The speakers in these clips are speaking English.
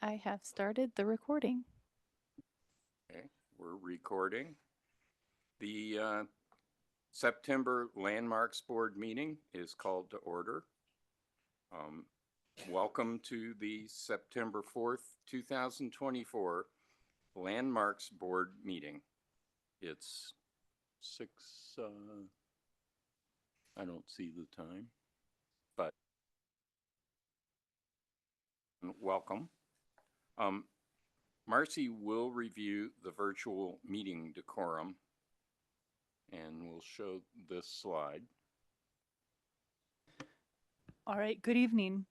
I have started the recording. Okay, we're recording. The September Landmarks Board meeting is called to order. Welcome to the September 4th, 2024 Landmarks Board meeting. It's 6, I don't see the time, but welcome. Marcy will review the virtual meeting decorum, and we'll show this slide. All right, good evening.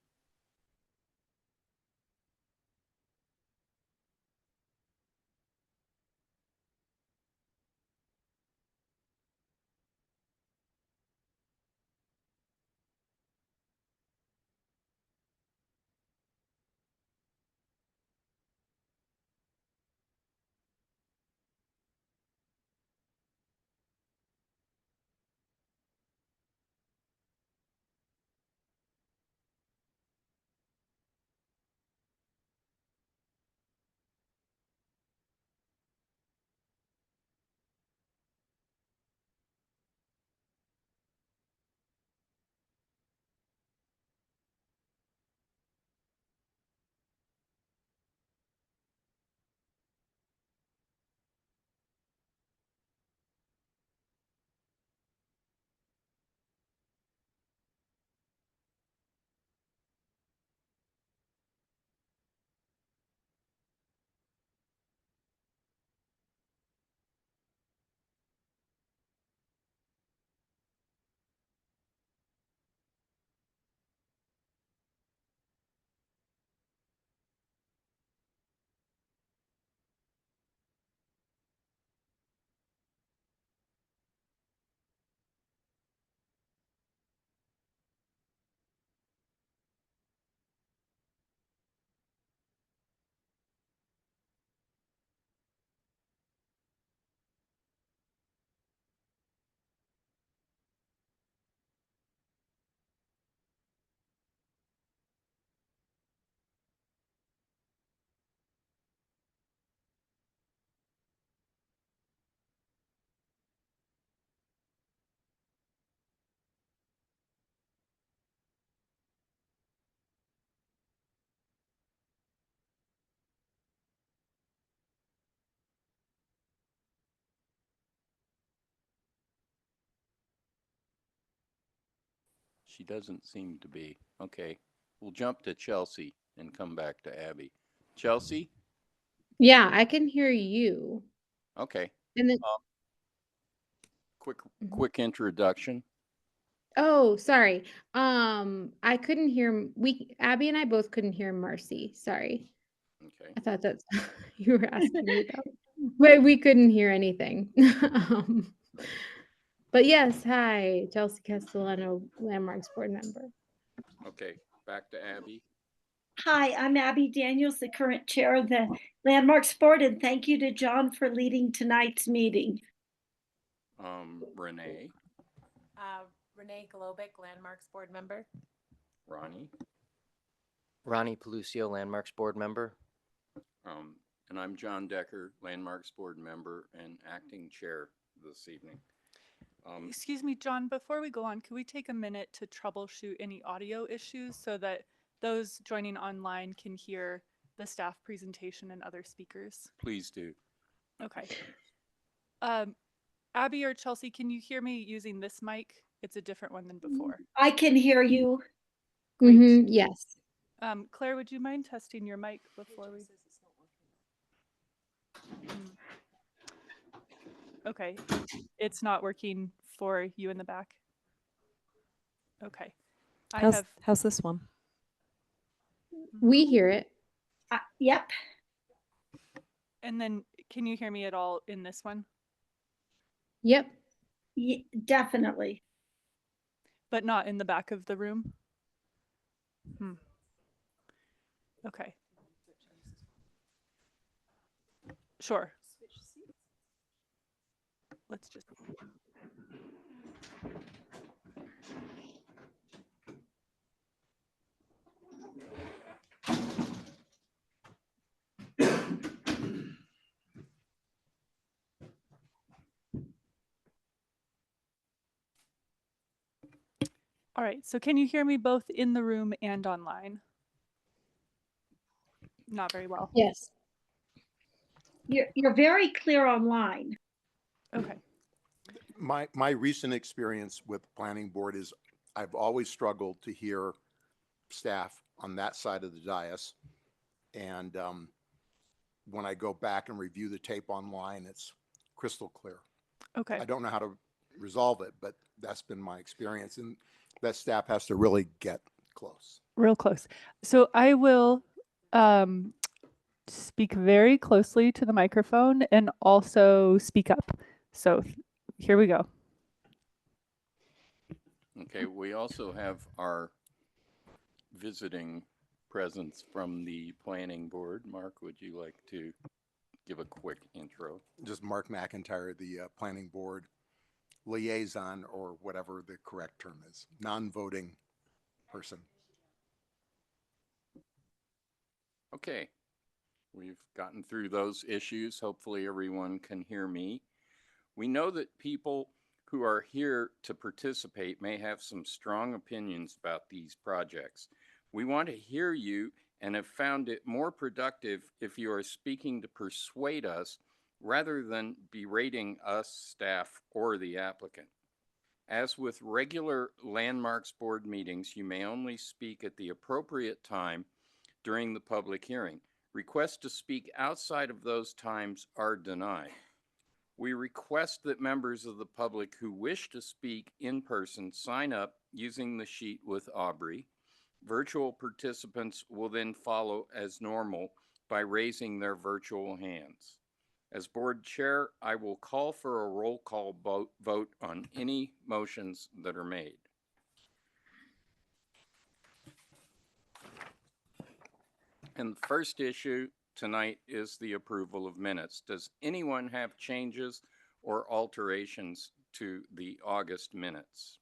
She doesn't seem to be. Okay, we'll jump to Chelsea and come back to Abby. Chelsea? Yeah, I can hear you. Okay. And then Quick introduction. oh, sorry. I couldn't hear Abby and I both couldn't hear Marcy. Sorry. Okay. I thought that's you were asking me about. But we couldn't hear anything. But yes, hi, Chelsea Castellano, Landmarks board member. Okay, back to Abby. Hi, I'm Abby Daniels, the current chair of the Landmarks Board, and thank you to John for leading tonight's meeting. Renee. Renee Golobic, Landmarks Board member. Ronnie. Ronnie Pelucio, Landmarks Board member. And I'm John Decker, Landmarks Board member and acting chair this evening. Excuse me, John, before we go on, could we take a minute to troubleshoot any audio issues so that those joining online can hear the staff presentation and other speakers? Please do. Okay. Abby or Chelsea, can you hear me using this mic? It's a different one than before. I can hear you. Great. Yes. Claire, would you mind testing your mic before we? Okay, it's not working for you in the back. Okay. How's this one? We hear it. Yep. And then can you hear me at all in this one? Yep. Definitely. But not in the back of the room? Okay. Sure. Let's just. All right, so can you hear me both in the room and online? Not very well. Yes. You're very clear online. Okay. My recent experience with the planning board is I've always struggled to hear staff on that side of the dais. And when I go back and review the tape online, it's crystal clear. Okay. I don't know how to resolve it, but that's been my experience. And that staff has to really get close. Real close. So I will speak very closely to the microphone and also speak up. So here we go. Okay, we also have our visiting presence from the planning board. Mark, would you like to give a quick intro? Just Mark McIntyre, the planning board liaison, or whatever the correct term is, non-voting person. Okay, we've gotten through those issues. Hopefully everyone can hear me. We know that people who are here to participate may have some strong opinions about these projects. We want to hear you and have found it more productive if you are speaking to persuade us rather than berating us, staff, or the applicant. As with regular Landmarks Board meetings, you may only speak at the appropriate time during the public hearing. Requests to speak outside of those times are denied. We request that members of the public who wish to speak in person sign up using the sheet with Aubrey. Virtual participants will then follow as normal by raising their virtual hands. As board chair, I will call for a roll call vote on any motions that are made. And the first issue tonight is the approval of minutes. Does anyone have changes or alterations to the August minutes?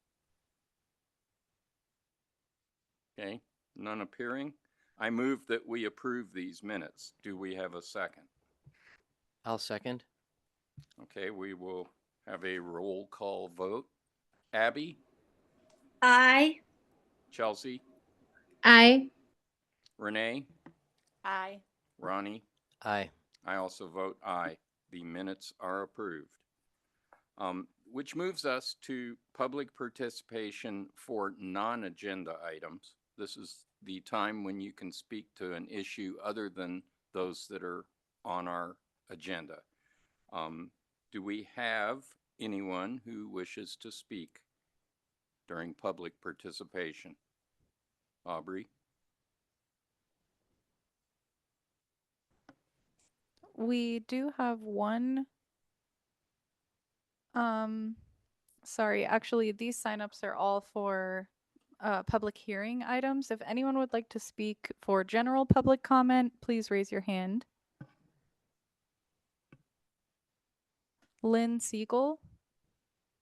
Okay, none appearing. I move that we approve these minutes. Do we have a second? I'll second. Okay, we will have a roll call vote. Abby, Aye. Chelsea, Aye. Renee, Aye. Ronnie. Aye. I also vote aye. The minutes are approved. Which moves us to public participation for non-agenda items. This is the time when you can speak to an issue other than those that are on our agenda. Do we have anyone who wishes to speak during public participation? Aubrey? We do have one. Sorry, actually, these signups are all for public hearing items. If anyone would like to speak for general public comment, please raise your hand. Lynn Siegel,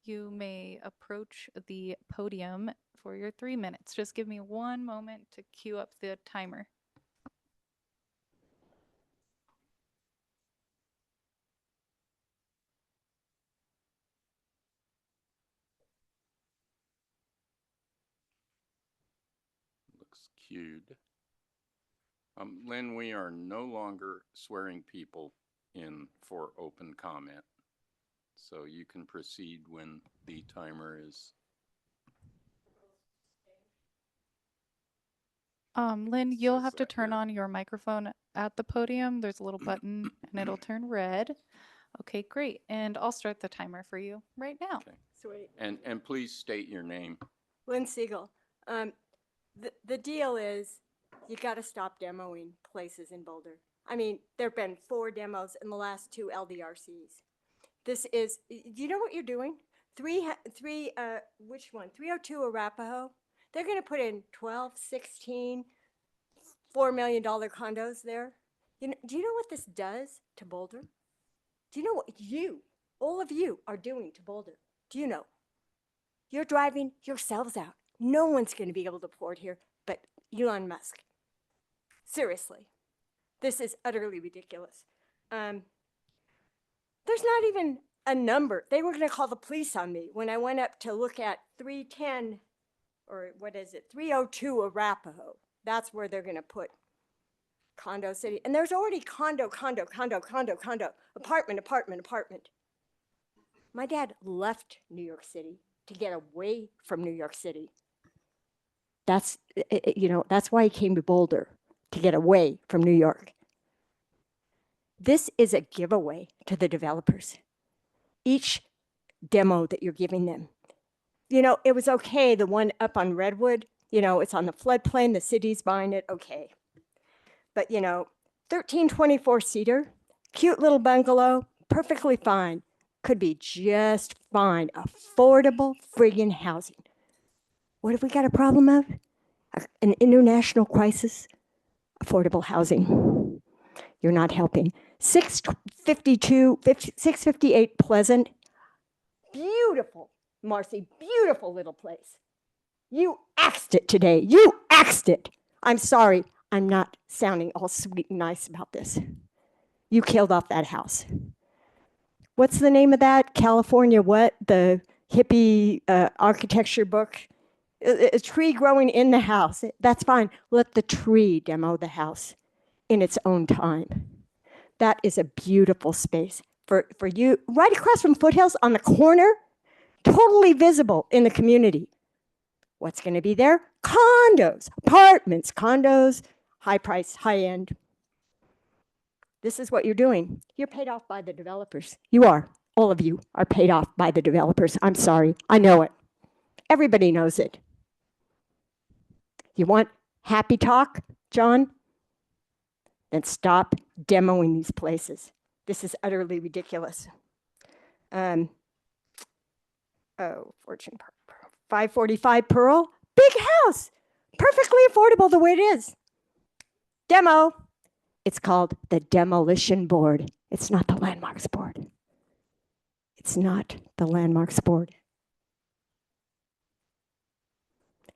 you may approach the podium for your 3 minutes. Just give me one moment to queue up the timer. Looks queued. Lynn, we are no longer swearing people in for open comment. So you can proceed when the timer is. Lynn, you'll Says have to that turn here. on your microphone at the podium. There's a little button and it'll turn red. Okay, great. And I'll start the timer for you right now. Okay. Sweet. And please state your name. Lynn Siegel. The deal is you got to stop demoing places in Boulder. I mean, there've been 4 demos in the last 2 LDRCs. This is, do you know what you're doing? Which one? 302 Arapahoe. They're going to put in 12, 16, $4 million condos there. Do you know what this does to Boulder? Do you know what all of you are doing to Boulder? Do you know? You're driving yourselves out. No one's going to be able to port here but Elon Musk. Seriously, this is utterly ridiculous. There's not even a number. They were going to call the police on me when I went up to look at 310 or what is it, 302 Arapahoe. That's where they're gonna put Condo City. And there's already condo, apartment. My dad left New York City to get away from New York City. That's, that's why he came to Boulder, to get away from New York. This is a giveaway to the developers. Each demo that you're giving them. It was okay, the one up on Redwood, it's on the floodplain, the city's buying it, okay. But 1324 Cedar, cute little bungalow, perfectly fine. Could be just fine. Affordable friggin' housing. What have we got a problem of? An international crisis? Affordable housing. You're not helping. 658 Pleasant. Beautiful, Marcy, beautiful little place. You axed it today. You axed it. I'm sorry. I'm not sounding all sweet and nice about this. You killed off that house. What's the name of that? California what? The hippie architecture book? A tree growing in the house. That's fine. Let the tree demo the house in its own time. That is a beautiful space for you. Right across from Foothills on the corner, totally visible in the community. What's going to be there? Condos, apartments, condos, high price, high end. This is what you're doing. You're paid off by the developers. You are. All of you are paid off by the developers. I'm sorry. I know it. Everybody knows it. You want happy talk, John? Then stop demoing these places. This is utterly ridiculous. Fortune Park, 545 Pearl, big house, perfectly affordable the way it is. Demo. It's called the Demolition Board. It's not the Landmarks Board. It's not the Landmarks Board.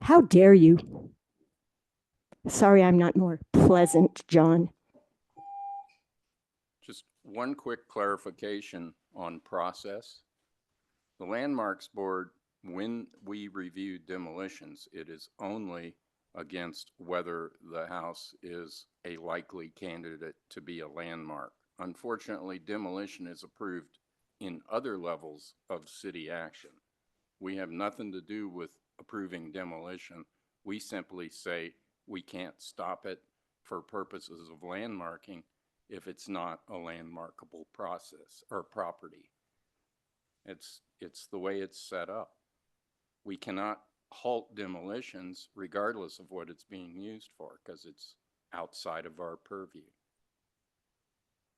How dare you? Sorry, I'm not more pleasant, John. Just one quick clarification on process. The Landmarks Board, when we review demolitions, it is only against whether the house is a likely candidate to be a landmark. Unfortunately, demolition is approved in other levels of city action. We have nothing to do with approving demolition. We simply say we can't stop it for purposes of landmarking if it's not a landmarkable process or property. It's the way it's set up. We cannot halt demolitions regardless of what it's being used for because it's outside of our purview.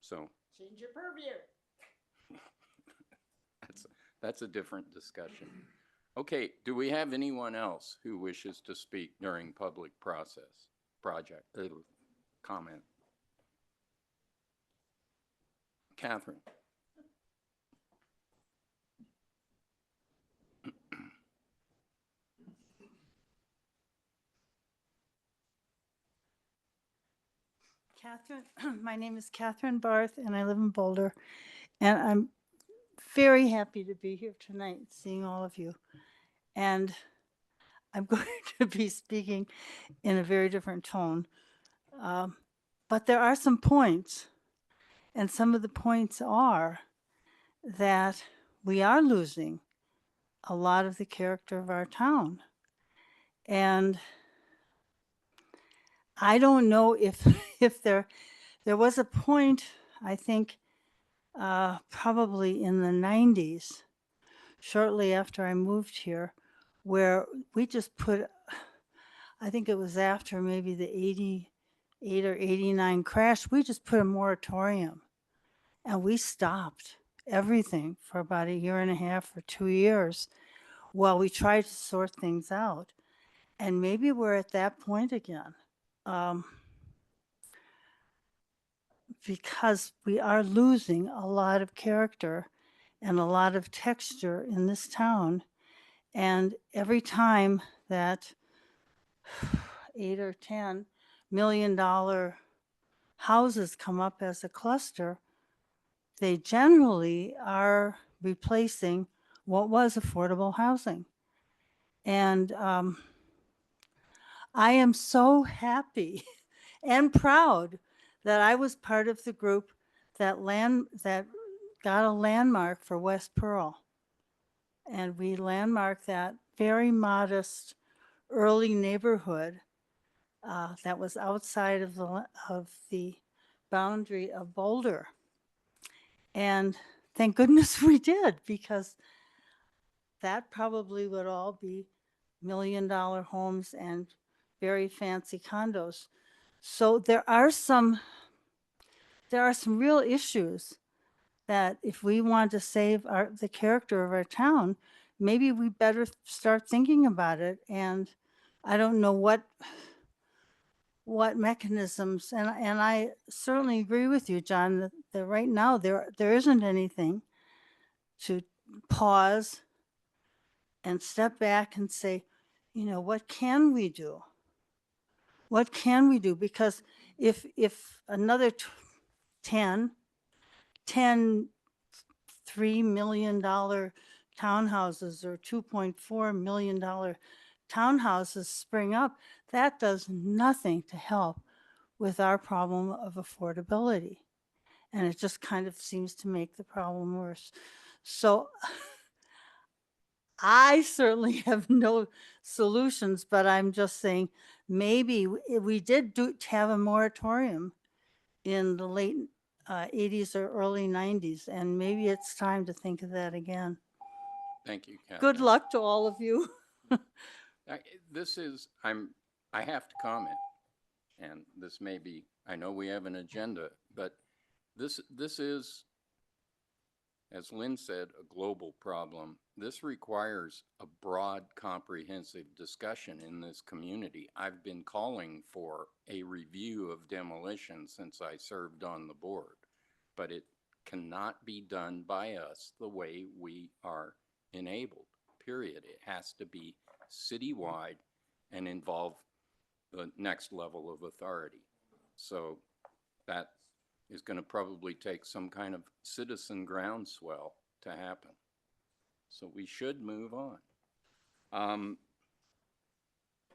So Change your purview. that's a different discussion. Okay, do we have anyone else who wishes to speak during public comment? Catherine. Catherine, my name is Catherine Barth, and I live in Boulder. And I'm very happy to be here tonight, seeing all of you. And I'm going to be speaking in a very different tone. But there are some points, and some of the points are that we are losing a lot of the character of our town. And I don't know if there was a point, I think, probably in the 90s, shortly after I moved here, where we just put, I think it was after maybe the 88 or 89 crash, we just put a moratorium and we stopped everything for about 1.5 years or 2 years while we tried to sort things out. And maybe we're at that point again. Because we are losing a lot of character and a lot of texture in this town. And every time that $8 or $10 million houses come up as a cluster, they generally are replacing what was affordable housing. And I am so happy and proud that I was part of the group that got a landmark for West Pearl. And we landmarked that very modest early neighborhood that was outside of the boundary of Boulder. And thank goodness we did, because that probably would all be $1 million homes and very fancy condos. So there are some real issues that if we want to save the character of our town, maybe we better start thinking about it. And I don't know what mechanisms, and I certainly agree with you, John, that right now there isn't anything to pause and step back and say, you know, what can we do? What can we do? Because if another 10 $3 million townhouses or $2.4 million townhouses spring up, that does nothing to help with our problem of affordability. And it just kind of seems to make the problem worse. So I certainly have no solutions, but I'm just saying maybe we did have a moratorium in the late 80s or early 90s, and maybe it's time to think of that again. Thank you, Catherine. Good luck to all of you. I have to comment, and this may be, I know we have an agenda, but this is, as Lynn said, a global problem. This requires a broad, comprehensive discussion in this community. I've been calling for a review of demolition since I served on the board, but it cannot be done by us the way we are enabled, period. It has to be citywide and involve the next level of authority. So that is going to probably take some kind of citizen groundswell to happen. So we should move on.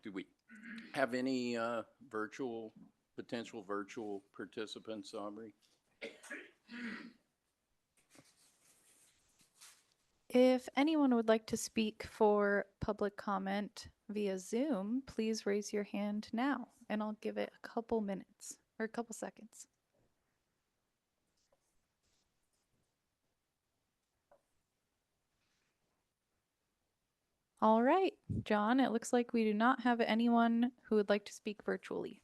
Do we have any potential virtual participants, Aubrey? If anyone would like to speak for public comment via Zoom, please raise your hand now, and I'll give it a couple minutes or a couple seconds. All right, John, it looks like we do not have anyone who would like to speak virtually.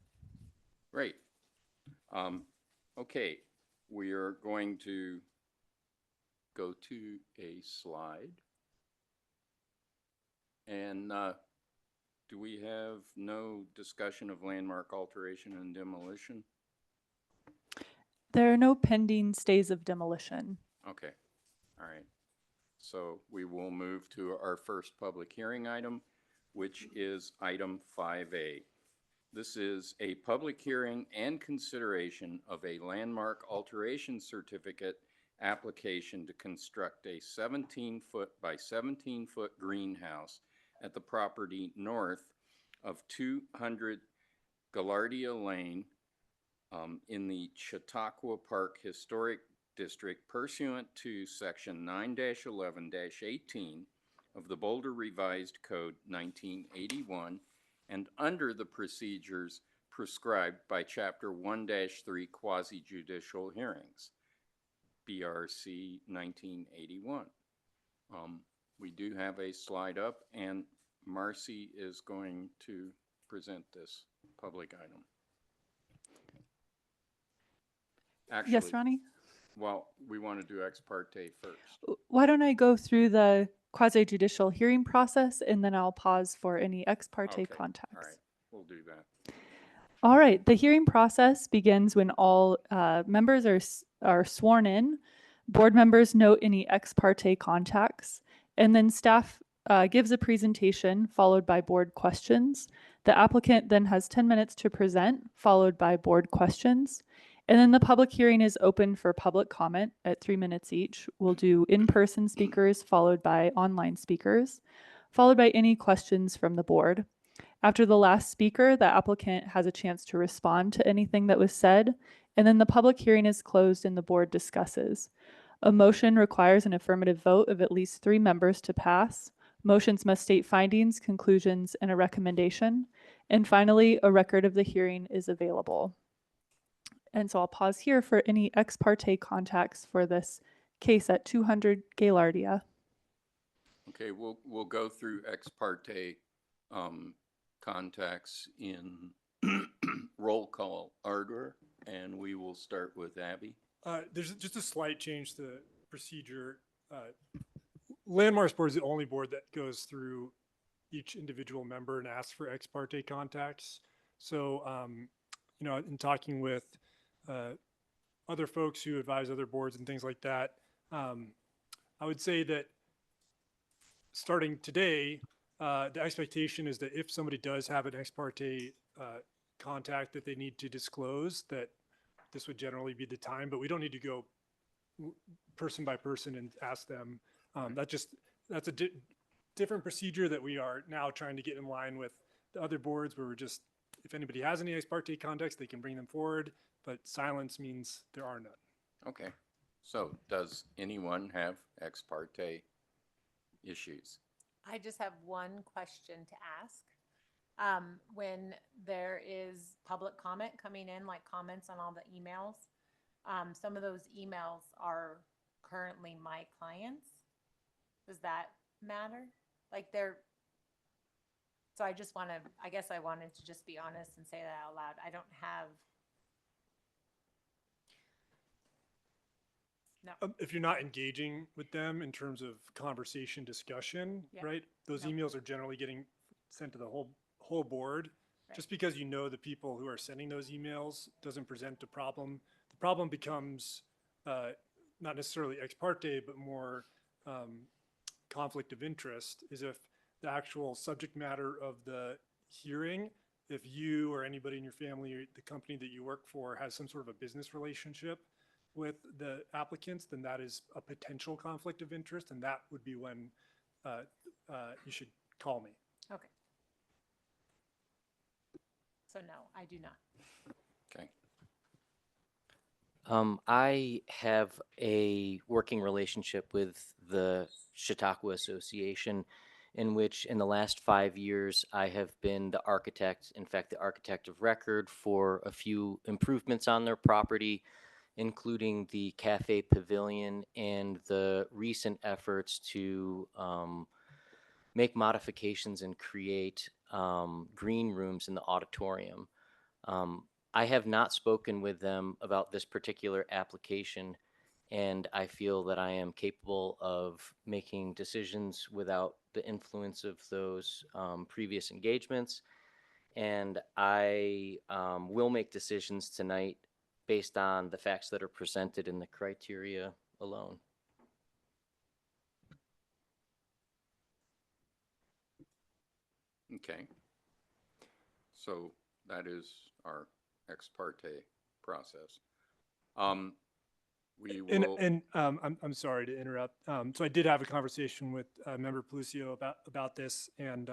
Great. Okay, we are going to go to a slide. And do we have no discussion of landmark alteration and demolition? There are no pending stays of demolition. Okay, all right. So we will move to our first public hearing item, which is item 5A. This is a public hearing and consideration of a landmark alteration certificate application to construct a 17-foot by 17-foot greenhouse at the property north of 200 Gaillardia Lane in the Chautauqua Park Historic District pursuant to Section 9-11-18 of the Boulder Revised Code 1981 and under the procedures prescribed by Chapter 1-3 Quasi-Judicial Hearings, BRC 1981. We do have a slide up, and Marcy is going to present this public item. Actually, Yes, Ronnie? well, we want to do ex parte first. Why don't I go through the quasi-judicial hearing process, and then I'll pause for any ex parte Okay, contacts. All right, we'll do that. All right, the hearing process begins when all members are sworn in. Board members note any ex parte contacts, and then staff gives a presentation followed by board questions. The applicant then has 10 minutes to present, followed by board questions. And then the public hearing is open for public comment at 3 minutes each. We'll do in-person speakers followed by online speakers, followed by any questions from the board. After the last speaker, the applicant has a chance to respond to anything that was said, and then the public hearing is closed and the board discusses. A motion requires an affirmative vote of at least 3 members to pass. Motions must state findings, conclusions, and a recommendation. And finally, a record of the hearing is available. And so I'll pause here for any ex parte contacts for this case at 200 Gaillardia. Okay, we'll go through ex parte contacts in roll call order, and we will start with Abby. There's just a slight change to the procedure. Landmarks Board is the only board that goes through each individual member and asks for ex parte contacts. So, you know, in talking with other folks who advise other boards and things like that, I would say that starting today, the expectation is that if somebody does have an ex parte contact that they need to disclose, that this would generally be the time, but we don't need to go person by person and ask them. That's a different procedure that we are now trying to get in line with the other boards, where we're just, if anybody has any ex parte contacts, they can bring them forward, but silence means there are none. Okay, so does anyone have ex parte issues? I just have one question to ask. When there is public comment coming in, like comments on all the emails, some of those emails are currently my clients. Does that matter? Like so I just want to, I guess I wanted to just be honest and say that out loud. I don't have. No. If you're not engaging with them in terms of conversation, discussion, Yeah. right? Those No. emails are generally getting sent to the whole board. Right. Just because you know the people who are sending those emails doesn't present a problem. The problem becomes not necessarily ex parte, but more conflict of interest, is if the actual subject matter of the hearing, if you or anybody in your family or the company that you work for has some sort of a business relationship with the applicants, then that is a potential conflict of interest, and that would be when you should call me. Okay. So no, I do not. Okay, I have a working relationship with the Chautauqua Association, in which in the last 5 years, I have been the architect, in fact, the architect of record for a few improvements on their property, including the Cafe Pavilion and the recent efforts to make modifications and create green rooms in the auditorium. I have not spoken with them about this particular application, and I feel that I am capable of making decisions without the influence of those previous engagements. And I will make decisions tonight based on the facts that are presented in the criteria alone. okay. So that is our ex parte process. We will. And I'm sorry to interrupt. So I did have a conversation with Member Pelucio about this, and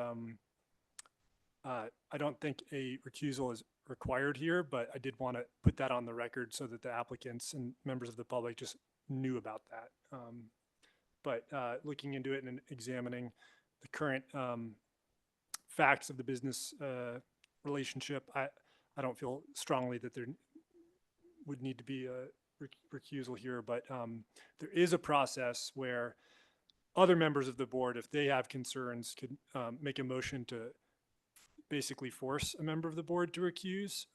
I don't think a recusal is required here, but I did want to put that on the record so that the applicants and members of the public just knew about that. But looking into it and examining the current facts of the business relationship, I don't feel strongly that there would need to be a recusal here, but there is a process where other members of the board, if they have concerns, could make a motion to basically force a member of the board to recuse.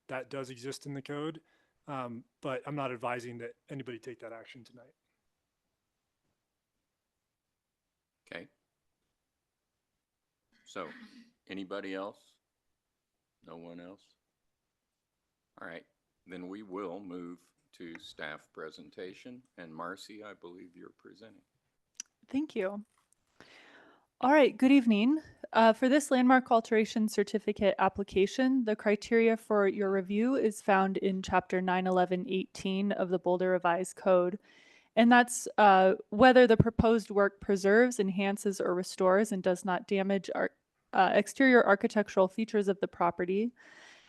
That does exist in the code, but I'm not advising that anybody take that action tonight. Okay. So, anybody else? No one else? All right, then we will move to staff presentation. And Marcy, I believe you're presenting. Thank you. All right, good evening. For this landmark alteration certificate application, the criteria for your review is found in Chapter 911.18 of the Boulder Revised Code. And that's whether the proposed work preserves, enhances, or restores and does not damage exterior architectural features of the property,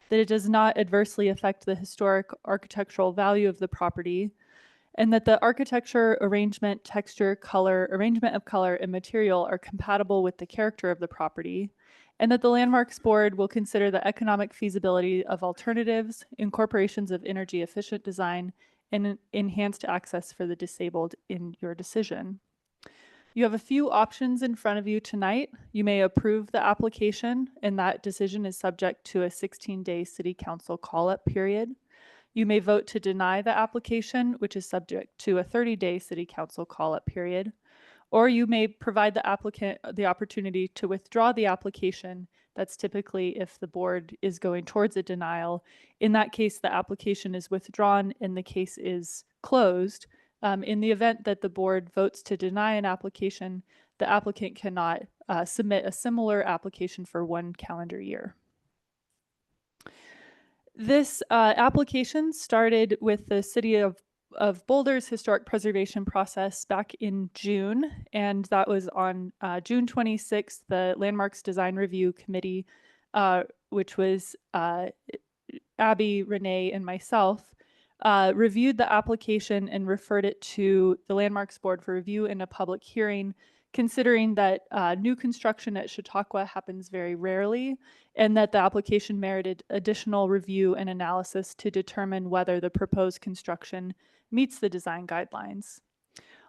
that it does not adversely affect the historic architectural value of the property, and that the architecture, arrangement, texture, color, arrangement of color, and material are compatible with the character of the property, and that the Landmarks Board will consider the economic feasibility of alternatives, incorporations of energy efficient design, and enhanced access for the disabled in your decision. You have a few options in front of you tonight. You may approve the application, and that decision is subject to a 16-day City Council call-up period. You may vote to deny the application, which is subject to a 30-day City Council call-up period. Or you may provide the applicant the opportunity to withdraw the application. That's typically if the board is going towards a denial. In that case, the application is withdrawn and the case is closed. In the event that the board votes to deny an application, the applicant cannot submit a similar application for 1 calendar year. This application started with the City of Boulder's historic preservation process back in June, and that was on June 26th, the Landmarks Design Review Committee, which was Abby, Renee, and myself, reviewed the application and referred it to the Landmarks Board for review in a public hearing, considering that new construction at Chautauqua happens very rarely, and that the application merited additional review and analysis to determine whether the proposed construction meets the design guidelines.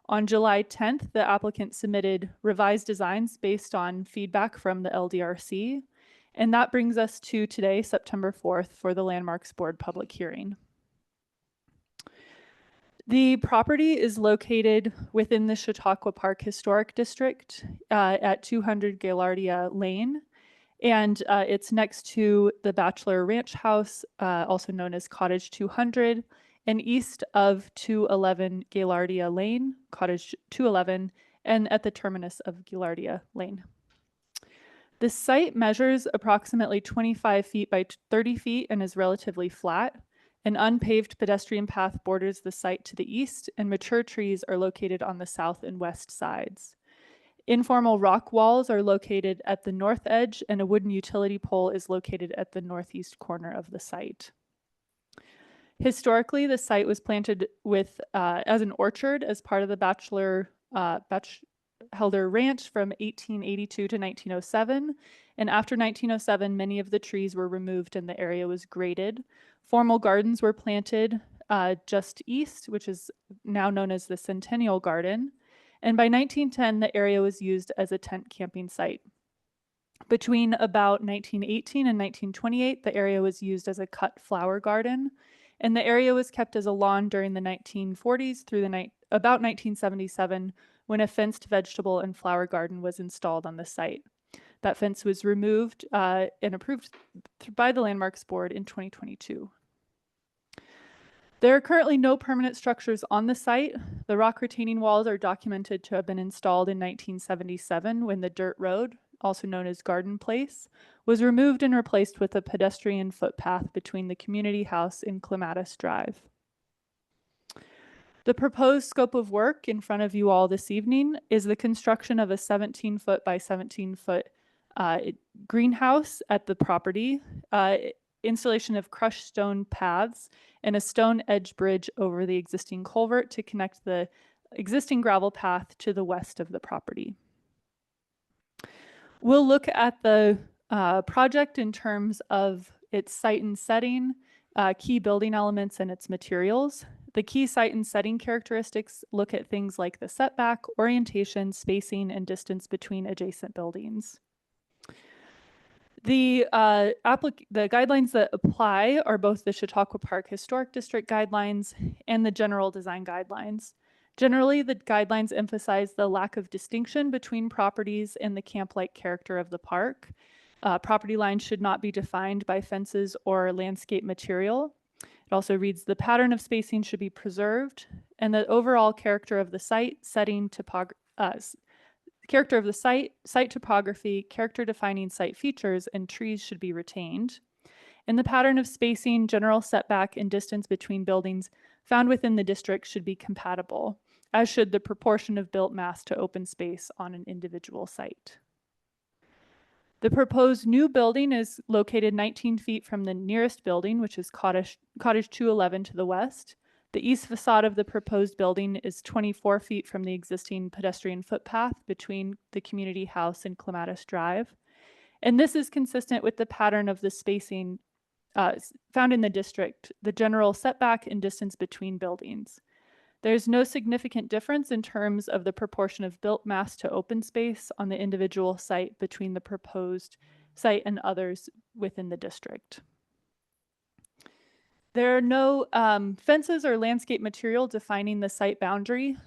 On July 10th, the applicant submitted revised designs based on feedback from the LDRC, and that brings us to today, September 4th, for the Landmarks Board public hearing. The property is located within the Chautauqua Park Historic District at 200 Gaillardia Lane, and it's next to the Bachelor Ranch House, also known as Cottage 200, and east of 211 Gaillardia Lane, Cottage 211, and at the terminus of Gaillardia Lane. The site measures approximately 25 feet by 30 feet and is relatively flat. An unpaved pedestrian path borders the site to the east, and mature trees are located on the south and west sides. Informal rock walls are located at the north edge, and a wooden utility pole is located at the northeast corner of the site. Historically, the site was planted with as an orchard as part of the Batchelder Ranch from 1882 to 1907. And after 1907, many of the trees were removed and the area was graded. Formal gardens were planted just east, which is now known as the Centennial Garden. And by 1910, the area was used as a tent camping site. Between about 1918 and 1928, the area was used as a cut flower garden. And the area was kept as a lawn during the 1940s through about 1977, when a fenced vegetable and flower garden was installed on the site. That fence was removed and approved by the Landmarks Board in 2022. There are currently no permanent structures on the site. The rock retaining walls are documented to have been installed in 1977 when the dirt road, also known as Garden Place, was removed and replaced with a pedestrian footpath between the community house and Clematis Drive. The proposed scope of work in front of you all this evening is the construction of a 17-foot by 17-foot greenhouse at the property, installation of crushed stone paths, and a stone edge bridge over the existing culvert to connect the existing gravel path to the west of the property. We'll look at the project in terms of its site and setting, key building elements, and its materials. The key site and setting characteristics look at things like the setback, orientation, spacing, and distance between adjacent buildings. The guidelines that apply are both the Chautauqua Park Historic District guidelines and the general design guidelines. Generally, the guidelines emphasize the lack of distinction between properties and the camp-like character of the park. Property lines should not be defined by fences or landscape material. It also reads the pattern of spacing should be preserved, and the overall character of the site, site topography, character-defining site features, and trees should be retained. And the pattern of spacing, general setback, and distance between buildings found within the district should be compatible, as should the proportion of built mass to open space on an individual site. The proposed new building is located 19 feet from the nearest building, which is Cottage 211 to the west. The east facade of the proposed building is 24 feet from the existing pedestrian footpath between the community house and Clematis Drive. And this is consistent with the pattern of the spacing found in the district, the general setback and distance between buildings. There's no significant difference in terms of the proportion of built mass to open space on the individual site between the proposed site and others within the district. There are no fences or landscape material defining the site boundary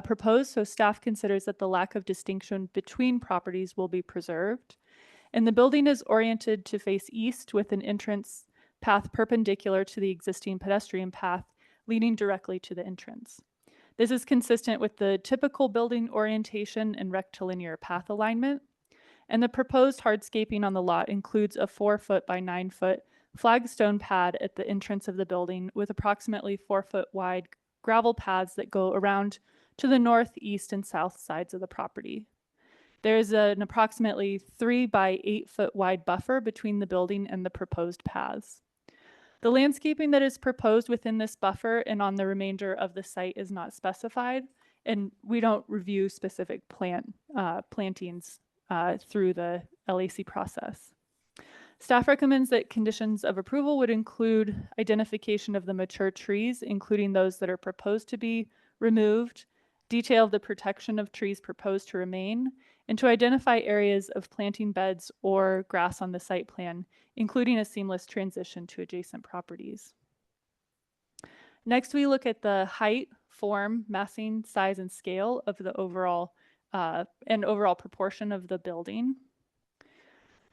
proposed, so staff considers that the lack of distinction between properties will be preserved. And the building is oriented to face east with an entrance path perpendicular to the existing pedestrian path leading directly to the entrance. This is consistent with the typical building orientation and rectilinear path alignment. And the proposed hardscaping on the lot includes a 4-foot by 9-foot flagstone pad at the entrance of the building with approximately 4-foot wide gravel paths that go around to the north, east, and south sides of the property. There's an approximately 3 by 8-foot wide buffer between the building and the proposed paths. The landscaping that is proposed within this buffer and on the remainder of the site is not specified, and we don't review specific plantings through the LAC process. Staff recommends that conditions of approval would include identification of the mature trees, including those that are proposed to be removed, detail of the protection of trees proposed to remain, and to identify areas of planting beds or grass on the site plan, including a seamless transition to adjacent properties. Next, we look at the height, form, massing, size, and scale of the overall proportion of the building.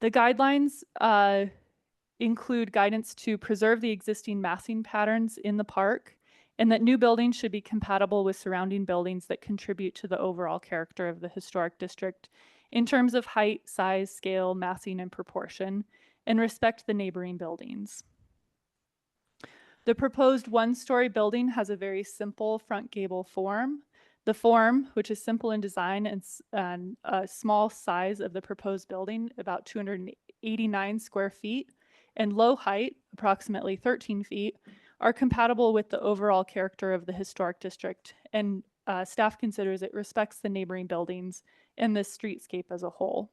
The guidelines include guidance to preserve the existing massing patterns in the park, and that new buildings should be compatible with surrounding buildings that contribute to the overall character of the historic district in terms of height, size, scale, massing, and proportion, and respect the neighboring buildings. The proposed one-story building has a very simple front gable form. The form, which is simple in design and a small size of the proposed building, about 289 square feet, and low height, approximately 13 feet, are compatible with the overall character of the historic district, and staff considers it respects the neighboring buildings and the streetscape as a whole.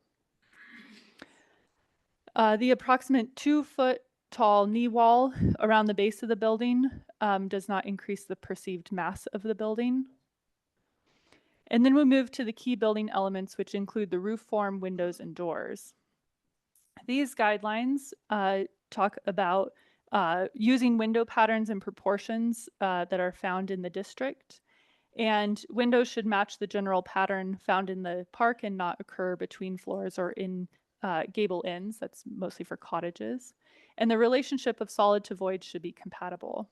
The approximate 2-foot tall knee wall around the base of the building does not increase the perceived mass of the building. And then we move to the key building elements, which include the roof form, windows, and doors. These guidelines talk about using window patterns and proportions that are found in the district. And windows should match the general pattern found in the park and not occur between floors or in gable ends. That's mostly for cottages. And the relationship of solid to void should be compatible.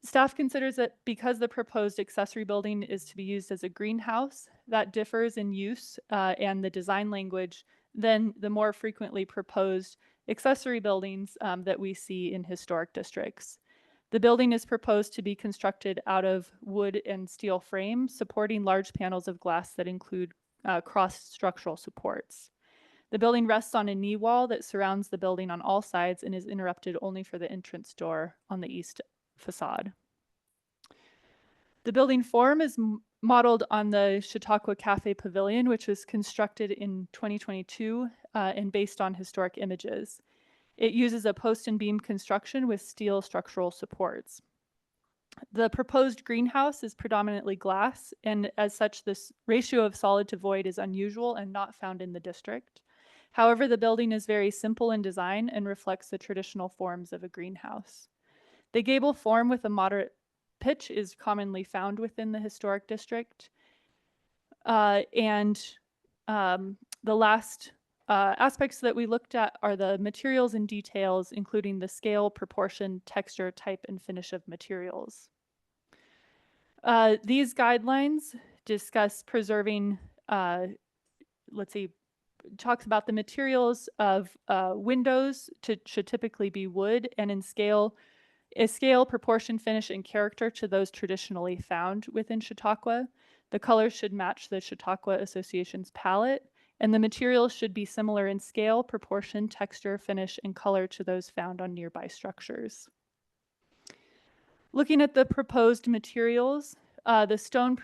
Staff considers that because the proposed accessory building is to be used as a greenhouse, that differs in use and the design language than the more frequently proposed accessory buildings that we see in historic districts. The building is proposed to be constructed out of wood and steel frame, supporting large panels of glass that include cross-structural supports. The building rests on a knee wall that surrounds the building on all sides and is interrupted only for the entrance door on the east facade. The building form is modeled on the Chautauqua Cafe Pavilion, which was constructed in 2022 and based on historic images. It uses a post and beam construction with steel structural supports. The proposed greenhouse is predominantly glass, and as such, this ratio of solid to void is unusual and not found in the district. However, the building is very simple in design and reflects the traditional forms of a greenhouse. The gable form with a moderate pitch is commonly found within the historic district. The last aspects that we looked at are the materials and details, including the scale, proportion, texture, type, and finish of materials. These guidelines discuss preserving, talks about the materials of windows should typically be wood, and in scale, proportion, finish, and character to those traditionally found within Chautauqua. The colors should match the Chautauqua Association's palette, and the materials should be similar in scale, proportion, texture, finish, and color to those found on nearby structures. Looking at the proposed materials, the stone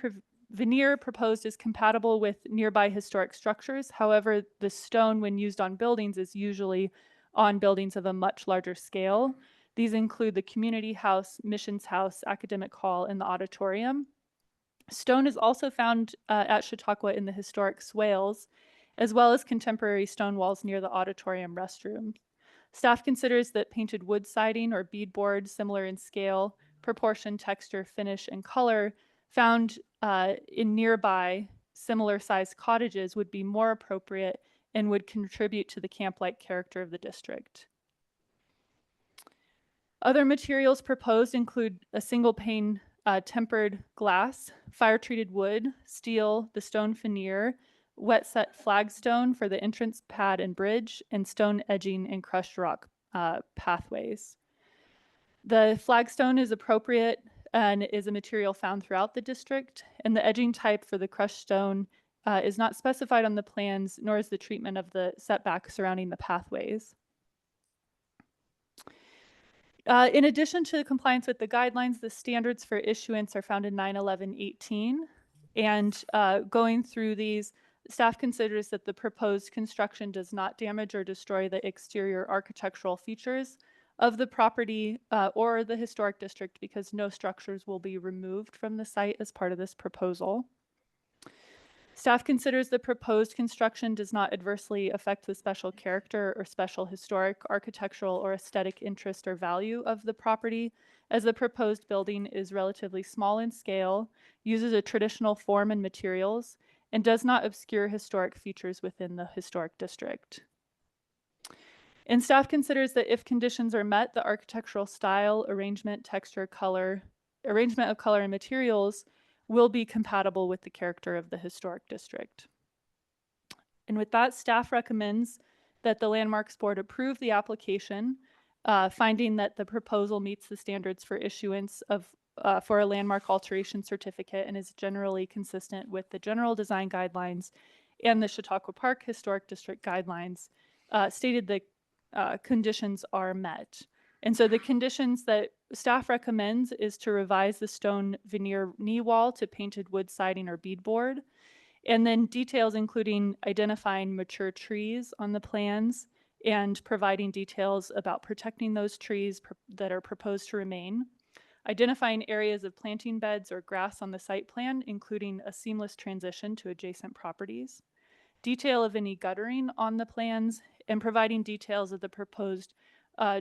veneer proposed is compatible with nearby historic structures. However, the stone, when used on buildings, is usually on buildings of a much larger scale. These include the community house, missions house, academic hall, and the auditorium. Stone is also found at Chautauqua in the historic swales, as well as contemporary stone walls near the auditorium restrooms. Staff considers that painted wood siding or beadboard, similar in scale, proportion, texture, finish, and color, found in nearby similar sized cottages would be more appropriate and would contribute to the camp-like character of the district. Other materials proposed include a single pane tempered glass, fire-treated wood, steel, the stone veneer, wet set flagstone for the entrance pad and bridge, and stone edging and crushed rock pathways. The flagstone is appropriate and is a material found throughout the district, and the edging type for the crushed stone is not specified on the plans, nor is the treatment of the setback surrounding the pathways. In addition to the compliance with the guidelines, the standards for issuance are found in 911-18. And going through these, staff considers that the proposed construction does not damage or destroy the exterior architectural features of the property or the historic district, because no structures will be removed from the site as part of this proposal. Staff considers the proposed construction does not adversely affect the special character or special historic, architectural, or aesthetic interest or value of the property, as the proposed building is relatively small in scale, uses a traditional form and materials, and does not obscure historic features within the historic district. And staff considers that if conditions are met, the architectural style, arrangement, texture, arrangement of color and materials will be compatible with the character of the historic district. And with that, staff recommends that the Landmarks Board approve the application, finding that the proposal meets the standards for issuance of for a landmark alteration certificate and is generally consistent with the general design guidelines and the Chautauqua Park Historic District guidelines, stated that conditions are met. And so the conditions that staff recommends is to revise the stone veneer knee wall to painted wood siding or beadboard, and then details including identifying mature trees on the plans and providing details about protecting those trees that are proposed to remain, identifying areas of planting beds or grass on the site plan, including a seamless transition to adjacent properties, detail of any guttering on the plans, and providing details of the proposed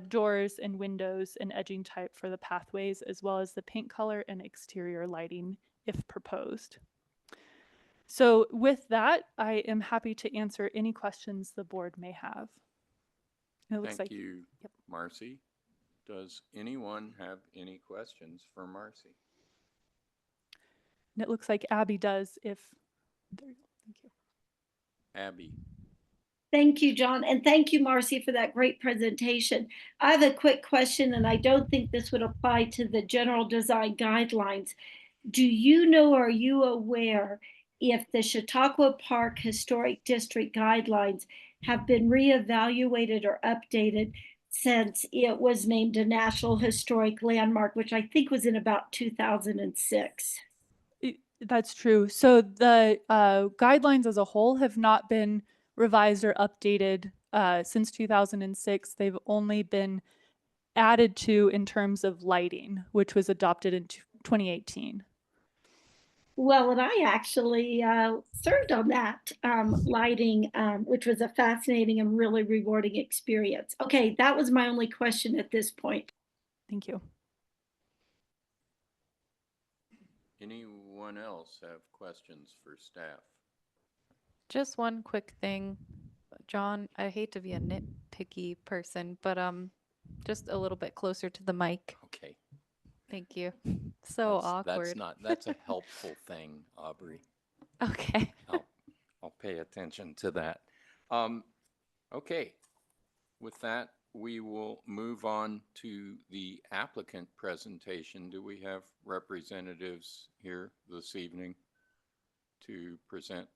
doors and windows and edging type for the pathways, as well as the paint color and exterior lighting if proposed. So with that, I am happy to answer any questions the board may have. It looks Thank like you, yep. Marcy. Does anyone have any questions for Marcy? And it looks like Abby does if, there you go, thank you. Abby. Thank you, John, and thank you, Marcy, for that great presentation. I have a quick question, and I don't think this would apply to the general design guidelines. Do you know, or are you aware if the Chautauqua Park Historic District guidelines have been reevaluated or updated since it was named a National Historic Landmark, which I think was in about 2006? That's true. So the guidelines as a whole have not been revised or updated since 2006. They've only been added to in terms of lighting, which was adopted in 2018. Well, and I actually served on that lighting, which was a fascinating and really rewarding experience. Okay, that was my only question at this point. Thank you. Anyone else have questions for staff? Just one quick thing, John, I hate to be a nitpicky person, but just a little bit closer to the mic. Okay. Thank you. So awkward. That's a helpful thing, Aubrey. Okay. I'll pay attention to that. Okay. With that, we will move on to the applicant presentation. Do we have representatives here this evening to present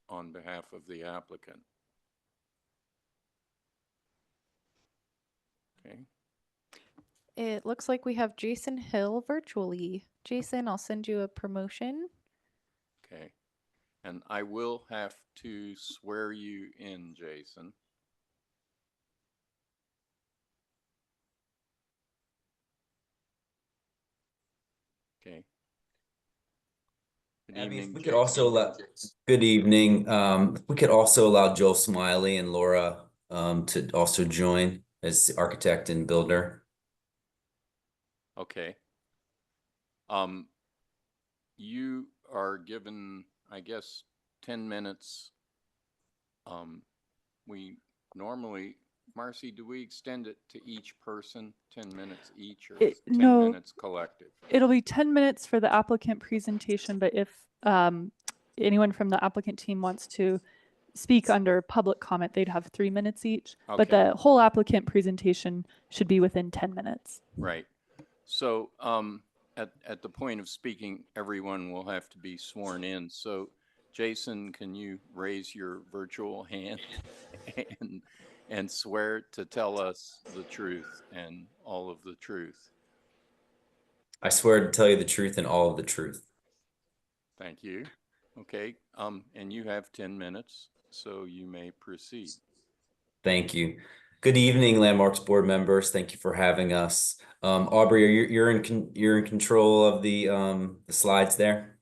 on behalf of the applicant? Okay, It looks like we have Jason Hill virtually. Jason, I'll send you a promotion. okay. And I will have to swear you in, Jason. Okay. Good Abby, if evening, we could Jason. also allow, good evening. If we could also allow Joel Smiley and Laura to also join as the architect and builder. Okay. You are given, I guess, 10 minutes. We normally, Marcy, do we extend it to each person, 10 minutes each, or is 10 No. minutes collective? It'll be 10 minutes for the applicant presentation, but if anyone from the applicant team wants to speak under public comment, they'd have 3 minutes each. But Okay. the whole applicant presentation should be within 10 minutes. Right. So at the point of speaking, everyone will have to be sworn in. So Jason, can you raise your virtual hand and swear to tell us the truth and all of the truth? I swear to tell you the truth and all of the truth. Thank you. Okay. And you have 10 minutes, so you may proceed. Thank you. Good evening, Landmarks board members. Thank you for having us. Aubrey, you're in control of the slides there?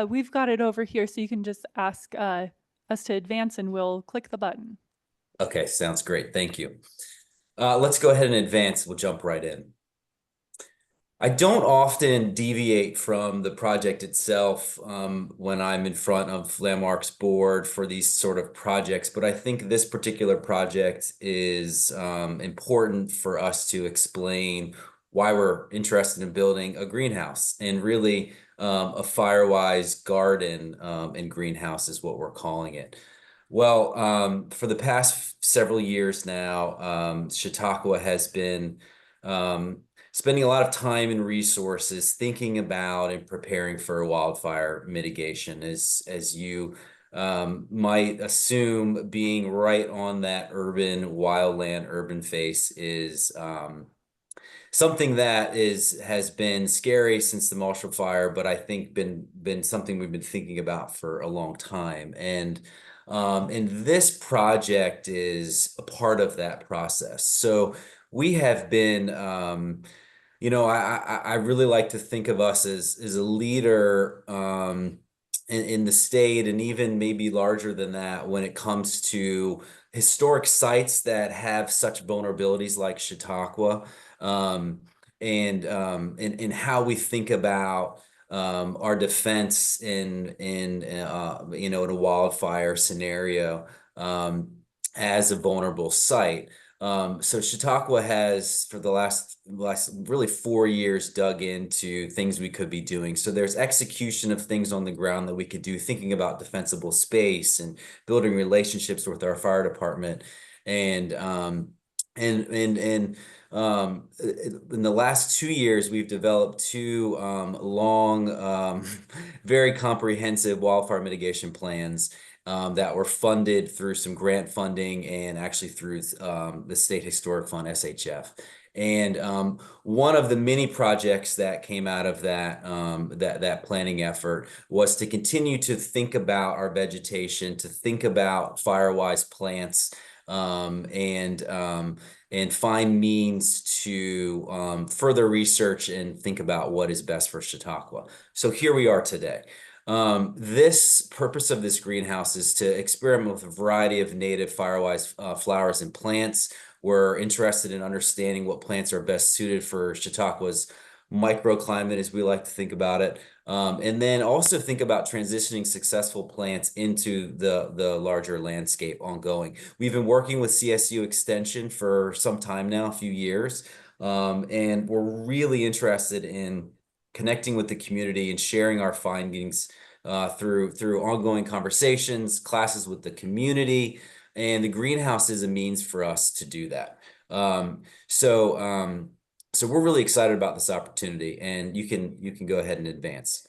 We've got it over here, so you can just ask us to advance and we'll click the button. Okay, sounds great. Thank you. Let's go ahead and advance. We'll jump right in. I don't often deviate from the project itself when I'm in front of Landmarks board for these sort of projects, but I think this particular project is important for us to explain why we're interested in building a greenhouse, and really a Firewise garden and greenhouse is what we're calling it. Well, for the past several years now, Chautauqua has been spending a lot of time and resources thinking about and preparing for wildfire mitigation. As you might assume, being right on that urban wildland urban face is something that has been scary since the Marshall Fire, but I think been something we've been thinking about for a long time. And this project is a part of that process. So we have been, I really like to think of us as a leader in the state, and even maybe larger than that when it comes to historic sites that have such vulnerabilities like Chautauqua, and how we think about our defense in in a wildfire scenario as a vulnerable site. So Chautauqua has, for the last really 4 years, dug into things we could be doing. So there's execution of things on the ground that we could do, thinking about defensible space and building relationships with our fire department. And in the last 2 years, we've developed two long, very comprehensive wildfire mitigation plans that were funded through some grant funding and actually through the State Historic Fund, SHF. And one of the many projects that came out of that planning effort was to continue to think about our vegetation, to think about Firewise plants, and find means to further research and think about what is best for Chautauqua. So here we are today. This purpose of this greenhouse is to experiment with a variety of native Firewise flowers and plants. We're interested in understanding what plants are best suited for Chautauqua's microclimate, as we like to think about it, and then also think about transitioning successful plants into the larger landscape ongoing. We've been working with CSU Extension for some time now, a few years, and we're really interested in connecting with the community and sharing our findings through ongoing conversations, classes with the community, and the greenhouse is a means for us to do that. So we're really excited about this opportunity, and you can go ahead and advance.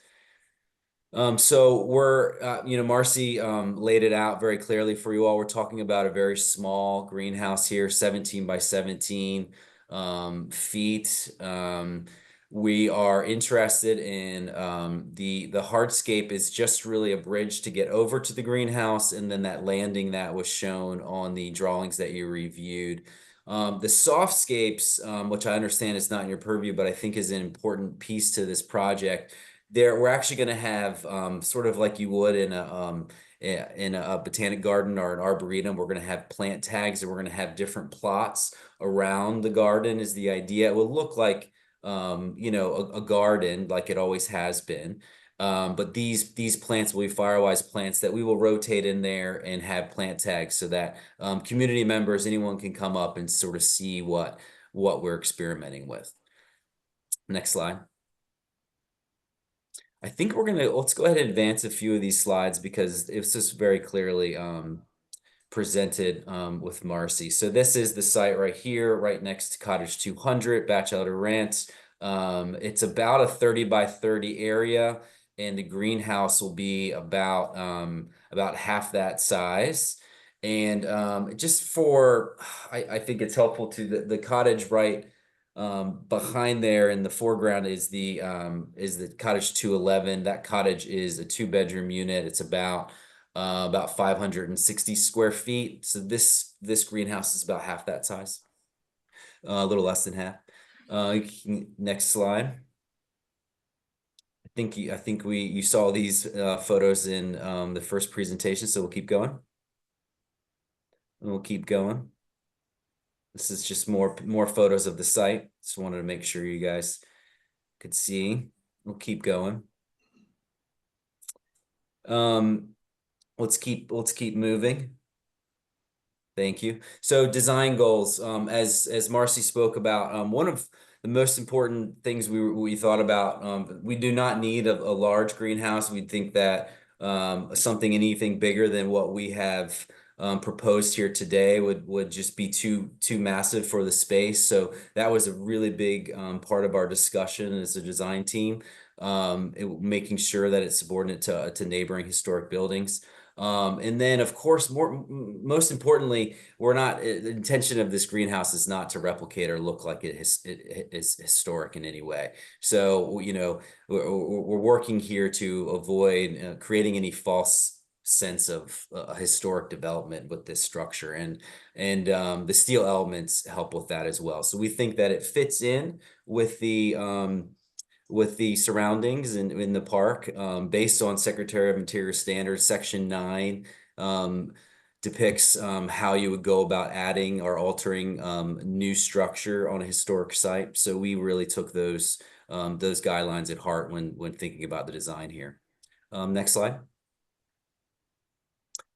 So we're, Marcy laid it out very clearly for you all. We're talking about a very small greenhouse here, 17 by 17 feet. We are interested in the hardscape is just really a bridge to get over to the greenhouse, and then that landing that was shown on the drawings that you reviewed. The softscapes, which I understand is not in your purview, but I think is an important piece to this project. We're actually going to have sort of like you would in a botanic garden or an arboretum. We're going to have plant tags, and we're going to have different plots around the garden is the idea. It will look like a garden like it always has been. But these plants will be Firewise plants that we will rotate in there and have plant tags so that community members, anyone can come up and sort of see what we're experimenting with. Next slide. I think let's go ahead and advance a few of these slides because it's just very clearly presented with Marcy. So this is the site right here, right next to Cottage 200, Batchelder Ranch. It's about a 30 by 30 area, and the greenhouse will be about half that size. And just for, I think it's helpful to the cottage right behind there in the foreground is the Cottage 211. That cottage is a 2-bedroom unit. It's about 560 square feet. So this greenhouse is about half that size, a little less than half. Next slide. I think you saw these photos in the first presentation, so we'll keep going. And we'll keep going. This is just more photos of the site. Just wanted to make sure you guys could see. We'll keep going. Let's keep moving. Thank you. So design goals, as Marcy spoke about, one of the most important things we thought about, we do not need a large greenhouse. We think that anything bigger than what we have proposed here today would just be too massive for the space. So that was a really big part of our discussion as a design team, making sure that it's subordinate to neighboring historic buildings. And then, of course, most importantly, the intention of this greenhouse is not to replicate or look like it is historic in any way. So, we're working here to avoid creating any false sense of historic development with this structure, and the steel elements help with that as well. So we think that it fits in with the surroundings in the park, based on Secretary of Interior standards. Section 9 depicts how you would go about adding or altering new structure on a historic site. So we really took those guidelines at heart when thinking about the design here. Next slide.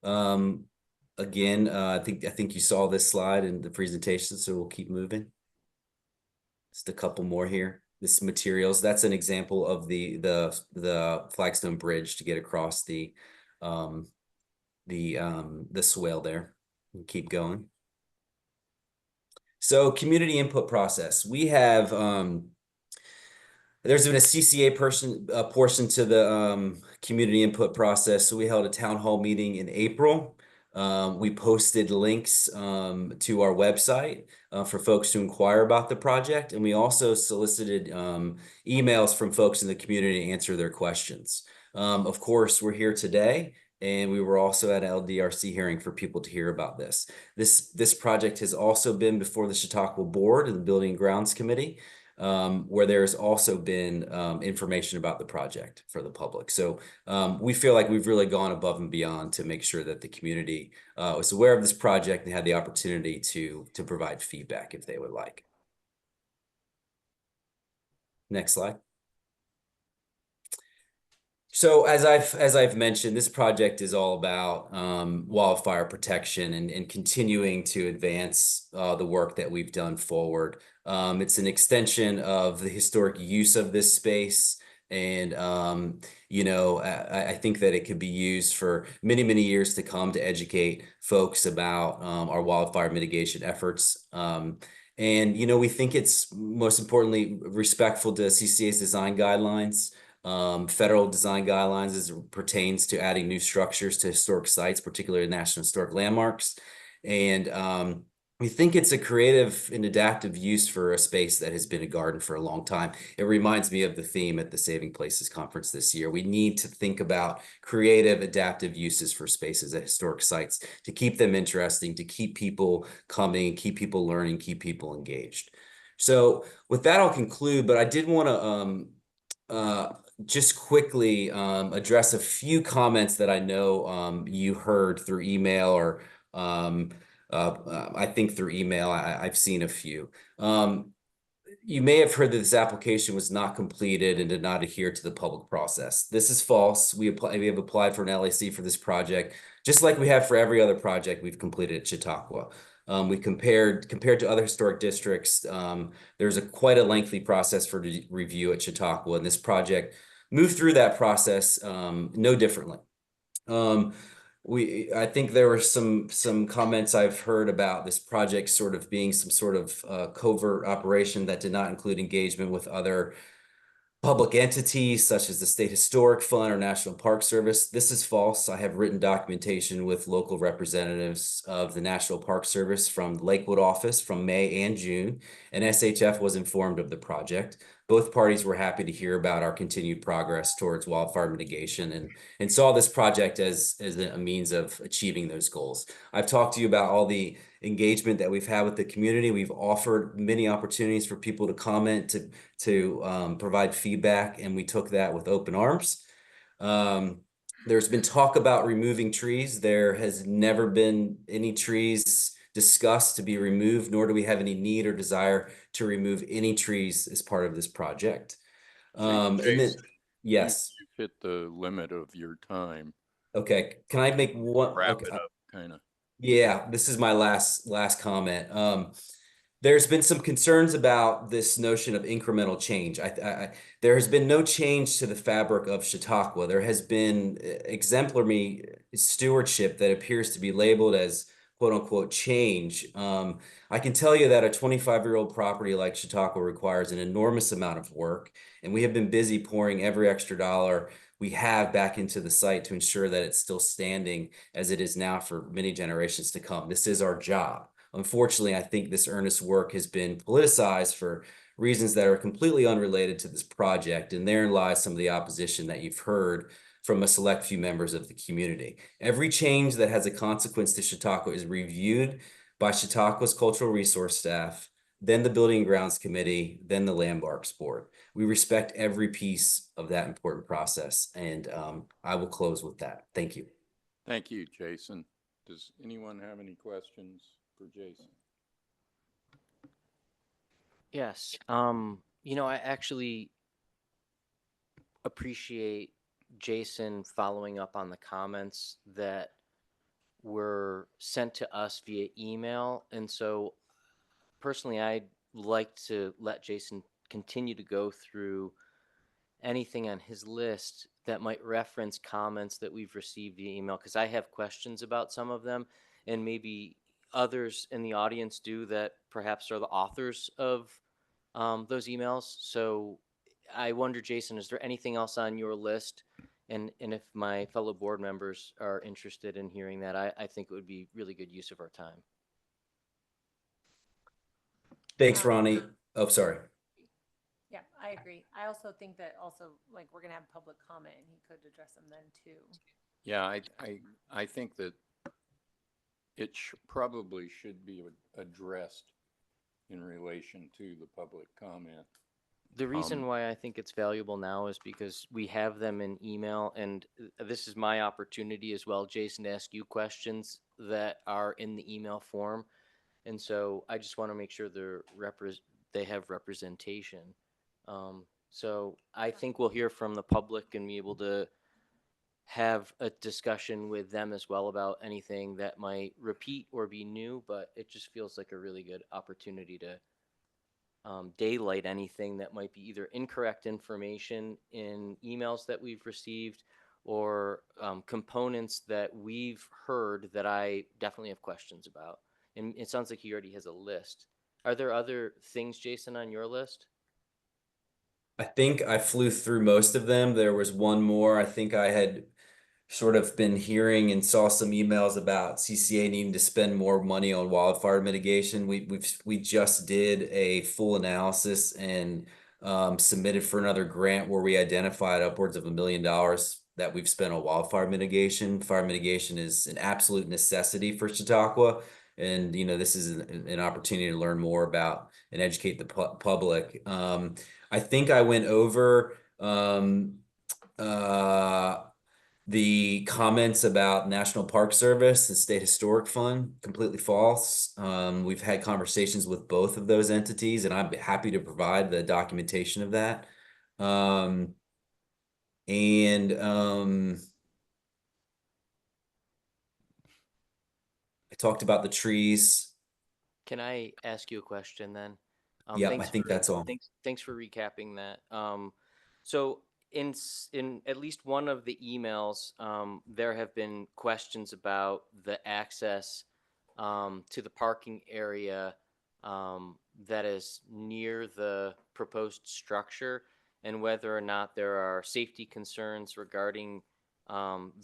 Again, I think you saw this slide in the presentation, so we'll keep moving. Just a couple more here. This materials, that's an example of the flagstone bridge to get across the swale there. We'll keep going. So community input process. We have there's been a CCA portion to the community input process. So we held a town hall meeting in April. We posted links to our website for folks to inquire about the project. And we also solicited emails from folks in the community to answer their questions. Of course, we're here today, and we were also at an LDRC hearing for people to hear about this. This project has also been before the Chautauqua Board and the Building and Grounds Committee, where there's also been information about the project for the public. So we feel like we've really gone above and beyond to make sure that the community was aware of this project and had the opportunity to provide feedback if they would like. Next slide. So as I've mentioned, this project is all about wildfire protection and continuing to advance the work that we've done forward. It's an extension of the historic use of this space. And, I think that it could be used for many, many years to come to educate folks about our wildfire mitigation efforts. And, we think it's most importantly respectful to CCA's design guidelines. federal design guidelines as it pertains to adding new structures to historic sites, particularly national historic landmarks. And we think it's a creative and adaptive use for a space that has been a garden for a long time. It reminds me of the theme at the Saving Places Conference this year. We need to think about creative, adaptive uses for spaces at historic sites to keep them interesting, to keep people coming, keep people learning, keep people engaged. So with that, I'll conclude, but I did want to just quickly address a few comments that I know you heard through email or I think through email. I've seen a few. You may have heard that this application was not completed and did not adhere to the public process. This is false. We have applied for an LAC for this project, just like we have for every other project we've completed at Chautauqua. We compared to other historic districts. There's quite a lengthy process for review at Chautauqua, and this project moved through that process no differently. I think there were some comments I've heard about this project sort of being some sort of covert operation that did not include engagement with other public entities such as the State Historic Fund or National Park Service. This is false. I have written documentation with local representatives of the National Park Service from the Lakewood office from May and June, and SHF was informed of the project. Both parties were happy to hear about our continued progress towards wildfire mitigation and saw this project as a means of achieving those goals. I've talked to you about all the engagement that we've had with the community. We've offered many opportunities for people to comment, to provide feedback, and we took that with open arms. There's been talk about removing trees. There has never been any trees discussed to be removed, nor do we have any need or desire to remove any trees as part of this project. And then, yes. You hit the limit of your time. Okay, can I make one? Wrap it up, kind of. Yeah, this is my last comment. There's been some concerns about this notion of incremental change. There has been no change to the fabric of Chautauqua. There has been exemplary stewardship that appears to be labeled as quote unquote change. I can tell you that a 25-year-old property like Chautauqua requires an enormous amount of work, and we have been busy pouring every extra dollar we have back into the site to ensure that it's still standing as it is now for many generations to come. This is our job. Unfortunately, I think this earnest work has been politicized for reasons that are completely unrelated to this project, and therein lies some of the opposition that you've heard from a select few members of the community. Every change that has a consequence to Chautauqua is reviewed by Chautauqua's cultural resource staff, then the Building and Grounds Committee, then the Landmarks Board. We respect every piece of that important process, and I will close with that. Thank you. Thank you, Jason. Does anyone have any questions for Jason? Yes. You know, I actually appreciate Jason following up on the comments that were sent to us via email. And so personally, I'd like to let Jason continue to go through anything on his list that might reference comments that we've received via email, because I have questions about some of them, and maybe others in the audience do that perhaps are the authors of those emails. So I wonder, Jason, is there anything else on your list? And if my fellow board members are interested in hearing that, I think it would be really good use of our time. Thanks, Ronnie. Oh, sorry. Yeah, I agree. I also think that like we're gonna have public comment and he could address them then too. Yeah, I think that it probably should be addressed in relation to the public comment. The reason why I think it's valuable now is because we have them in email, and this is my opportunity as well, Jason, to ask you questions that are in the email form. And so I just want to make sure they have representation. So I think we'll hear from the public and be able to have a discussion with them as well about anything that might repeat or be new, but it just feels like a really good opportunity to daylight anything that might be either incorrect information in emails that we've received or components that we've heard that I definitely have questions about. And it sounds like he already has a list. Are there other things, Jason, on your list? I think I flew through most of them. There was one more. I think I had sort of been hearing and saw some emails about CCA needing to spend more money on wildfire mitigation. We just did a full analysis and submitted for another grant where we identified upwards of $1 million that we've spent on wildfire mitigation. Fire mitigation is an absolute necessity for Chautauqua. And, this is an opportunity to learn more about and educate the public. I think I went over the comments about National Park Service and State Historic Fund, completely false. We've had conversations with both of those entities, and I'm happy to provide the documentation of that. I talked about the trees. Can I ask you a question then? Yeah, I think that's all. Thanks for recapping that. So in at least one of the emails, there have been questions about the access to the parking area that is near the proposed structure, and whether or not there are safety concerns regarding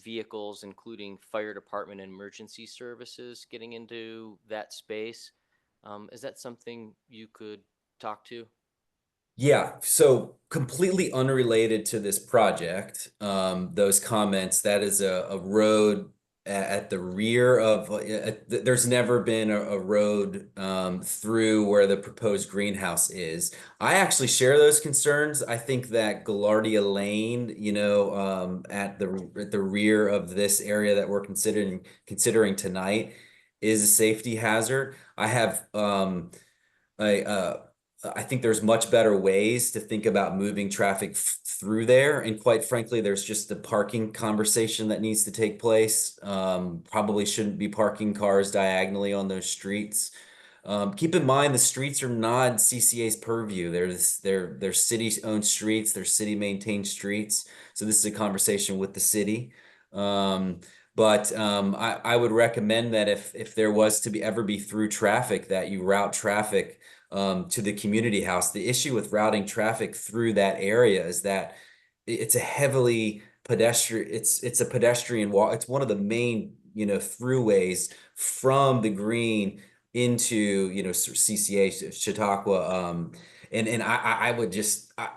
vehicles, including fire department and emergency services, getting into that space. Is that something you could talk to? Yeah, so completely unrelated to this project, those comments, that is a road at the rear of, there's never been a road through where the proposed greenhouse is. I actually share those concerns. I think that Gaillardia Lane, at the rear of this area that we're considering tonight is a safety hazard. I think there's much better ways to think about moving traffic through there. And quite frankly, there's just the parking conversation that needs to take place. Probably shouldn't be parking cars diagonally on those streets. Keep in mind, the streets are not CCA's purview. They're city-owned streets, they're city-maintained streets. So this is a conversation with the city. But I would recommend that if there was to ever be through traffic, that you route traffic to the community house. The issue with routing traffic through that area is that it's a heavily pedestrian, it's a pedestrian walk. It's one of the main, throughways from the green into, CCA, Chautauqua. And I would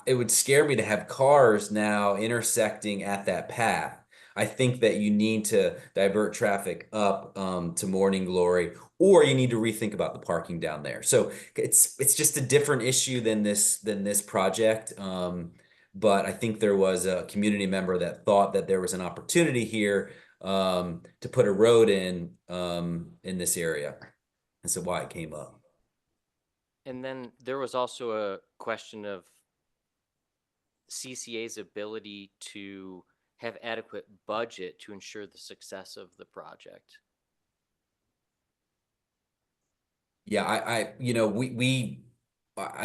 it would scare me to have cars now intersecting at that path. I think that you need to divert traffic up to Morning Glory, or you need to rethink about the parking down there. So it's just a different issue than this project. But I think there was a community member that thought that there was an opportunity here to put a road in this area. And so why it came up. And then there was also a question of CCA's ability to have adequate budget to ensure the success of the project. Yeah, I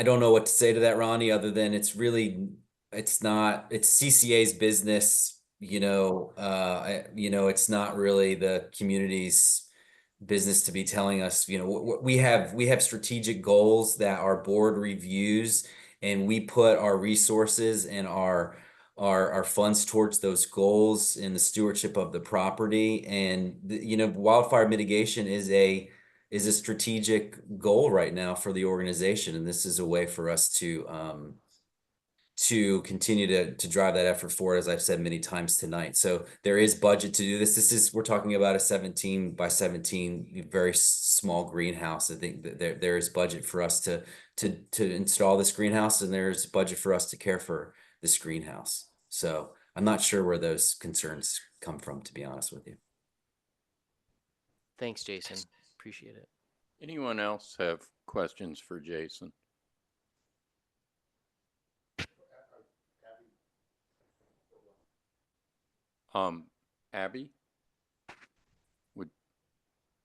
don't know what to say to that, Ronnie, other than it's CCA's business, it's not really the community's business to be telling us, we have strategic goals that our board reviews, and we put our resources and our funds towards those goals in the stewardship of the property. And wildfire mitigation is a strategic goal right now for the organization, and this is a way for us to continue to drive that effort forward, as I've said many times tonight. So there is budget to do this. We're talking about a 17 by 17 very small greenhouse. I think that there is budget for us to install this greenhouse, and there's budget for us to care for this greenhouse. So I'm not sure where those concerns come from, to be honest with you. Thanks, Jason. Appreciate it. Anyone else have questions for Jason? Abby?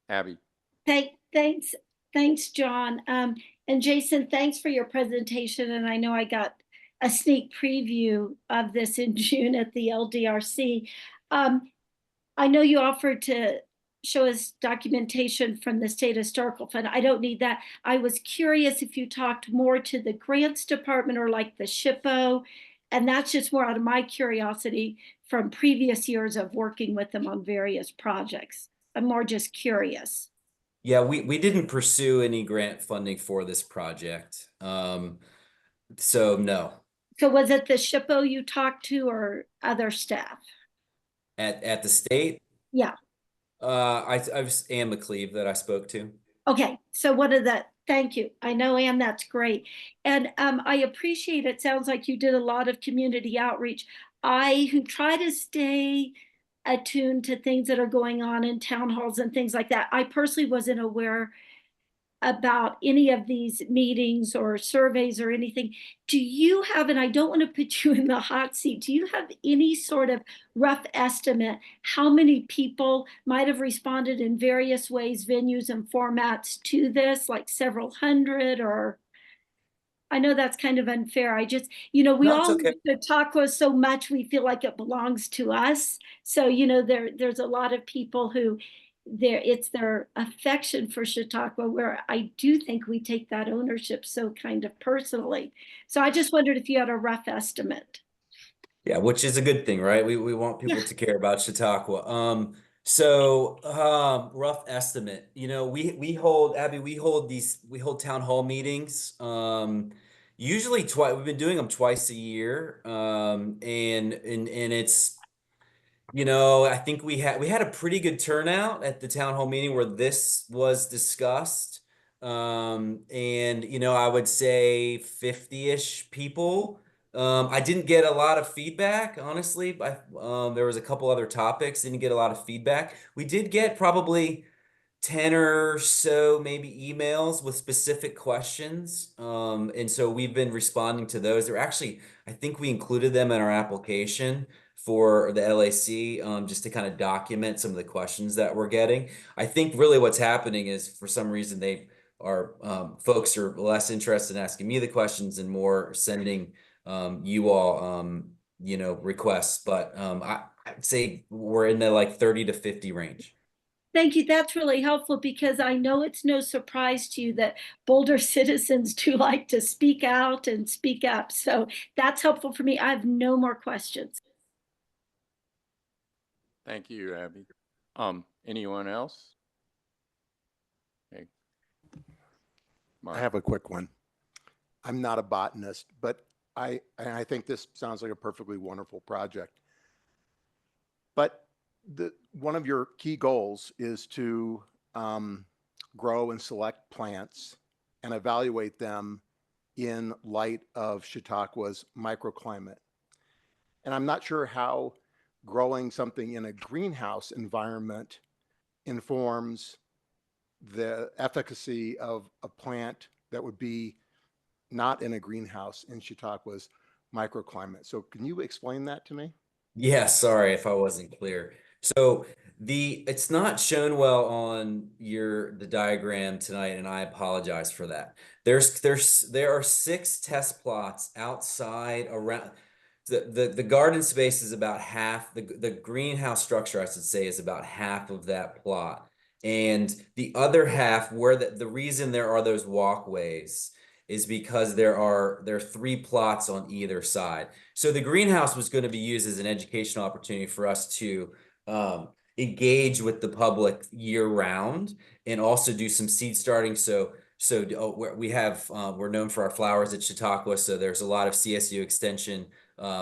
Abby? Thanks, John. And Jason, thanks for your presentation. And I know I got a sneak preview of this in June at the LDRC. I know you offered to show us documentation from the State Historical Fund. I don't need that. I was curious if you talked more to the grants department or like the SHPO, and that's just more out of my curiosity from previous years of working with them on various projects. I'm more just curious. Yeah, we didn't pursue any grant funding for this project. So no. So was it the SHPO you talked to or other staff? At the state? Yeah. I was Ann McCleve that I spoke to. Okay, so what are the, thank you. I know, Ann, that's great. And I appreciate it. Sounds like you did a lot of community outreach. I who try to stay attuned to things that are going on in town halls and things like that. I personally wasn't aware about any of these meetings or surveys or anything. Do you have, and I don't want to put you in the hot seat, do you have any sort of rough estimate how many people might have responded in various ways, venues and formats to this, like several hundred? Or I know that's kind of unfair. I just, we No, it's all okay. the Chautauqua so much, we feel like it belongs to us. So, there's a lot of people who it's their affection for Chautauqua, where I do think we take that ownership so kind of personally. So I just wondered if you had a rough estimate. Yeah, which is a good thing, right? We want people Yeah. to care about Chautauqua. Rough estimate. We hold, Abby, we hold town hall meetings. Usually twice. We've been doing them twice a year. And it's, I think we had a pretty good turnout at the town hall meeting where this was discussed. I would say 50-ish people. I didn't get a lot of feedback, honestly. There was a couple other topics, didn't get a lot of feedback. We did get probably 10 or so maybe emails with specific questions. And so we've been responding to those. They're actually, I think we included them in our application for the LAC, just to kind of document some of the questions that we're getting. I think really what's happening is for some reason folks are less interested in asking me the questions and more sending you all requests. But I'd say we're in the like 30 to 50 range. Thank you. That's really helpful because I know it's no surprise to you that Boulder citizens do like to speak out and speak up. So that's helpful for me. I have no more questions. Thank you, Abby. Anyone else? Okay. I have a quick one. I'm not a botanist, but I think this sounds like a perfectly wonderful project. But one of your key goals is to grow and select plants and evaluate them in light of Chautauqua's microclimate. And I'm not sure how growing something in a greenhouse environment informs the efficacy of a plant that would be not in a greenhouse in Chautauqua's microclimate. So can you explain that to me? Yeah, sorry if I wasn't clear. So it's not shown well on the diagram tonight, and I apologize for that. There are 6 test plots outside around the garden space is about half, the greenhouse structure, I should say, is about half of that plot. And the other half, where the reason there are those walkways is because there are 3 plots on either side. So the greenhouse was going to be used as an educational opportunity for us to engage with the public year round and also do some seed starting. We're known for our flowers at Chautauqua. So there's a lot of CSU extension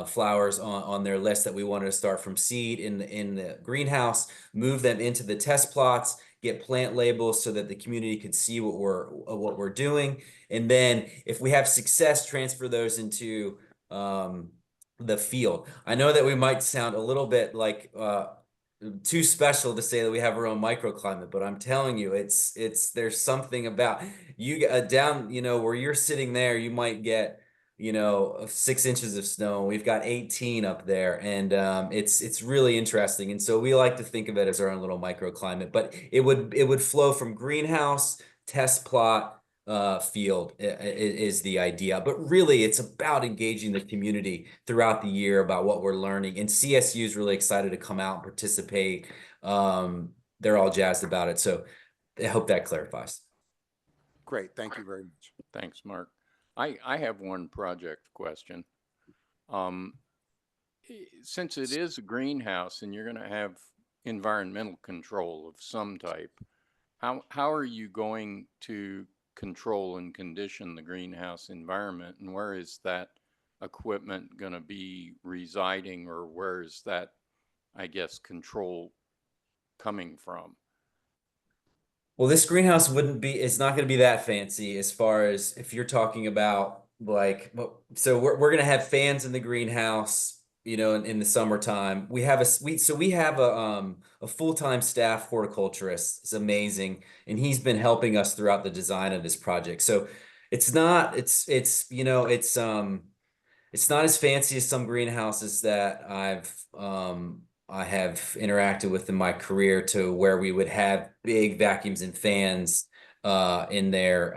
flowers on their list that we wanted to start from seed in the greenhouse, move them into the test plots, get plant labels so that the community could see what we're doing. And then if we have success, transfer those into the field. I know that we might sound a little bit like too special to say that we have our own microclimate, but I'm telling you, there's something about you down, where you're sitting there, you might get 6 inches of snow. We've got 18 up there, and it's really interesting. And so we like to think of it as our own little microclimate, but it would flow from greenhouse, test plot, field is the idea. But really, it's about engaging the community throughout the year about what we're learning. And CSU is really excited to come out and participate. they're all jazzed about it. So I hope that clarifies. Great, thank you very much. Thanks, Mark. I have one project question. Since it is a greenhouse and you're going to have environmental control of some type, how are you going to control and condition the greenhouse environment, and where is that equipment going to be residing, or where is that, I guess, control coming from? Well, this greenhouse it's not going to be that fancy as far as if you're talking about like, so we're going to have fans in the greenhouse, in the summertime. We have a full-time staff horticulturist. It's amazing. And he's been helping us throughout the design of this project. So it's not as fancy as some greenhouses that I have interacted with in my career, to where we would have big vacuums and fans in there.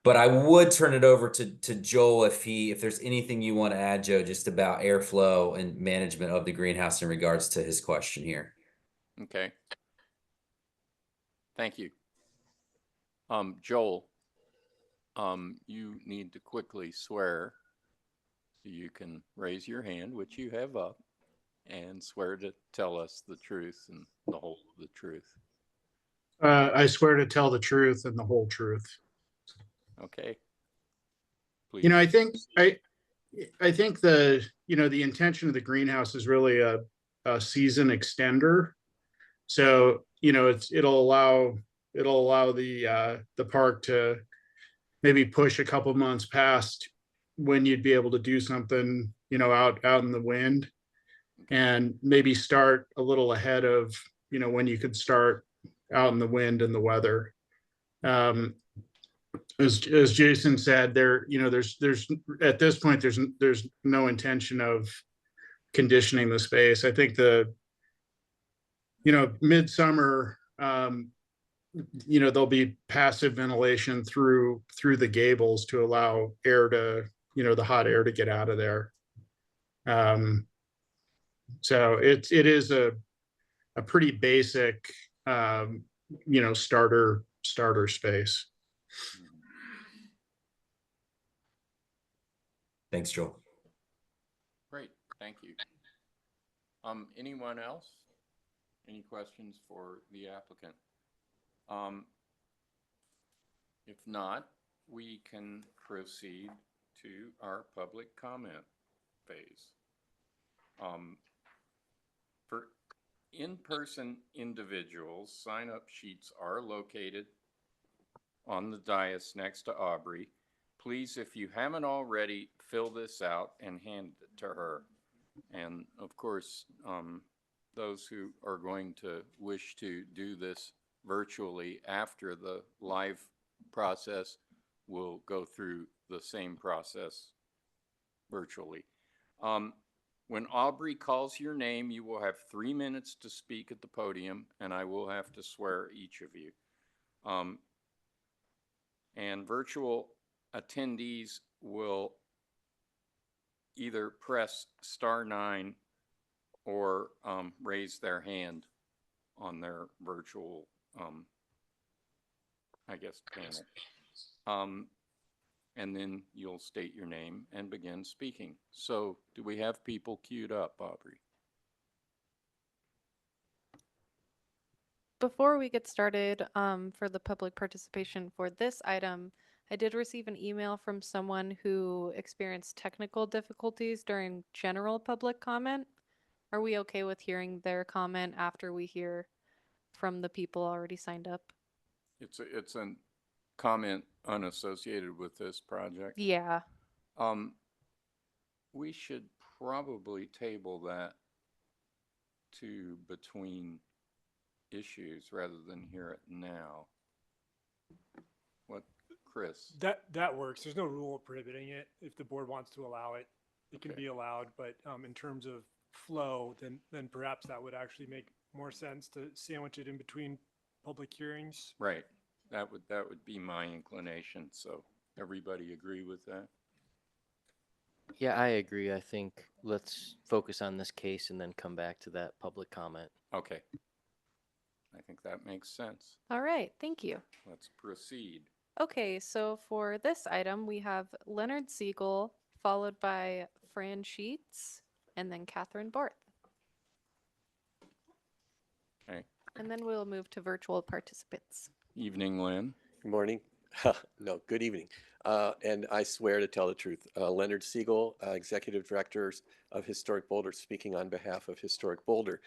But I would turn it over to Joel if there's anything you want to add, Joe, just about airflow and management of the greenhouse in regards to his question here. Okay. Thank you. Joel, you need to quickly swear. So you can raise your hand, which you have up, and swear to tell us the truth and the whole of the truth. I swear to tell the truth and the whole truth. Okay. Please. I think the intention of the greenhouse is really a season extender. So, it'll allow the park to maybe push a couple months past when you'd be able to do something, out in the wind, and maybe start a little ahead of, when you could start out in the wind and the weather. As Jason said, there's at this point, there's no intention of conditioning the space. I think midsummer, there'll be passive ventilation through the gables to allow air to, the hot air to get out of there. So it is a pretty basic, starter space. Thanks, Joel. Great, thank you. Anyone else? Any questions for the applicant? If not, we can proceed to our public comment phase. For in-person individuals, sign-up sheets are located on the dais next to Aubrey. Please, if you haven't already, fill this out and hand it to her. And of course, those who are going to wish to do this virtually after the live process will go through the same process virtually. When Aubrey calls your name, you will have 3 minutes to speak at the podium, and I will have to swear each of you. And virtual attendees will either press *9 or raise their hand on their virtual, panel. And then you'll state your name and begin speaking. So do we have people queued up, Aubrey? Before we get started, for the public participation for this item, I did receive an email from someone who experienced technical difficulties during general public comment. Are we okay with hearing their comment after we hear from the people already signed up? It's a comment unassociated with this project. Yeah. We should probably table that to between issues rather than hear it now. What, Chris? That works. There's no rule prohibiting it. If the board wants to allow it, it can be allowed. But in terms of flow, then perhaps that would actually make more sense to sandwich it in between public hearings. Right. That would be my inclination. So everybody agree with that? Yeah, I agree. I think let's focus on this case and then come back to that public comment. Okay. I think that makes sense. All right, thank you. Let's proceed. Okay, so for this item, we have Leonard Siegel, followed by Fran Sheets, and then Catherine Barth. Okay. And then we'll move to virtual participants. Evening, Lynn. Good morning. No, good evening. And I swear to tell the truth. Leonard Siegel, Executive Director of Historic Boulder, speaking on behalf of Historic Boulder.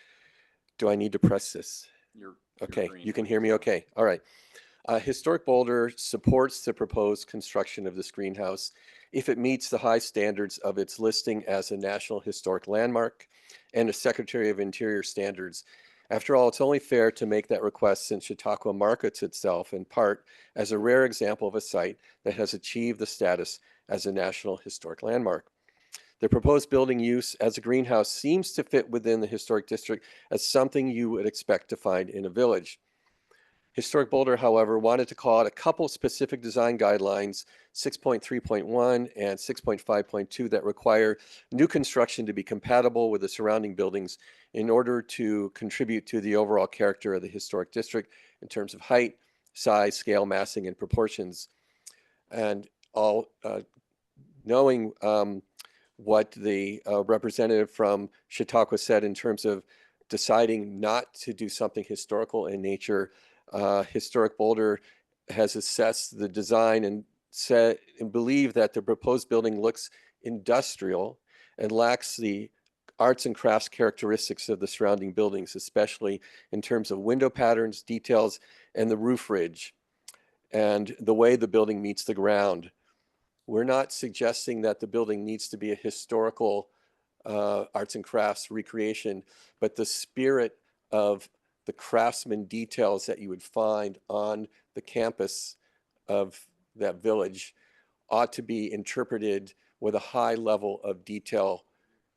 Do I need to press this? You're Okay, green you can light. hear me okay. All right. Historic Boulder supports the proposed construction of this greenhouse if it meets the high standards of its listing as a National Historic Landmark and the Secretary of Interior standards. After all, it's only fair to make that request since Chautauqua markets itself in part as a rare example of a site that has achieved the status as a National Historic Landmark. The proposed building use as a greenhouse seems to fit within the historic district as something you would expect to find in a village. Historic Boulder, however, wanted to call out a couple specific design guidelines, 6.3.1 and 6.5.2, that require new construction to be compatible with the surrounding buildings in order to contribute to the overall character of the historic district in terms of height, size, scale, massing, and proportions. And all knowing what the representative from Chautauqua said in terms of deciding not to do something historical in nature, Historic Boulder has assessed the design and said and believe that the proposed building looks industrial and lacks the arts and crafts characteristics of the surrounding buildings, especially in terms of window patterns, details, and the roof ridge, and the way the building meets the ground. We're not suggesting that the building needs to be a historical arts and crafts recreation, but the spirit of the craftsman details that you would find on the campus of that village ought to be interpreted with a high level of detail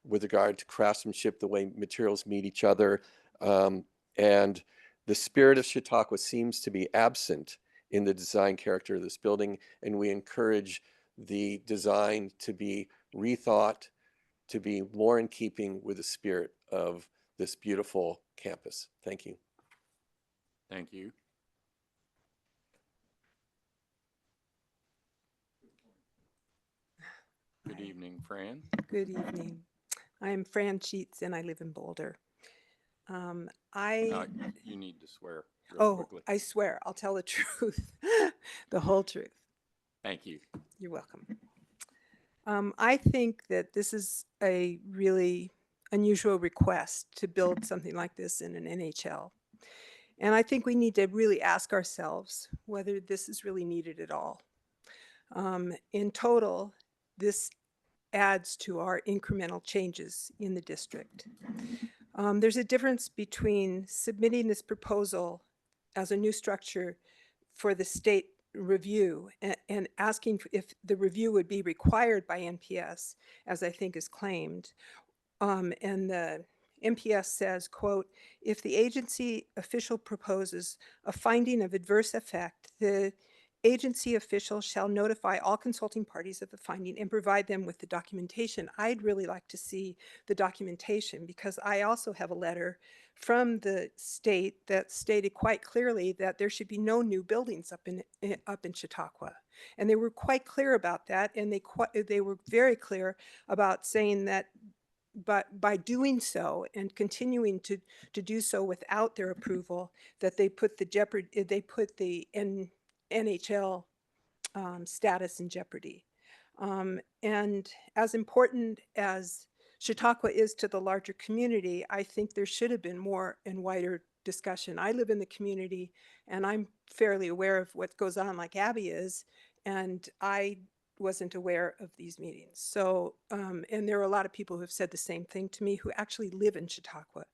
with regard to craftsmanship, the way materials meet each other. And the spirit of Chautauqua seems to be absent in the design character of this building, and we encourage the design to be rethought, to be more in keeping with the spirit of this beautiful campus. Thank you. Thank you. Good evening, Fran. Good evening. I'm Fran Sheets and I live in Boulder. You need to swear real Oh, quickly. I swear, I'll tell the truth, the whole truth. Thank you. You're welcome. I think that this is a really unusual request to build something like this in an NHL. And I think we need to really ask ourselves whether this is really needed at all. In total, this adds to our incremental changes in the district. There's a difference between submitting this proposal as a new structure for the state review and asking if the review would be required by NPS, as I think is claimed. And the NPS says, quote, if the agency official proposes a finding of adverse effect, the agency official shall notify all consulting parties of the finding and provide them with the documentation. I'd really like to see the documentation because I also have a letter from the state that stated quite clearly that there should be no new buildings up in Chautauqua. And they were quite clear about that, and they were very clear about saying that but by doing so and continuing to do so without their approval, that they put the NHL status in jeopardy. And as important as Chautauqua is to the larger community, I think there should have been more and wider discussion. I live in the community and I'm fairly aware of what goes on, like Abby is, and I wasn't aware of these meetings. So, and there are a lot of people who have said the same thing to me who actually live in Chautauqua.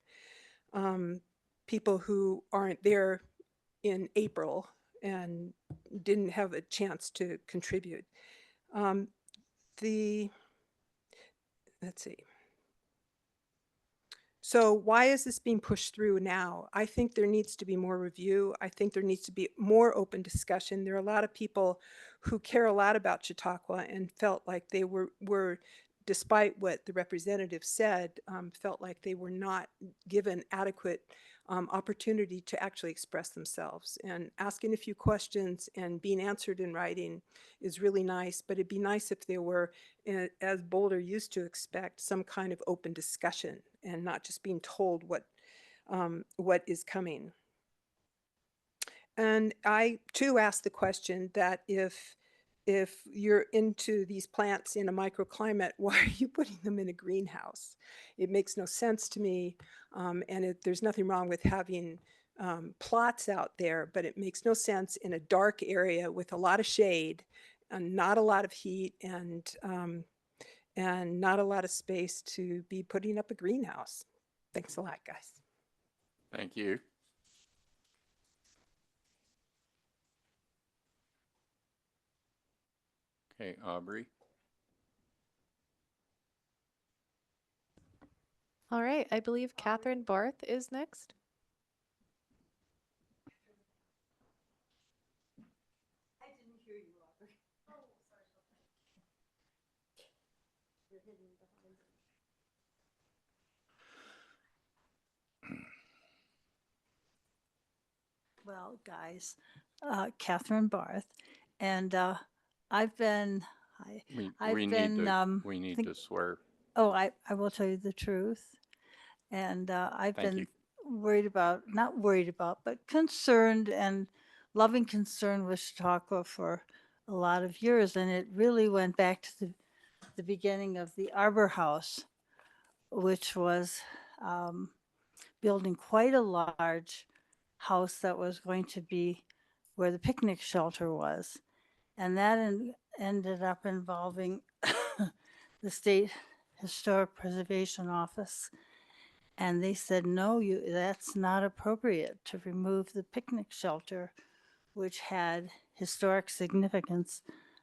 People who aren't there in April and didn't have a chance to contribute. Let's see. So why is this being pushed through now? I think there needs to be more review. I think there needs to be more open discussion. There are a lot of people who care a lot about Chautauqua and felt like they were despite what the representative said, felt like they were not given adequate opportunity to actually express themselves. And asking a few questions and being answered in writing is really nice, but it'd be nice if there were, as Boulder used to expect, some kind of open discussion and not just being told what is coming. And I too asked the question that if you're into these plants in a microclimate, why are you putting them in a greenhouse? It makes no sense to me. And there's nothing wrong with having plots out there, but it makes no sense in a dark area with a lot of shade and not a lot of heat and not a lot of space to be putting up a greenhouse. Thanks a lot, guys. Thank you. Okay, Aubrey. All right, I believe Catherine Barth is next. I didn't hear you, Aubrey. Oh, sorry. You're hidden behind. Well, guys, Catherine Barth, and I've been, I've been, We need think- to swear. oh, I will tell you the truth. And I've Thank been you. worried about, not worried about, but concerned and loving concern with Chautauqua for a lot of years. And it really went back to the beginning of the Arbor House, which was building quite a large house that was going to be where the picnic shelter was. And that ended up involving the State Historic Preservation Office. And they said, no, that's not appropriate to remove the picnic shelter, which had historic significance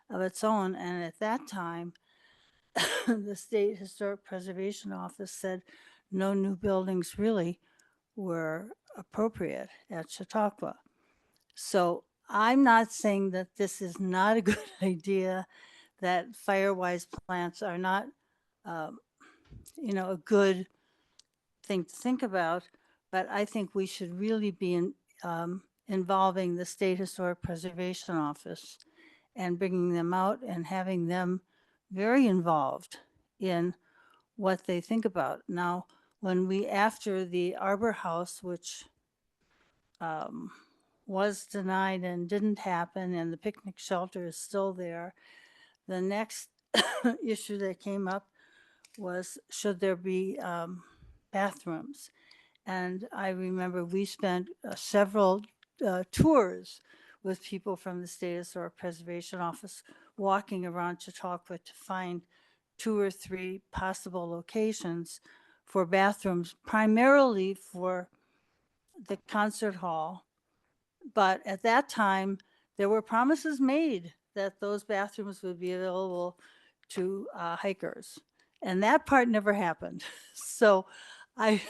of its own. And at that time, the State Historic Preservation Office said no new buildings really were appropriate at Chautauqua. So I'm not saying that this is not a good idea, that Firewise plants are not, a good thing to think about, but I think we should really be involving the State Historic Preservation Office and bringing them out and having them very involved in what they think about. Now, after the Arbor House, which was denied and didn't happen, and the picnic shelter is still there, the next issue that came up was, should there be bathrooms? And I remember we spent several tours with people from the State Historic Preservation Office walking around Chautauqua to find 2 or 3 possible locations for bathrooms, primarily for the concert hall. But at that time, there were promises made that those bathrooms would be available to hikers. And that part never happened. So I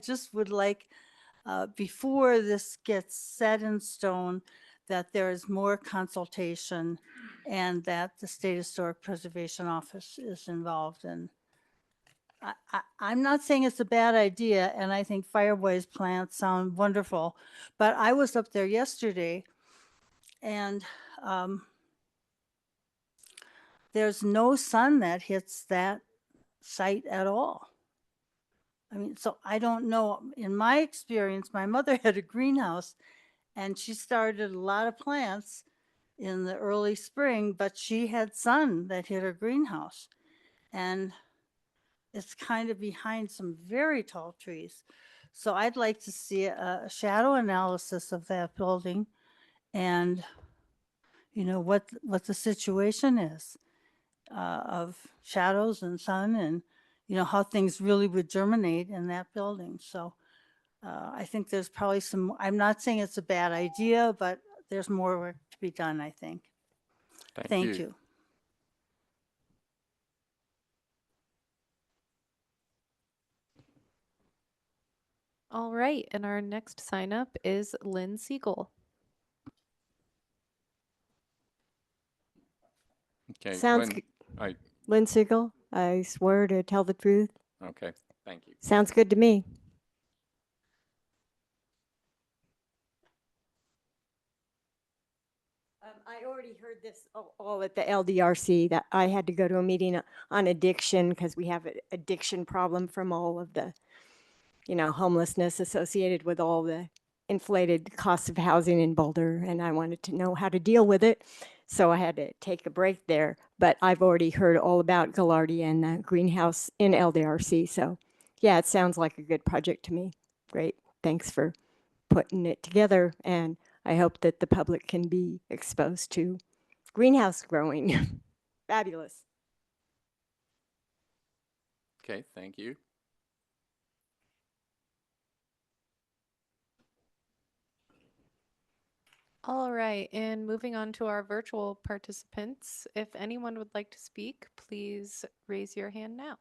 just would like, before this gets set in stone, that there is more consultation and that the State Historic Preservation Office is involved. And I'm not saying it's a bad idea, and I think Firewise plants sound wonderful, but I was up there yesterday, and there's no sun that hits that site at all. I mean, so I don't know. In my experience, my mother had a greenhouse, and she started a lot of plants in the early spring, but she had sun that hit her greenhouse. And it's kind of behind some very tall trees. So I'd like to see a shadow analysis of that building and, what the situation is of shadows and sun and, how things really would germinate in that building. So I think there's probably I'm not saying it's a bad idea, but there's more work to be done, I think. Thank you. All right, and our next sign up is Lynn Siegel. Okay. Sounds Lynn Siegel, I swear to tell the truth. Okay, thank you. Sounds good to me. this all at the LDRC, that I had to go to a meeting on addiction because we have an addiction problem from all of the, homelessness associated with all the inflated costs of housing in Boulder. And I wanted to know how to deal with it. So I had to take a break there. But I've already heard all about Gallardi and the greenhouse in LDRC. So yeah, it sounds like a good project to me. Great. Thanks for putting it together. And I hope that the public can be exposed to greenhouse growing. Fabulous. Okay, thank you. All right, and moving on to our virtual participants, if anyone would like to speak, please raise your hand now.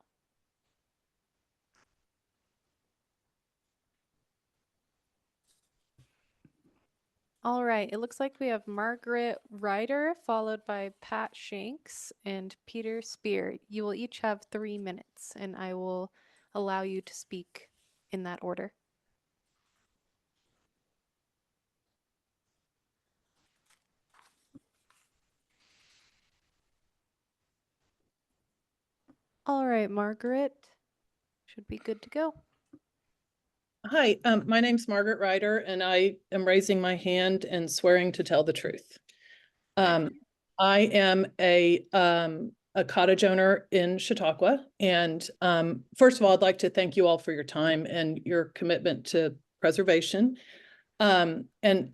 All right, it looks like we have Margaret Ryder, followed by Pat Shanks and Peter Spear. You will each have 3 minutes, and I will allow you to speak in that order. All right, Margaret, should be good to go. Hi, my name's Margaret Ryder, and I am raising my hand and swearing to tell the truth. I am a cottage owner in Chautauqua, and first of all, I'd like to thank you all for your time and your commitment to preservation. And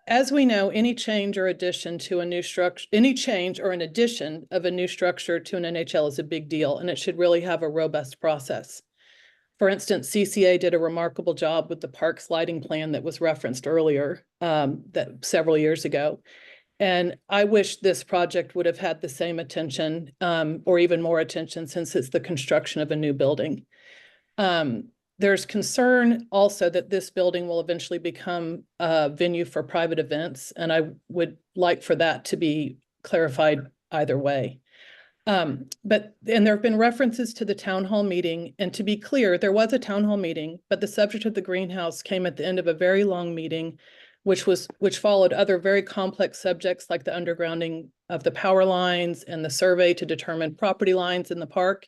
as we know, any change or addition to a new structure, any change or an addition of a new structure to an NHL is a big deal, and it should really have a robust process. For instance, CCA did a remarkable job with the parks lighting plan that was referenced earlier, that several years ago. And I wish this project would have had the same attention, or even more attention, since it's the construction of a new building. There's concern also that this building will eventually become a venue for private events, and I would like for that to be clarified either way. And there have been references to the town hall meeting, and to be clear, there was a town hall meeting, but the subject of the greenhouse came at the end of a very long meeting, which followed other very complex subjects like the undergrounding of the power lines and the survey to determine property lines in the park.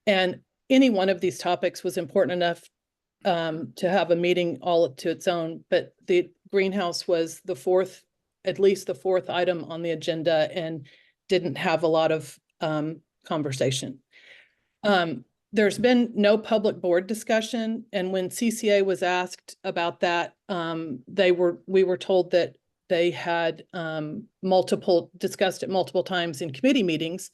And any one of these topics was important enough to have a meeting all to its own, but the greenhouse was at least the fourth item on the agenda, and didn't have a lot of conversation. There's been no public board discussion, and when CCA was asked about that, we were told that they had discussed it multiple times in committee meetings,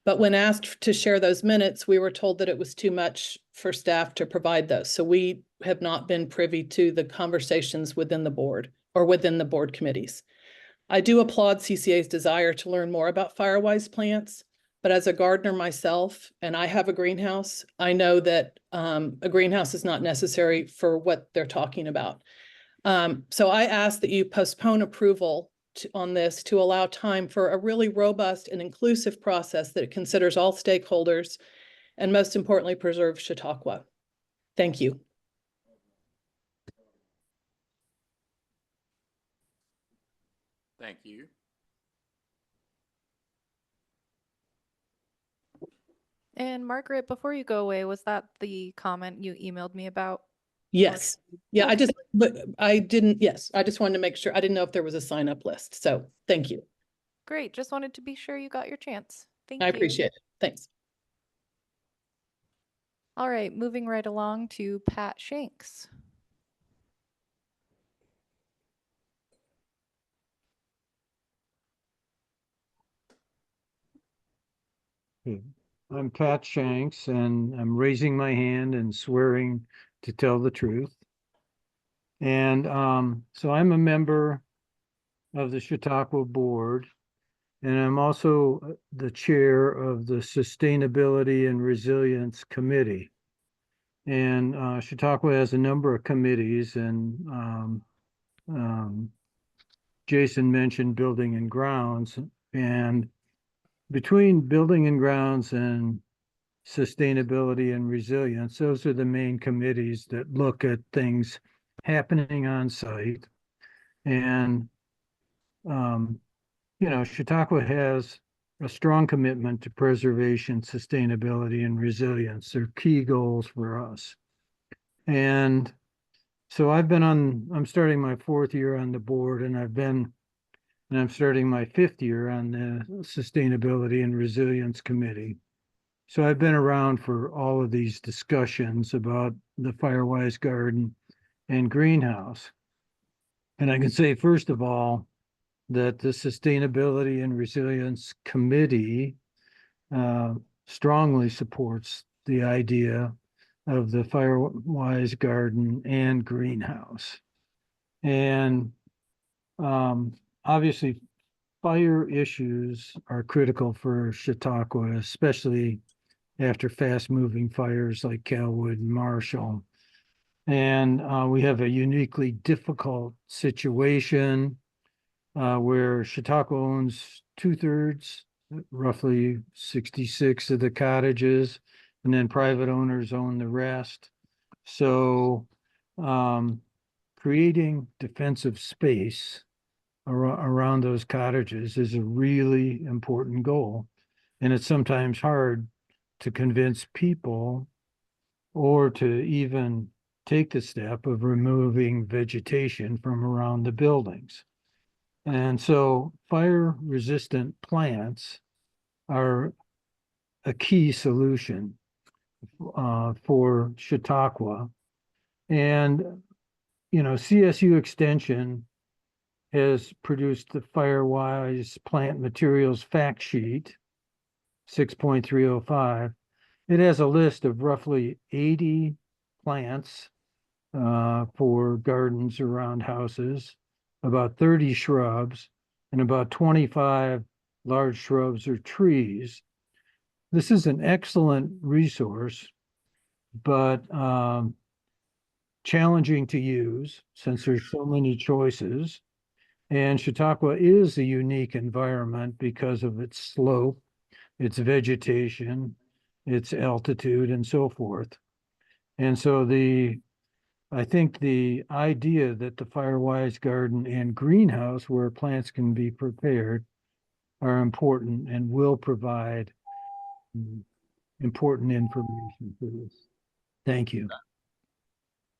but when asked to share those minutes, we were told that it was too much for staff to provide those. So we have not been privy to the conversations within the board or within the board committees. I do applaud CCA's desire to learn more about Firewise plants, but as a gardener myself, and I have a greenhouse, I know that a greenhouse is not necessary for what they're talking about. So I ask that you postpone approval on this to allow time for a really robust and inclusive process that considers all stakeholders and, most importantly, preserves Chautauqua. Thank you. Thank you. And Margaret, before you go away, was that the comment you emailed me about? Yes. Yeah, okay. I just wanted to make sure. I didn't know if there was a sign up list. So thank you. Great. Just wanted to be sure you got your chance. Thank you. I appreciate it. Thanks. All right, moving right along to Pat Shanks. I'm Pat Shanks, and I'm raising my hand and swearing to tell the truth. And so I'm a member of the Chautauqua Board, and I'm also the chair of the Sustainability and Resilience Committee. And Chautauqua has a number of committees, and Jason mentioned Building and Grounds, and between Building and Grounds and Sustainability and Resilience, those are the main committees that look at things happening on site. And Chautauqua has a strong commitment to preservation, sustainability, and resilience. They're key goals for us. And so I'm starting my 4th year on the board, and I'm starting my 5th year on the Sustainability and Resilience Committee. So I've been around for all of these discussions about the Firewise Garden and greenhouse. And I can say, first of all, that the Sustainability and Resilience Committee strongly supports the idea of the Firewise Garden and greenhouse. And obviously, fire issues are critical for Chautauqua, especially after fast-moving fires like Calwood and Marshall. And we have a uniquely difficult situation where Chautauqua owns 2/3, roughly 66 of the cottages, and then private owners own the rest. So creating defensive space around those cottages is a really important goal. And it's sometimes hard to convince people or to even take the step of removing vegetation from around the buildings. And so fire-resistant plants are a key solution for Chautauqua. And, CSU Extension has produced the Firewise Plant Materials Fact Sheet, 6.305. It has a list of roughly 80 plants for gardens around houses, about 30 shrubs, and about 25 large shrubs or trees. This is an excellent resource, but challenging to use since there's so many choices. And Chautauqua is a unique environment because of its slope, its vegetation, its altitude, and so forth. And so I think the idea that the Firewise Garden and greenhouse where plants can be prepared are important and will provide important information for this. Thank you.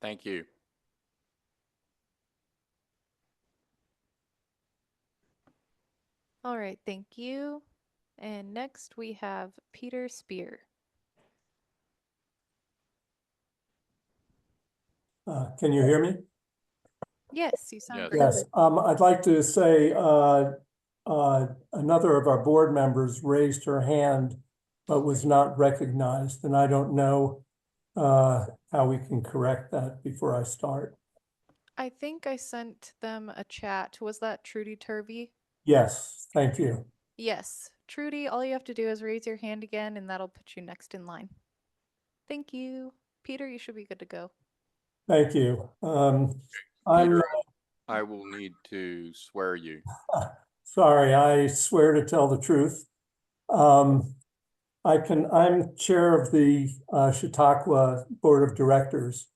Thank you. All right, thank you. And next we have Peter Spear. Can you hear me? Yes, you sound great. Yes, I'd like to say another of our board members raised her hand but was not recognized, and I don't know how we can correct that before I start. I think I sent them a chat. Was that Trudy Turvey? Yes, thank you. Yes. Trudy, all you have to do is raise your hand again and that'll put you next in line. Thank you. Peter, you should be good to go. Thank you. Peter, I will need to swear you. Sorry, I swear to tell the truth. I'm chair of the Chautauqua Board of Directors,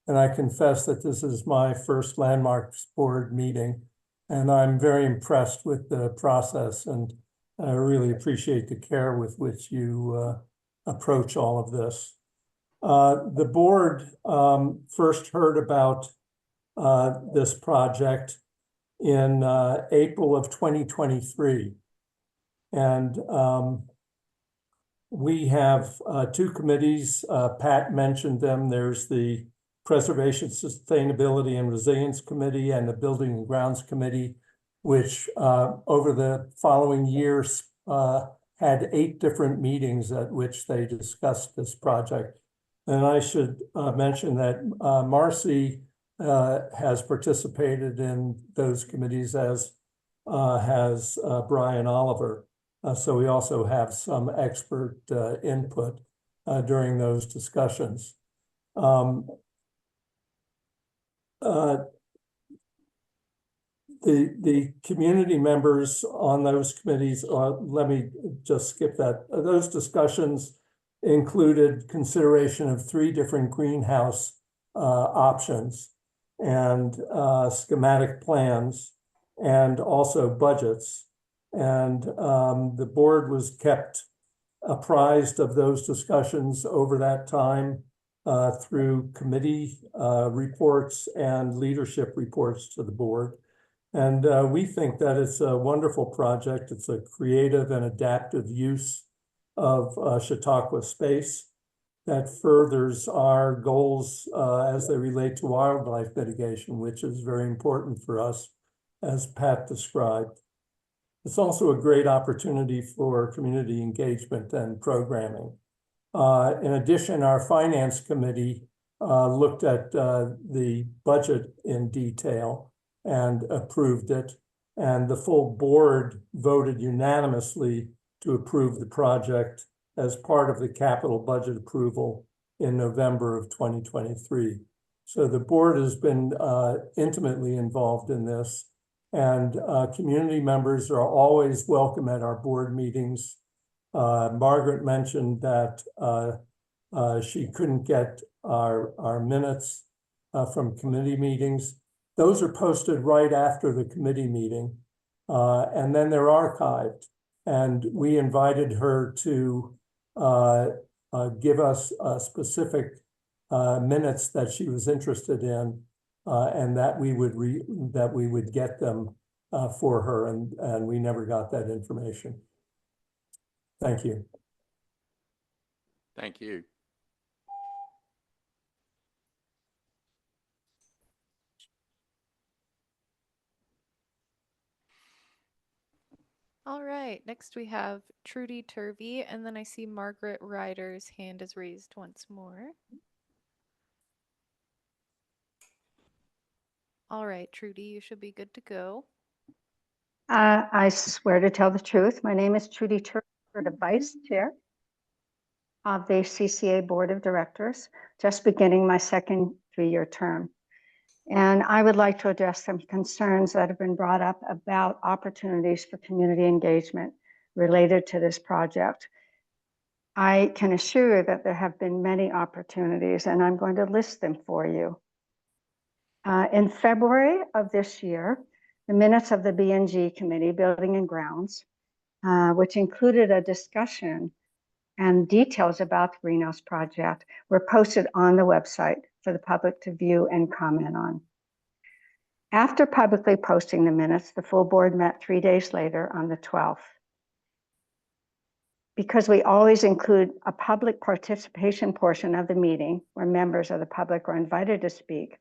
and I confess that this is my first Landmarks Board meeting, and I'm very impressed with the process, and I really appreciate the care with which you approach all of this. The board first heard about this project in April of 2023. And we have two committees. Pat mentioned them. There's the Preservation, Sustainability, and Resilience Committee and the Building and Grounds Committee, which over the following years had 8 different meetings at which they discussed this project. And I should mention that Marcy has participated in those committees, as has Brian Oliver. So we also have some expert input during those discussions. The community members on those committees, let me just skip that. Those discussions included consideration of 3 different greenhouse options and schematic plans, and also budgets. And the board was kept apprised of those discussions over that time through committee reports and leadership reports to the board. And we think that it's a wonderful project. It's a creative and adaptive use of Chautauqua space that furthers our goals as they relate to wildlife mitigation, which is very important for us, as Pat described. It's also a great opportunity for community engagement and programming. In addition, our finance committee looked at the budget in detail and approved it. And the full board voted unanimously to approve the project as part of the capital budget approval in November of 2023. So the board has been intimately involved in this, and community members are always welcome at our board meetings. Margaret mentioned that she couldn't get our minutes from committee meetings. Those are posted right after the committee meeting, and then they're archived. And we invited her to give us specific minutes that she was interested in, and that we would get them for her, and we never got that information. Thank you. Thank you. All right, next we have Trudy Turvey, and then I see Margaret Ryder's hand is raised once more. All right, Trudy, you should be good to go. I swear to tell the truth. My name is Trudy Turvey, the Vice Chair of the CCA Board of Directors, just beginning my second 3-year term. And I would like to address some concerns that have been brought up about opportunities for community engagement related to this project. I can assure you that there have been many opportunities, and I'm going to list them for you. In February of this year, the minutes of the B&G Committee, Building and Grounds, which included a discussion and details about the greenhouse project, were posted on the website for the public to view and comment on. After publicly posting the minutes, the full board met 3 days later on the 12th. Because we always include a public participation portion of the meeting where members of the public are invited to speak,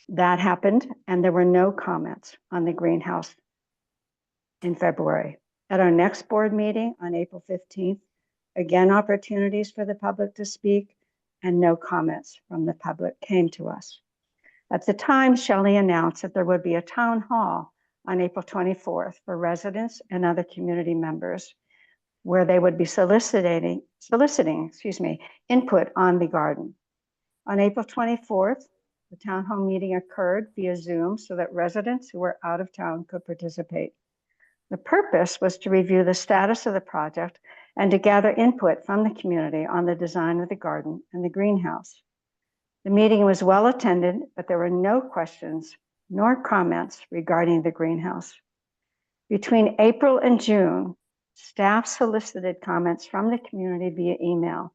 that happened, and there were no comments on the greenhouse in February. At our next board meeting on April 15th, again, opportunities for the public to speak, and no comments from the public came to us. At the time, Shelley announced that there would be a town hall on April 24th for residents and other community members, where they would be soliciting input on the garden. On April 24th, the town hall meeting occurred via Zoom so that residents who were out of town could participate. The purpose was to review the status of the project and to gather input from the community on the design of the garden and the greenhouse. The meeting was well attended, but there were no questions nor comments regarding the greenhouse. Between April and June, staff solicited comments from the community via email.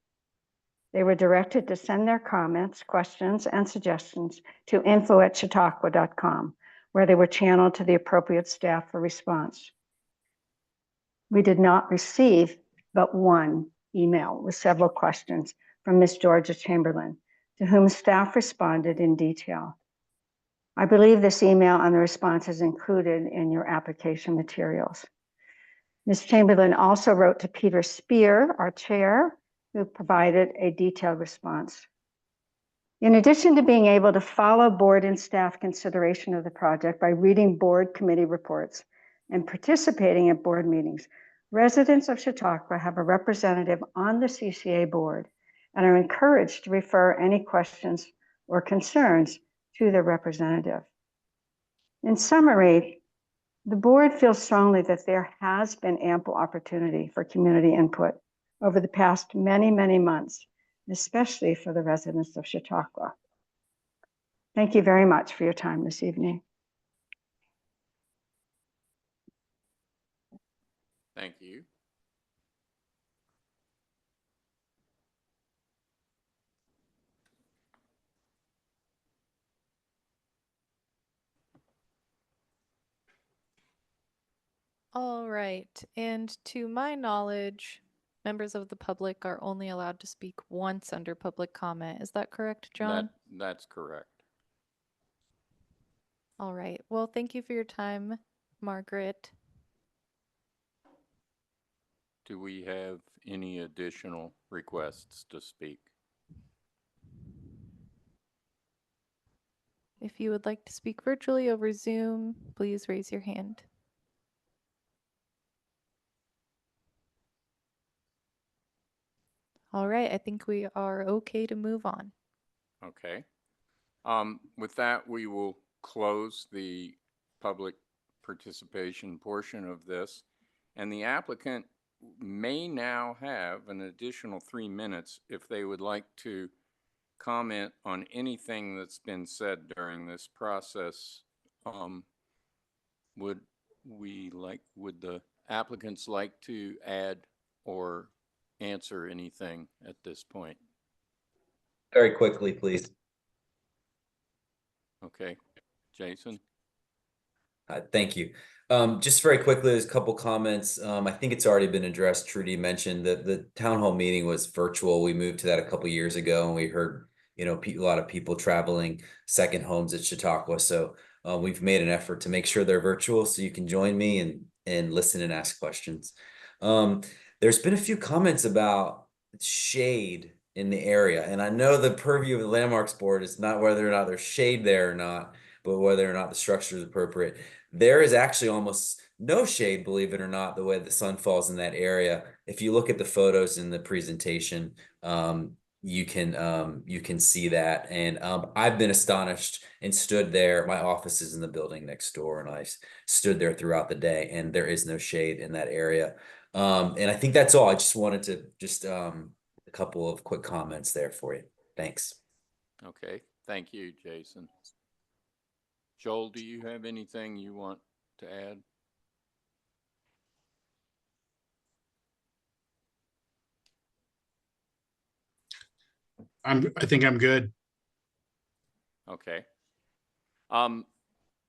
They were directed to send their comments, questions, and suggestions to info@chautauqua.com, where they were channeled to the appropriate staff for response. We did not receive but one email with several questions from Ms. Georgia Chamberlain, to whom staff responded in detail. I believe this email and the response is included in your application materials. Ms. Chamberlain also wrote to Peter Spear, our chair, who provided a detailed response. In addition to being able to follow board and staff consideration of the project by reading board committee reports and participating at board meetings, residents of Chautauqua have a representative on the CCA board and are encouraged to refer any questions or concerns to their representative. In summary, the board feels strongly that there has been ample opportunity for community input over the past many, many months, especially for the residents of Chautauqua. Thank you very much for your time this evening. Thank you. All right. And to my knowledge, members of the public are only allowed to speak once under public comment. Is that correct, John? That's correct. All right. Well, thank you for your time, Margaret. Do we have any additional requests to speak? If you would like to speak virtually over Zoom, please raise your hand. All right, I think we are okay to move on. Okay. With that, we will close the public participation portion of this, and the applicant may now have an additional 3 minutes if they would like to comment on anything that's been said during this process. Would the applicants like to add or answer anything at this point? Very quickly, please. Okay, Jason? Thank you. Just very quickly, there's a couple comments. I think it's already been addressed. Trudy mentioned that the town hall meeting was virtual. We moved to that a couple years ago, and we heard, a lot of people traveling second homes at Chautauqua. So we've made an effort to make sure they're virtual, so you can join me and listen and ask questions. There's been a few comments about shade in the area, and I know the purview of the Landmarks Board is not whether or not there's shade there or not, but whether or not the structure is appropriate. There is actually almost no shade, believe it or not, the way the sun falls in that area. If you look at the photos in the presentation, you can see that. And I've been astonished and stood there. My office is in the building next door, and I stood there throughout the day, and there is no shade in that area. And I think that's all. I just wanted to a couple of quick comments there for you. Thanks. Okay, thank you, Jason. Joel, do you have anything you want to add? I think I'm good. Okay. All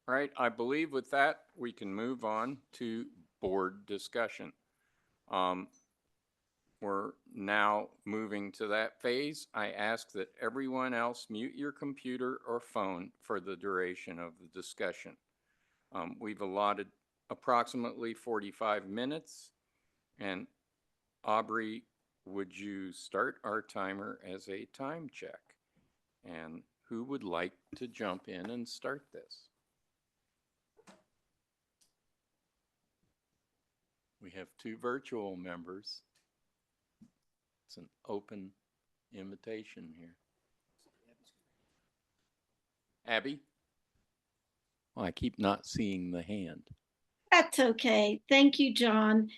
right, I believe with that, we can move on to board discussion. We're now moving to that phase. I ask that everyone else mute your computer or phone for the duration of the discussion. We've allotted approximately 45 minutes. And Aubrey, would you start our timer as a time check? And who would like to jump in and start this? We have 2 virtual members. It's an open invitation here. Abby? Well, I keep not seeing the hand. That's okay. Thank you, John.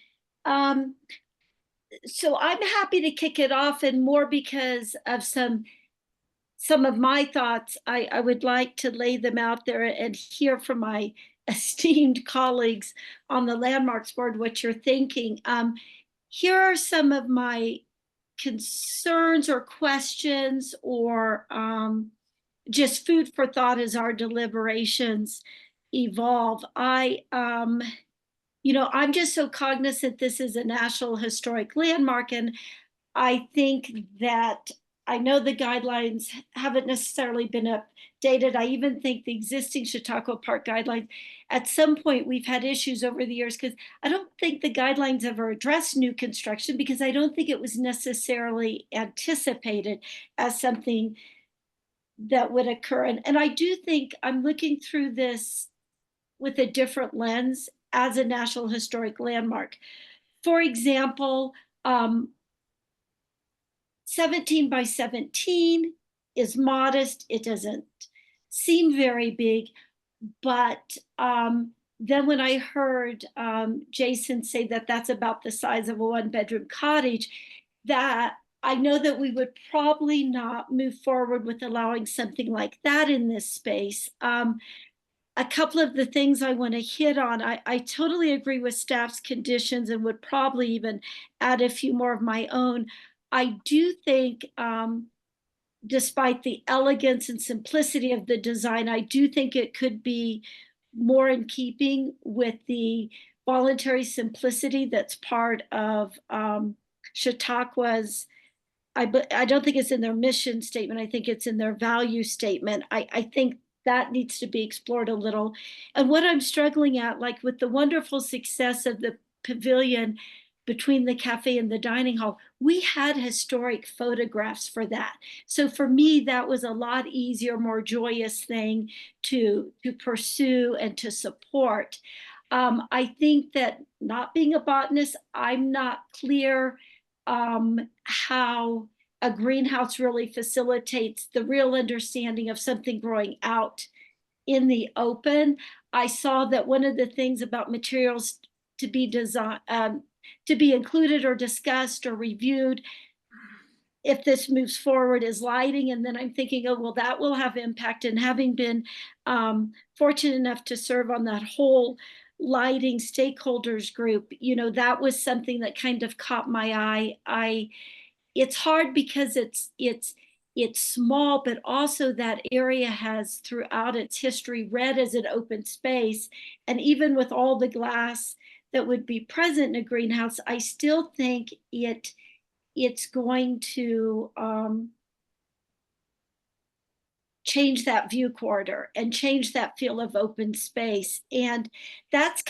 So I'm happy to kick it off, and more because of some of my thoughts. I would like to lay them out there and hear from my esteemed colleagues on the Landmarks Board what you're thinking. Here are some of my concerns or questions, or just food for thought as our deliberations evolve. I'm just so cognizant this is a National Historic Landmark, and I think that I know the guidelines haven't necessarily been updated. I even think the existing Chautauqua Park guidelines, at some point we've had issues over the years, because I don't think the guidelines ever addressed new construction, because I don't think it was necessarily anticipated as something that would occur. And I do think I'm looking through this with a different lens as a National Historic Landmark. For example, 17 by 17 is modest. It doesn't seem very big, but then when I heard Jason say that that's about the size of a 1-bedroom cottage, that I know that we would probably not move forward with allowing something like that in this space. a couple of the things I want to hit on. I totally agree with staff's conditions and would probably even add a few more of my own. I do think, despite the elegance and simplicity of the design, I do think it could be more in keeping with the voluntary simplicity that's part of Chautauqua's. I don't think it's in their mission statement. I think it's in their value statement. I think that needs to be explored a little. And what I'm struggling at, like with the wonderful success of the pavilion between the cafe and the dining hall, we had historic photographs for that. So for me, that was a lot easier, more joyous thing to pursue and to support. I think that, not being a botanist, I'm not clear how a greenhouse really facilitates the real understanding of something growing out in the open. I saw that one of the things about materials to be designed, to be included or discussed or reviewed, if this moves forward, is lighting. And then I'm thinking, oh, well, that will have impact. And having been fortunate enough to serve on that whole lighting stakeholders group, you know, that was something that kind of caught my eye. It's hard because it's small, but also that area has throughout its history read as an open space. And even with all the glass that would be present in a greenhouse, I still think it's going to change that view corridor and change that feel of open space. And that's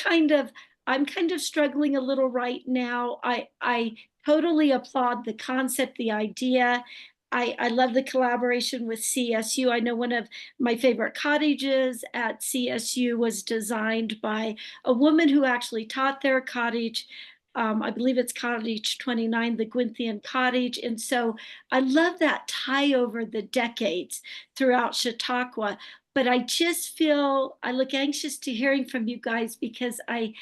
I'm kind of struggling a little right now. I totally applaud the concept, the idea. I love the collaboration with CSU. I know one of my favorite cottages at CSU was designed by a woman who actually taught their cottage. I believe it's Cottage 29, the Gwynthean Cottage. And so I love that tie over the decades throughout Chautauqua. But I just feel, I look anxious to hearing from you guys because I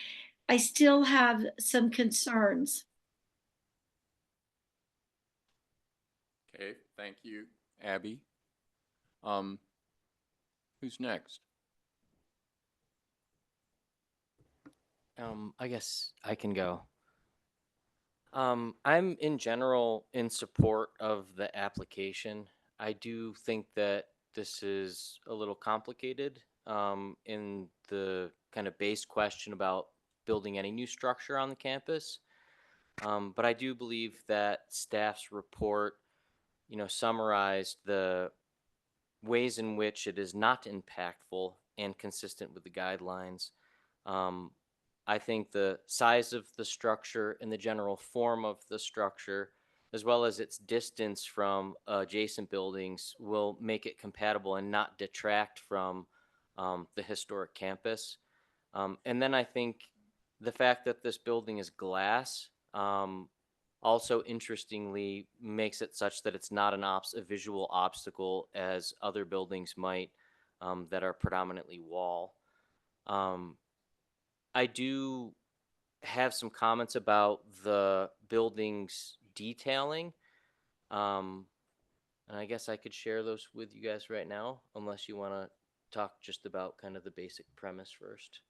still have some concerns. Okay, thank you, Abby. Who's next? I guess I can go. I'm in general in support of the application. I do think that this is a little complicated in the kind of base question about building any new structure on the campus. But I do believe that staff's report, you know, summarized the ways in which it is not impactful and consistent with the guidelines. I think the size of the structure and the general form of the structure, as well as its distance from adjacent buildings, will make it compatible and not detract from the historic campus. And then I think the fact that this building is glass also interestingly makes it such that it's not a visual obstacle as other buildings might that are predominantly wall. I do have some comments about the building's detailing. And I guess I could share those with you guys right now, unless you want to talk just about kind of the basic premise first.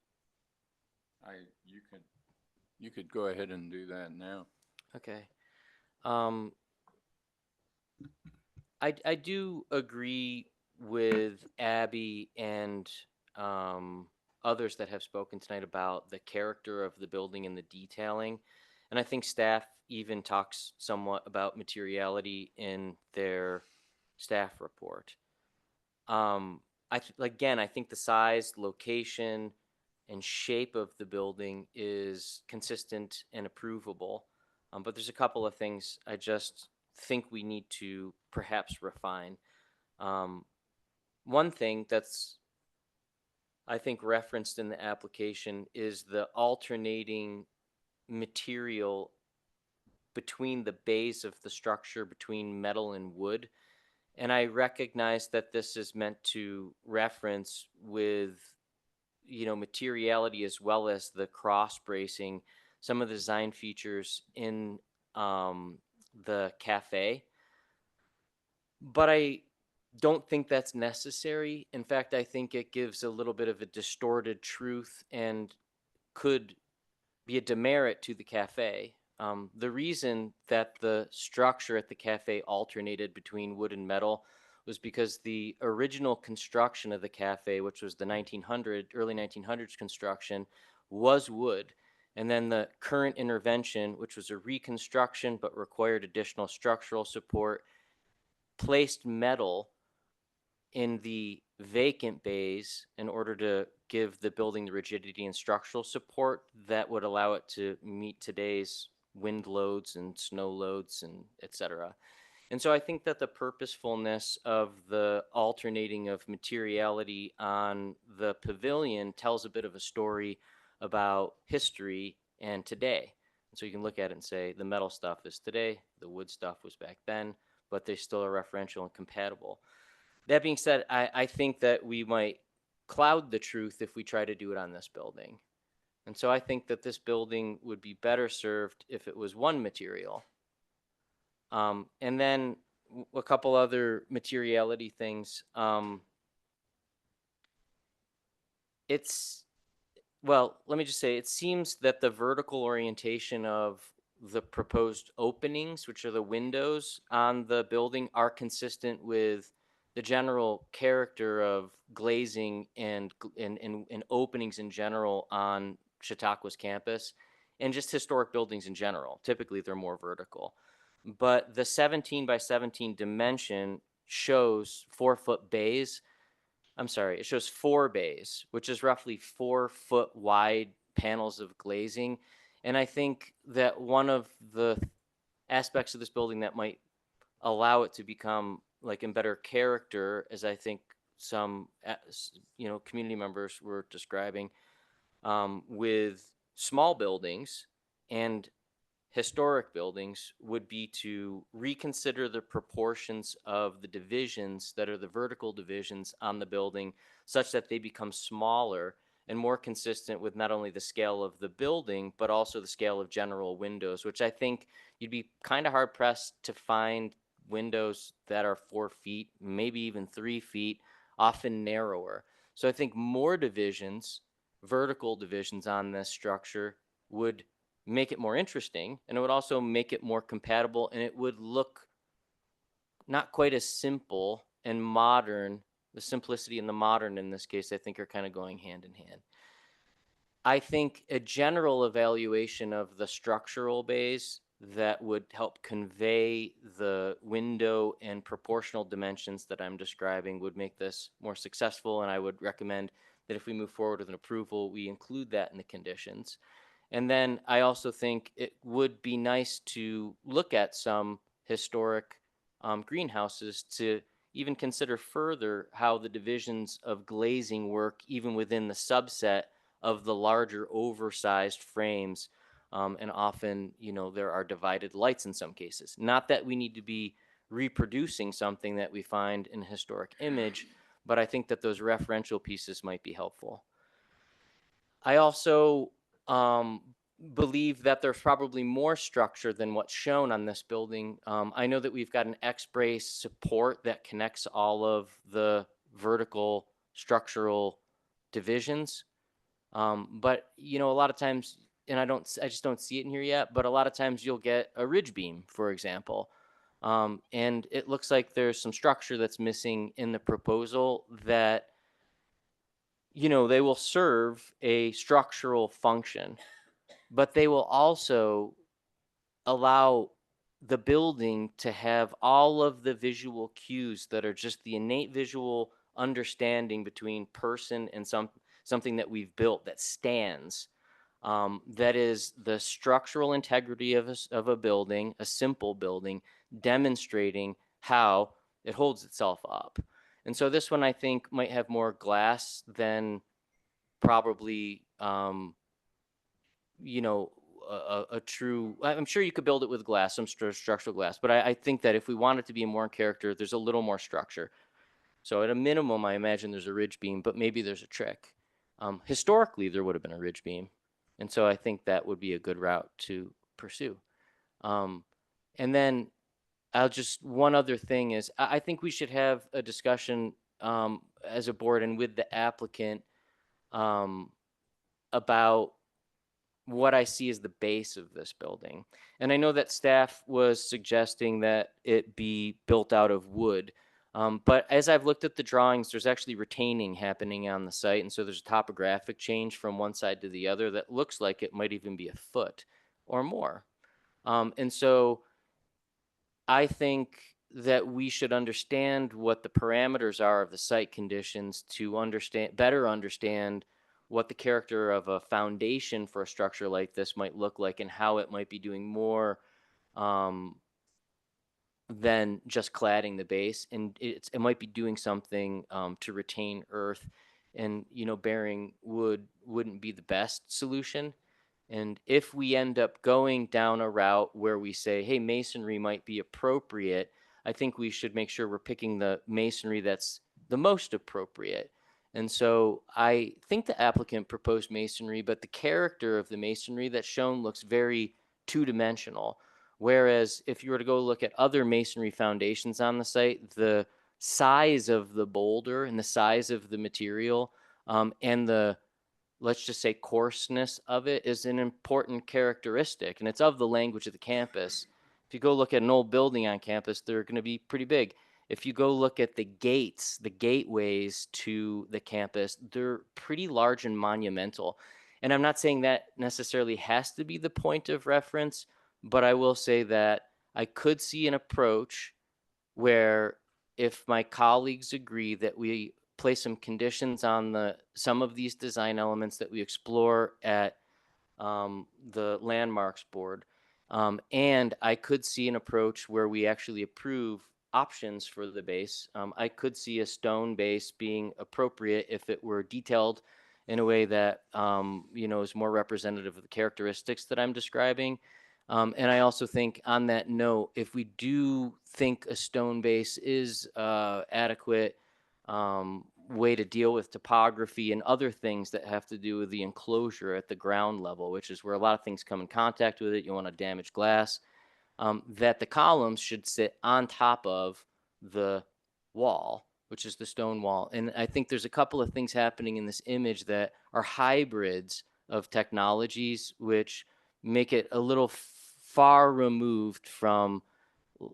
You could go ahead and do that now. Okay. I do agree with Abby and others that have spoken tonight about the character of the building and the detailing. And I think staff even talks somewhat about materiality in their staff report. Again, I think the size, location, and shape of the building is consistent and approvable. But there's a couple of things I just think we need to perhaps refine. One thing that's, I think, referenced in the application is the alternating material between the bays of the structure, between metal and wood. And I recognize that this is meant to reference with, you know, materiality as well as the cross bracing, some of the design features in the cafe. But I don't think that's necessary. In fact, I think it gives a little bit of a distorted truth and could be a demerit to the cafe. The reason that the structure at the cafe alternated between wood and metal was because the original construction of the cafe, which was the early 1900s construction, was wood. And then the current intervention, which was a reconstruction but required additional structural support, placed metal in the vacant bays in order to give the building the rigidity and structural support that would allow it to meet today's wind loads and snow loads and et cetera. And so I think that the purposefulness of the alternating of materiality on the pavilion tells a bit of a story about history and today. And so you can look at it and say the metal stuff is today, the wood stuff was back then, but they still are referential and compatible. That being said, I think that we might cloud the truth if we try to do it on this building. And so I think that this building would be better served if it was one material. And then a couple other materiality things. Well, let me just say, it seems that the vertical orientation of the proposed openings, which are the windows on the building, are consistent with the general character of glazing and openings in general on Chautauqua's campus, and just historic buildings in general. Typically, they're more vertical. But the 17 by 17 dimension shows 4-foot bays. I'm sorry, it shows 4 bays, which is roughly 4-foot wide panels of glazing. And I think that one of the aspects of this building that might allow it to become like in better character, as I think some community members were describing, with small buildings and historic buildings, would be to reconsider the proportions of the divisions that are the vertical divisions on the building, such that they become smaller and more consistent with not only the scale of the building, but also the scale of general windows, which I think you'd be kind of hard pressed to find windows that are 4 feet, maybe even 3 feet, often narrower. So I think more divisions, vertical divisions on this structure, would make it more interesting, and it would also make it more compatible, and it would look not quite as simple and modern. The simplicity and the modern in this case, I think, are kind of going hand in hand. I think a general evaluation of the structural bays that would help convey the window and proportional dimensions that I'm describing would make this more successful, and I would recommend that if we move forward with an approval, we include that in the conditions. And then I also think it would be nice to look at some historic greenhouses to even consider further how the divisions of glazing work even within the subset of the larger oversized frames. And often, there are divided lights in some cases. Not that we need to be reproducing something that we find in a historic image, but I think that those referential pieces might be helpful. I also believe that there's probably more structure than what's shown on this building. I know that we've got an X-brace support that connects all of the vertical structural divisions. But a lot of times, and I just don't see it in here yet, but a lot of times you'll get a ridge beam, for example. And it looks like there's some structure that's missing in the proposal that, they will serve a structural function, but they will also allow the building to have all of the visual cues that are just the innate visual understanding between person and something that we've built that stands. That is the structural integrity of a building, a simple building, demonstrating how it holds itself up. And so this one, I think, might have more glass than probably, a true, I'm sure you could build it with glass, some structural glass, but I think that if we want it to be more in character, there's a little more structure. So at a minimum, I imagine there's a ridge beam, but maybe there's a trick. Historically, there would have been a ridge beam. And so I think that would be a good route to pursue. And then one other thing is, I think we should have a discussion as a board and with the applicant about what I see as the base of this building. And I know that staff was suggesting that it be built out of wood. But as I've looked at the drawings, there's actually retaining happening on the site. And so there's a topographic change from one side to the other that looks like it might even be a foot or more. And so I think that we should understand what the parameters are of the site conditions to better understand what the character of a foundation for a structure like this might look like and how it might be doing more than just cladding the base. And it might be doing something to retain earth, and, burying wood wouldn't be the best solution. And if we end up going down a route where we say, hey, masonry might be appropriate, I think we should make sure we're picking the masonry that's the most appropriate. And so I think the applicant proposed masonry, but the character of the masonry that's shown looks very two-dimensional. Whereas if you were to go look at other masonry foundations on the site, the size of the boulder and the size of the material and the, let's just say, coarseness of it is an important characteristic, and it's of the language of the campus. If you go look at an old building on campus, they're going to be pretty big. If you go look at the gates, the gateways to the campus, they're pretty large and monumental. And I'm not saying that necessarily has to be the point of reference, but I will say that I could see an approach where, if my colleagues agree, that we place some conditions on some of these design elements that we explore at the landmarks board. And I could see an approach where we actually approve options for the base. I could see a stone base being appropriate if it were detailed in a way that is more representative of the characteristics that I'm describing. And I also think, on that note, if we do think a stone base is adequate way to deal with topography and other things that have to do with the enclosure at the ground level, which is where a lot of things come in contact with it, you want to damage glass, that the columns should sit on top of the wall, which is the stone wall. And I think there's a couple of things happening in this image that are hybrids of technologies, which make it a little far removed from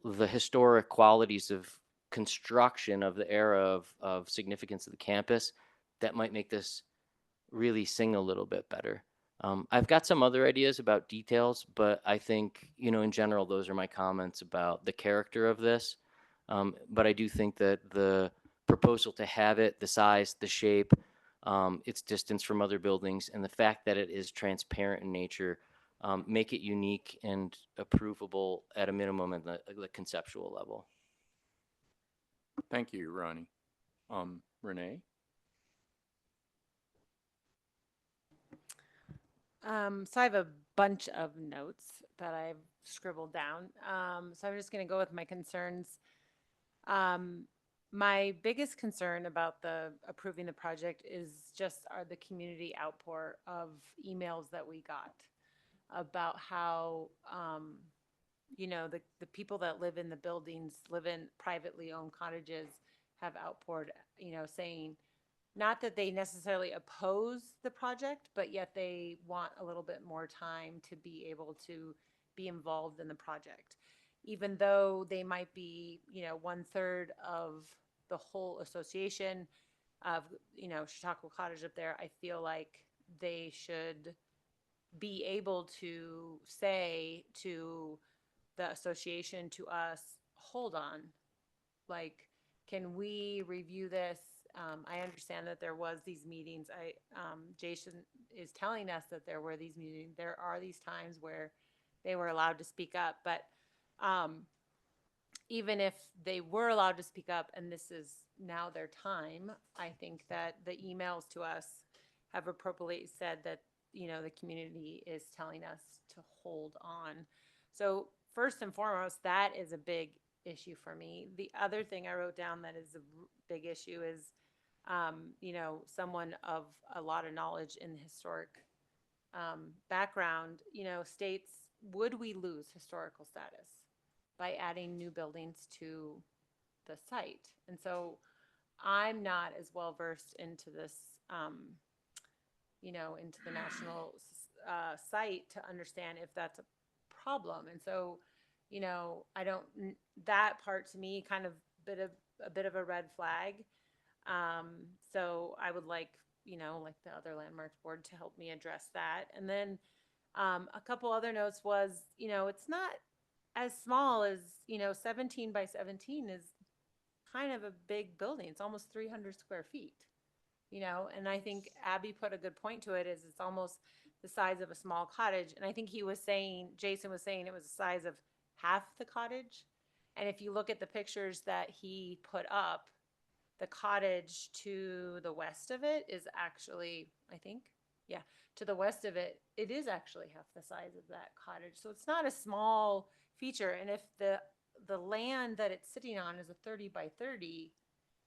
the historic qualities of construction of the era of significance of the campus that might make this really sing a little bit better. I've got some other ideas about details, but I think, in general, those are my comments about the character of this. But I do think that the proposal to have it, the size, the shape, its distance from other buildings, and the fact that it is transparent in nature make it unique and approvable at a minimum at the conceptual level. Thank you, Ronnie. Renee? So I have a bunch of notes that I've scribbled down. So I'm just going to go with my concerns. My biggest concern about approving the project is the community outpour of emails that we got about how, the people that live in the buildings, live in privately owned cottages, have outpoured, saying, not that they necessarily oppose the project, but yet they want a little bit more time to be able to be involved in the project. Even though they might be, 1/3 of the whole association of, Chautauqua Cottage up there, I feel like they should be able to say to the association, to us, hold on, like, can we review this? I understand that there was these meetings. Jason is telling us that there were these meetings. There are these times where they were allowed to speak up, but even if they were allowed to speak up and this is now their time, I think that the emails to us have appropriately said that, the community is telling us to hold on. So first and foremost, that is a big issue for me. The other thing I wrote down that is a big issue is, someone of a lot of knowledge in the historic background, states, would we lose historical status? by adding new buildings to the site. And so I'm not as well versed into this, into the national site to understand if that's a problem. And so, I don't, that part to me kind of a bit of a red flag. So I would like, like the other landmarks board to help me address that. And then a couple other notes was, it's not as small as, 17 by 17 is kind of a big building. It's almost 300 square feet, and I think Abby put a good point to it, is it's almost the size of a small cottage. And I think Jason was saying it was the size of half the cottage. And if you look at the pictures that he put up, the cottage to the west of it is actually, I think, to the west of it, it is actually half the size of that cottage. So it's not a small feature. And if the land that it's sitting on is a 30 by 30,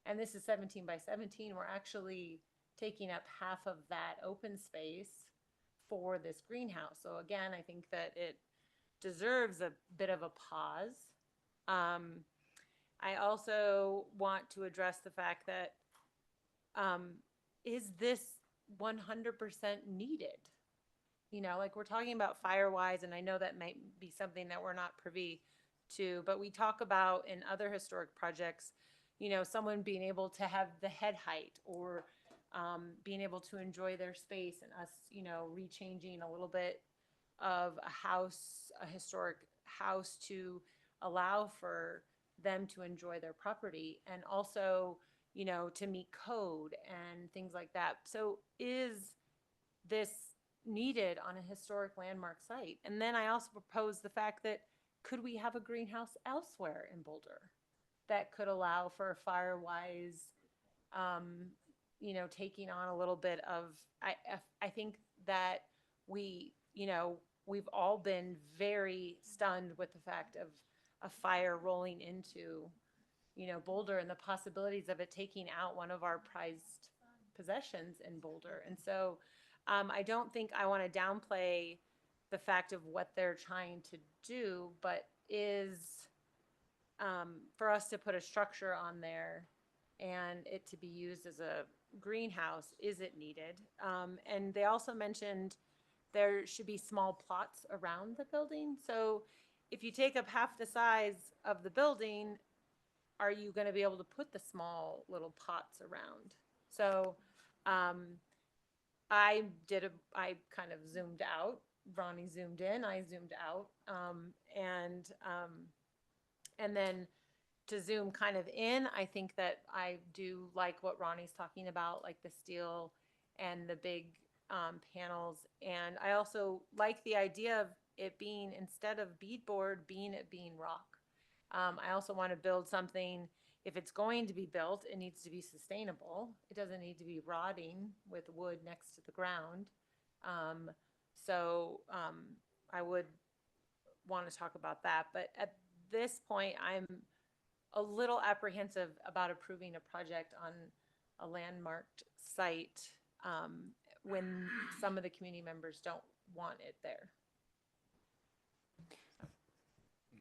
and this is 17 by 17, we're actually taking up half of that open space for this greenhouse. So again, I think that it deserves a bit of a pause. I also want to address the fact that, is this 100% needed? Like we're talking about Firewise, and I know that might be something that we're not privy to, but we talk about in other historic projects, someone being able to have the head height, or being able to enjoy their space, and us, rechanging a little bit of a historic house to allow for them to enjoy their property, and also, to meet code and things like that. So is this needed on a historic landmark site? And then I also propose the fact that, could we have a greenhouse elsewhere in Boulder that could allow for a Firewise, taking on a little bit of, I think that we've all been very stunned with the fact of a fire rolling into, Boulder, and the possibilities of it taking out one of our prized possessions in Boulder. And so I don't think I want to downplay the fact of what they're trying to do, but is for us to put a structure on there and it to be used as a greenhouse, is it needed? And they also mentioned there should be small plots around the building. So if you take up half the size of the building, are you going to be able to put the small little pots around? So I kind of zoomed out. Ronnie zoomed in, I zoomed out. And then to zoom kind of in, I think that I do like what Ronnie's talking about, like the steel and the big panels. And I also like the idea of it being, instead of beadboard, being rock. I also want to build something, if it's going to be built, it needs to be sustainable. It doesn't need to be rotting with wood next to the ground. So I would want to talk about that. But at this point, I'm a little apprehensive about approving a project on a landmarked site when some of the community members don't want it there.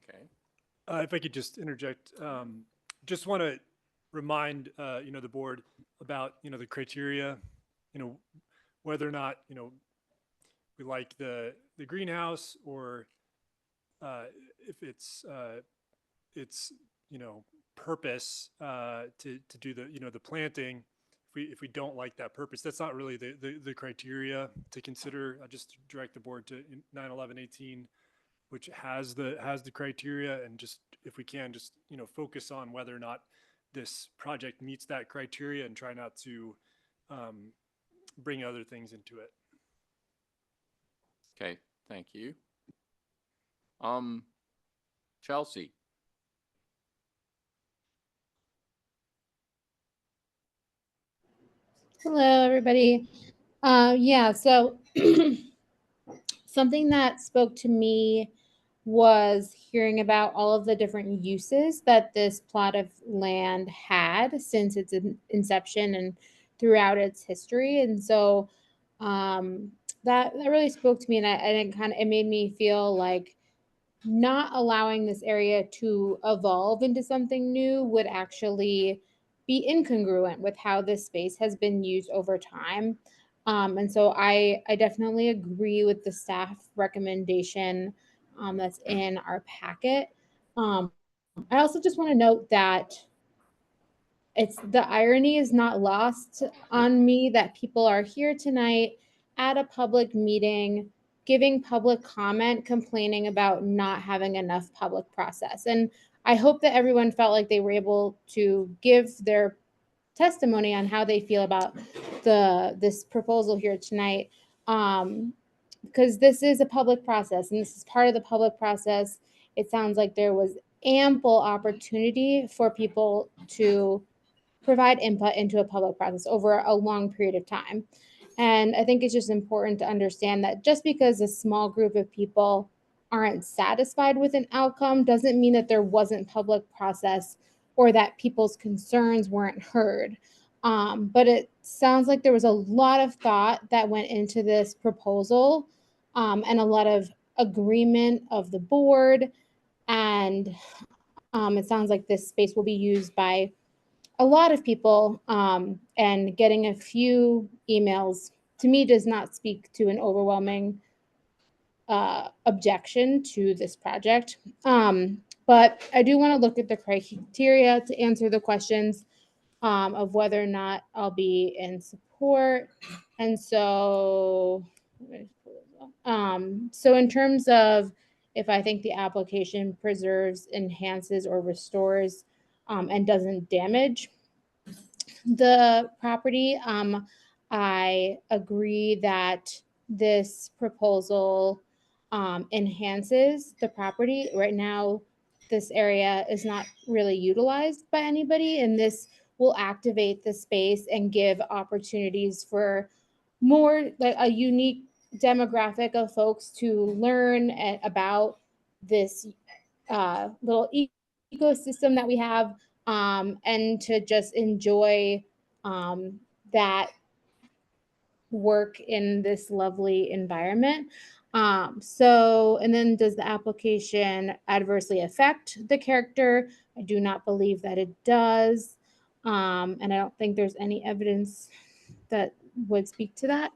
Okay. If I could just interject, just want to remind, the board about, the criteria, whether or not, we like the greenhouse, or if it's purpose to do the planting. If we don't like that purpose, that's not really the criteria to consider. I just direct the board to 9/11/18, which has the criteria, and just, if we can, just focus on whether or not this project meets that criteria, and try not to bring other things into it. Okay, thank you. Chelsea. Hello, everybody. So something that spoke to me was hearing about all of the different uses that this plot of land had since its inception and throughout its history. And so that really spoke to me, and it made me feel like not allowing this area to evolve into something new would actually be incongruent with how this space has been used over time. And so I definitely agree with the staff recommendation that's in our packet. I also just want to note that it's the irony is not lost on me that people are here tonight at a public meeting giving public comment complaining about not having enough public process. And I hope that everyone felt like they were able to give their testimony on how they feel about this proposal here tonight, because this is a public process and this is part of the public process. It sounds like there was ample opportunity for people to provide input into a public process over a long period of time. And I think it's just important to understand that just because a small group of people aren't satisfied with an outcome doesn't mean that there wasn't public process or that people's concerns weren't heard. But it sounds like there was a lot of thought that went into this proposal, and a lot of agreement of the board. And it sounds like this space will be used by a lot of people, and getting a few emails to me does not speak to an overwhelming objection to this project. But I do want to look at the criteria to answer the questions of whether or not I'll be in support. And so, so in terms of if I think the application preserves, enhances, or restores and doesn't damage the property, I agree that this proposal enhances the property. Right now, this area is not really utilized by anybody, and this will activate the space and give opportunities for more, like a unique demographic of folks to learn about this little ecosystem that we have, and to just enjoy that work in this lovely environment. So, and then does the application adversely affect the character? I do not believe that it does. And I don't think there's any evidence that would speak to that.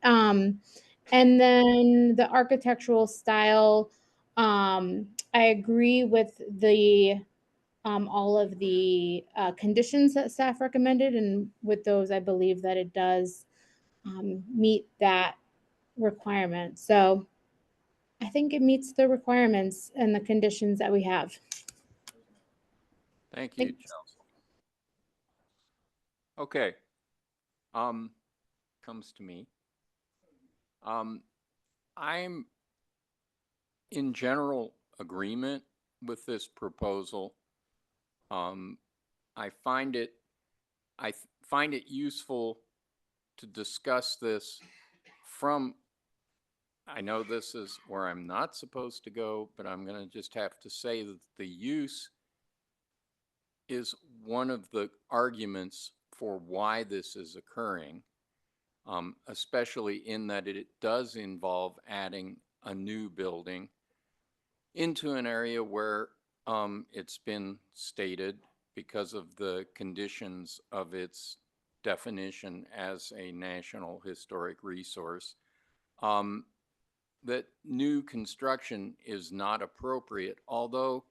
And then the architectural style, I agree with the all of the conditions that staff recommended, and with those, I believe that it does meet that requirement. So I think it meets the requirements and the conditions that we have. Thank you, Chelsea. Okay. Comes to me. I'm in general agreement with this proposal. I find it useful to discuss this from, I know this is where I'm not supposed to go, but I'm going to just have to say that the use is one of the arguments for why this is occurring, especially in that it does involve adding a new building into an area where it's been stated, because of the conditions of its definition as a national historic resource, that new construction is not appropriate. Although,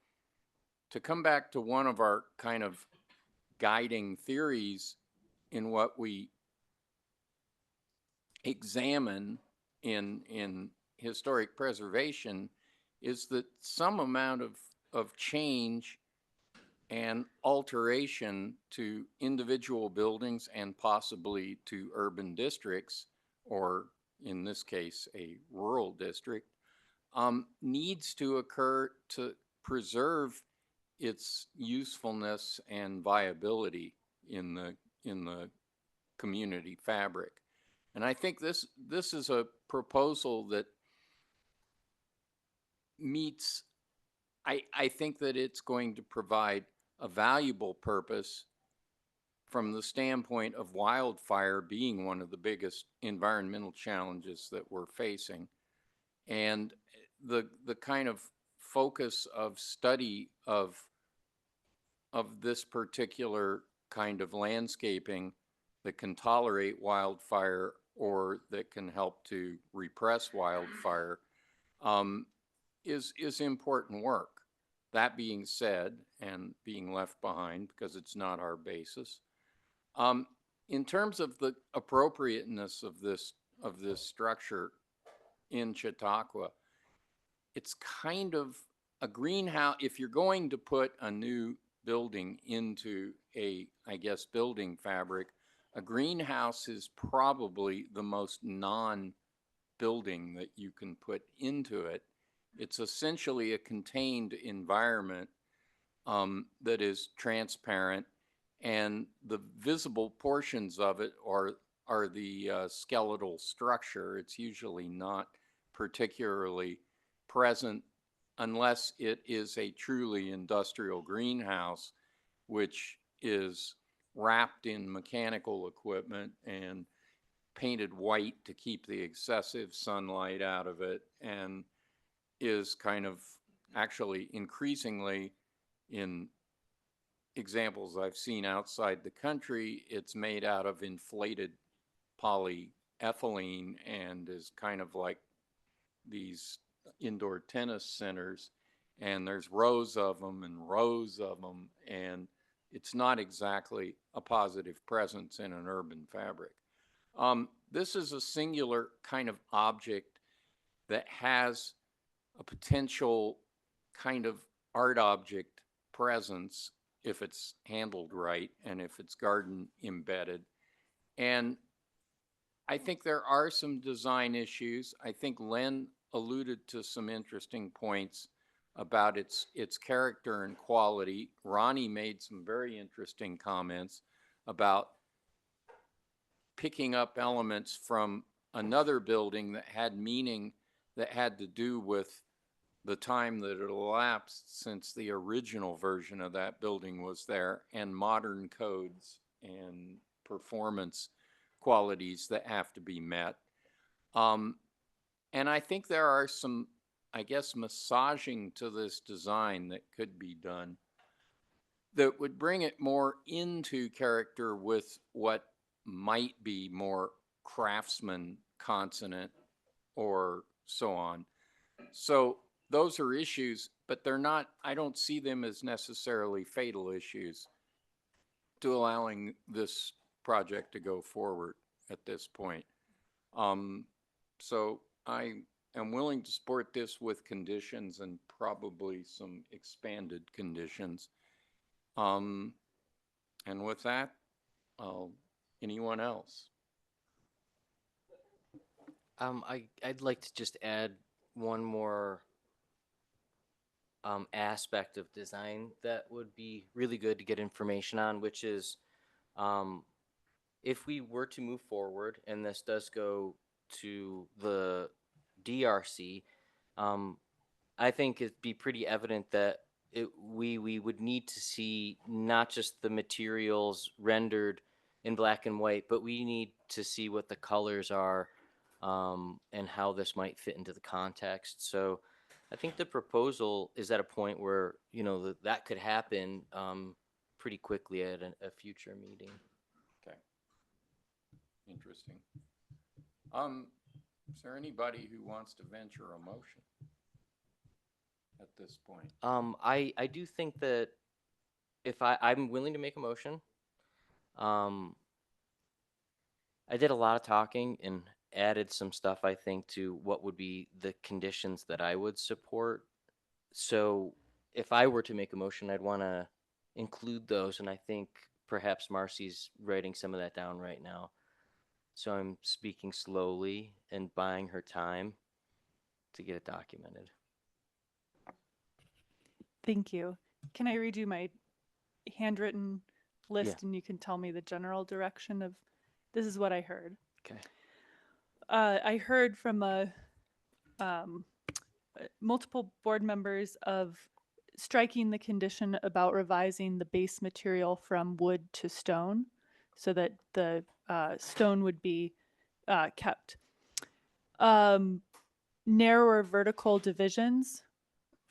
to come back to one of our kind of guiding theories in what we examine in historic preservation, is that some amount of change and alteration to individual buildings and possibly to urban districts, or in this case, a rural district, needs to occur to preserve its usefulness and viability in the community fabric. And I think this is a proposal that meets, I think that it's going to provide a valuable purpose from the standpoint of wildfire being one of the biggest environmental challenges that we're facing. And the kind of focus of study of this particular kind of landscaping that can tolerate wildfire or that can help to repress wildfire is important work. That being said, and being left behind because it's not our basis, in terms of the appropriateness of this structure in Chautauqua, it's kind of a greenhouse. If you're going to put a new building into a, I guess, building fabric, a greenhouse is probably the most non-building that you can put into it. It's essentially a contained environment that is transparent, and the visible portions of it are the skeletal structure. It's usually not particularly present unless it is a truly industrial greenhouse, which is wrapped in mechanical equipment and painted white to keep the excessive sunlight out of it, and is kind of actually increasingly, in examples I've seen outside the country, it's made out of inflated polyethylene and is kind of like these indoor tennis centers, and there's rows of them and rows of them, and it's not exactly a positive presence in an urban fabric. This is a singular kind of object that has a potential kind of art object presence if it's handled right and if it's garden embedded. And I think there are some design issues. I think Len alluded to some interesting points about its character and quality. Ronnie made some very interesting comments about picking up elements from another building that had meaning, that had to do with the time that it elapsed since the original version of that building was there, and modern codes and performance qualities that have to be met. And I think there are some, I guess, massaging to this design that could be done that would bring it more into character with what might be more craftsman consonant or so on. So those are issues, but they're not, I don't see them as necessarily fatal issues to allowing this project to go forward at this point. So I am willing to support this with conditions and probably some expanded conditions. And with that, anyone else? I'd like to just add one more aspect of design that would be really good to get information on, which is if we were to move forward and this does go to the DRC, I think it'd be pretty evident that we would need to see not just the materials rendered in black and white, but we need to see what the colors are and how this might fit into the context. So I think the proposal is at a point where, you know, that could happen pretty quickly at a future meeting. Okay. Interesting. Is there anybody who wants to venture a motion at this point? I do think that if I'm willing to make a motion. I did a lot of talking and added some stuff, I think, to what would be the conditions that I would support. So if I were to make a motion, I'd want to include those, and I think perhaps Marcy's writing some of that down right now. So I'm speaking slowly and buying her time to get it documented. Thank you. Can I read you my handwritten list Yeah. and you can tell me the general direction of, this is what I heard. Okay. I heard from multiple board members of striking the condition about revising the base material from wood to stone so that the stone would be kept. Narrower vertical divisions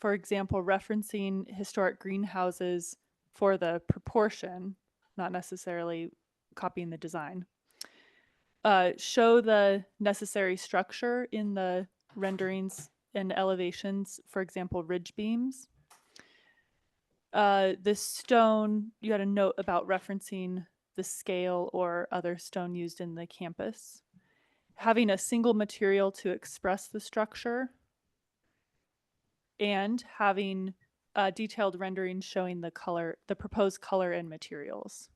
for example, referencing historic greenhouses for the proportion, not necessarily copying the design. Show the necessary structure in the renderings and elevations, for example, ridge beams. The stone, you had a note about referencing the scale or other stone used in the campus. Having a single material to express the structure, and having detailed renderings showing the color, the proposed color and materials.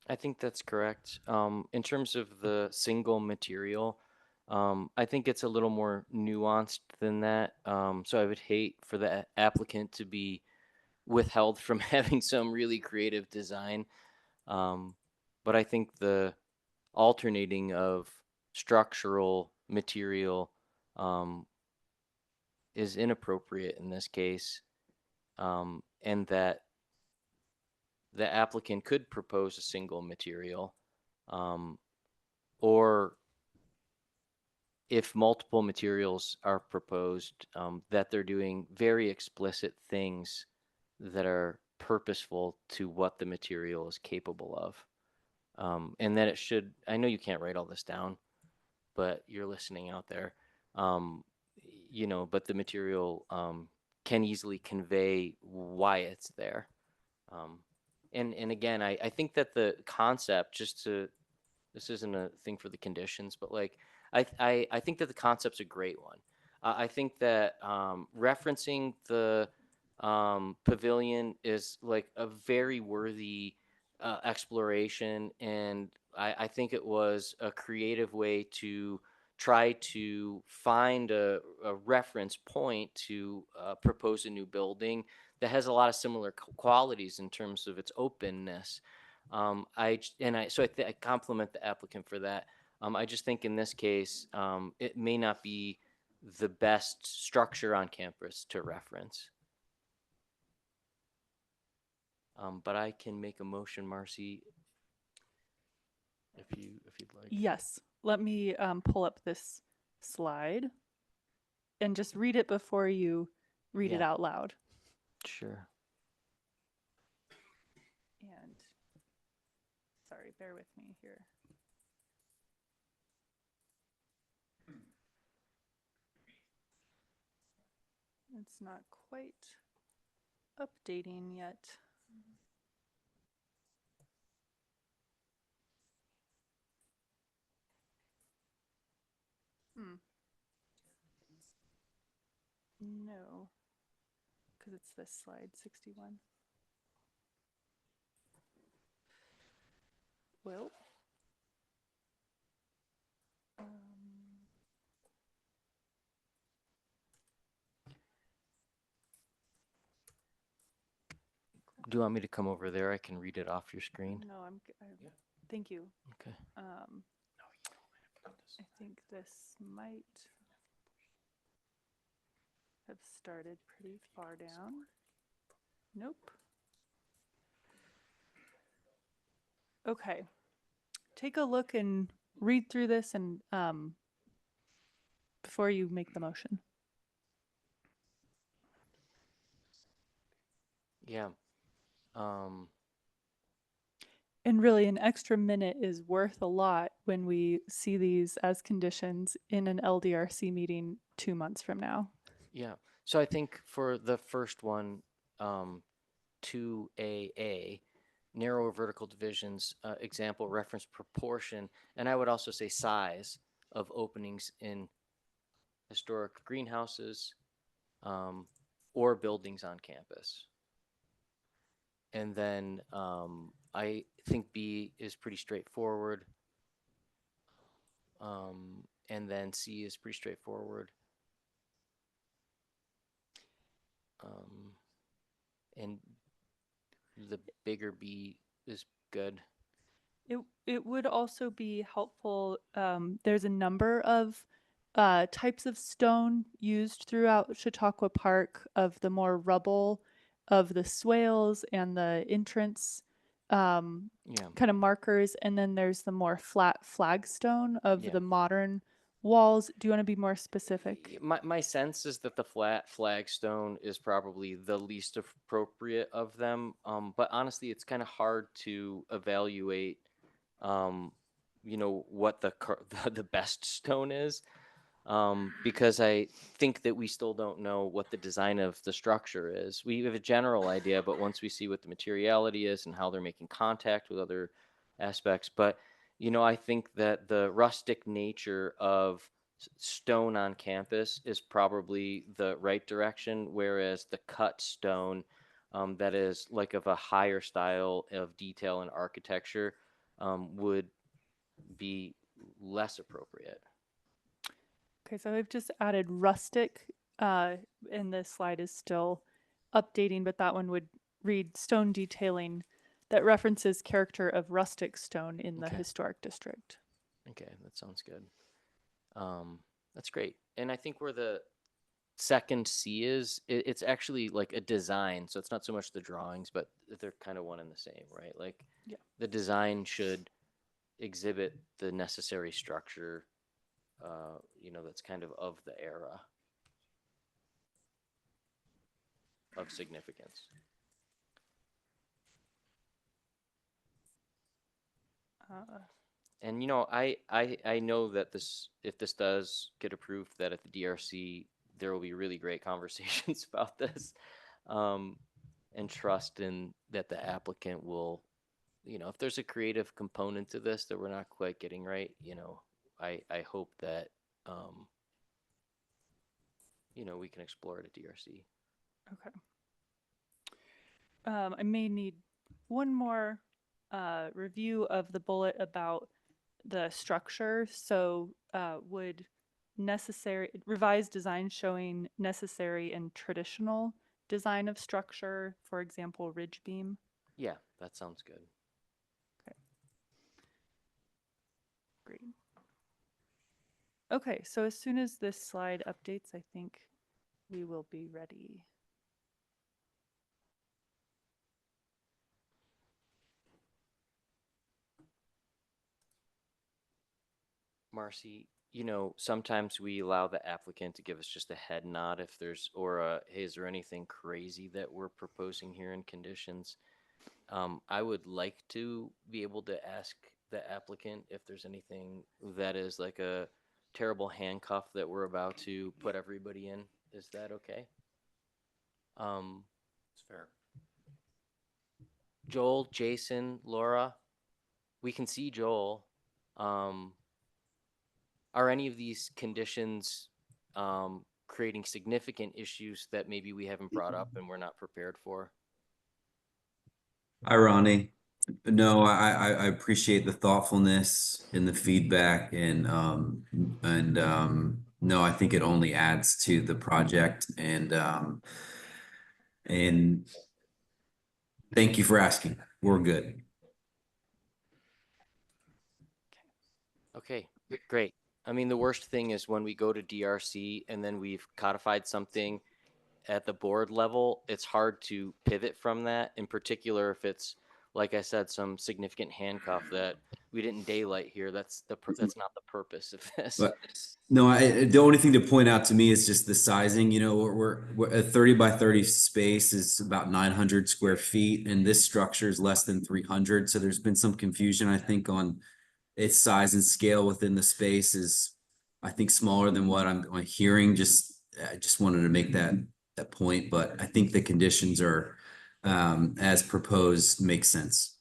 I think that's correct. In terms of the single material, I think it's a little more nuanced than that. So I would hate for the applicant to be withheld from having some really creative design. But I think the alternating of structural material is inappropriate in this case, and that the applicant could propose a single material, or if multiple materials are proposed, that they're doing very explicit things that are purposeful to what the material is capable of. And that it should, I know you can't write all this down, but you're listening out there, you know, but the material can easily convey why it's there. And again, I think that the concept, this isn't a thing for the conditions, but like, I think that the concept's a great one. I think that referencing the pavilion is like a very worthy exploration, and I think it was a creative way to try to find a reference point to propose a new building that has a lot of similar qualities in terms of its openness. So I compliment the applicant for that. I just think in this case, it may not be the best structure on campus to reference. But I can make a motion, Marcy, if you'd like. Yes, let me pull up this slide and just read it before you read it out loud. Sure. And sorry, bear with me here. It's not quite updating yet. No, because it's this slide, 61. Well, Do you want me to come over there? I can read it off your screen. no, thank you. Okay. I think this might have started pretty far down. Nope. Okay. Take a look and read through this and before you make the motion. Yeah. And really, an extra minute is worth a lot when we see these as conditions in an LDRC meeting 2 months from now. Yeah. So I think for the first one, 2AA, narrow vertical divisions, example, reference proportion, and I would also say size of openings in historic greenhouses or buildings on campus. And then I think B is pretty straightforward. And then C is pretty straightforward. And the bigger B is good. It would also be helpful. There's a number of types of stone used throughout Chautauqua Park, of the more rubble of the swales and the entrance kind of markers. And then there's the more flat flagstone of the modern walls? Do you want to be more specific? My sense is that the flat flagstone is probably the least appropriate of them. But honestly, it's kind of hard to evaluate, what the best stone is, because I think that we still don't know what the design of the structure is. We have a general idea, but once we see what the materiality is and how they're making contact with other aspects, but I think that the rustic nature of stone on campus is probably the right direction, whereas the cut stone, that is like of a higher style of detail and architecture, would be less appropriate. Okay, so I've just added rustic, and this slide is still updating, but that one would read stone detailing that references character of rustic stone in the Okay. historic district. Okay, that sounds good. That's great. And I think where the second C is, it's actually like a design. So it's not so much the drawings, but they're kind of one and the same, right? Like Yeah. the design should exhibit the necessary structure, that's kind of the era of significance. And I know that if this does get approved, that at the DRC there will be really great conversations about this, and trust in that the applicant will, if there's a creative component to this that we're not quite getting right, I hope that we can explore it at DRC. Okay. I may need one more review of the bullet about the structure. So would revised design showing necessary and traditional design of structure, for example, ridge beam? Yeah, that sounds good. Okay. Great. Okay, so as soon as this slide updates, I think we will be ready. Marcy, sometimes we allow the applicant to give us just a head nod if there's, hey, is there anything crazy that we're proposing here in conditions? I would like to be able to ask the applicant if there's anything that is like a terrible handcuff that we're about to put everybody in. Is that okay? It's fair. Joel, Jason, Laura, we can see Joel. Are any of these conditions creating significant issues that maybe we haven't brought up and we're not prepared for? Hi, Ronnie. No, I appreciate the thoughtfulness and the feedback, and no, I think it only adds to the project, and thank you for asking. We're good. Okay, great. I mean, the worst thing is when we go to DRC and then we've codified something at the board level, it's hard to pivot from that, in particular if it's, like I said, some significant handcuff that we didn't daylight here. That's not the purpose of this. But no, the only thing to point out to me is just the sizing. We're a 30 by 30 space is about 900 square feet, and this structure is less than 300. So there's been some confusion, I think, on its size and scale within the space is, I think, smaller than what I'm hearing. I just wanted to make that point, but I think the conditions are, as proposed, make sense.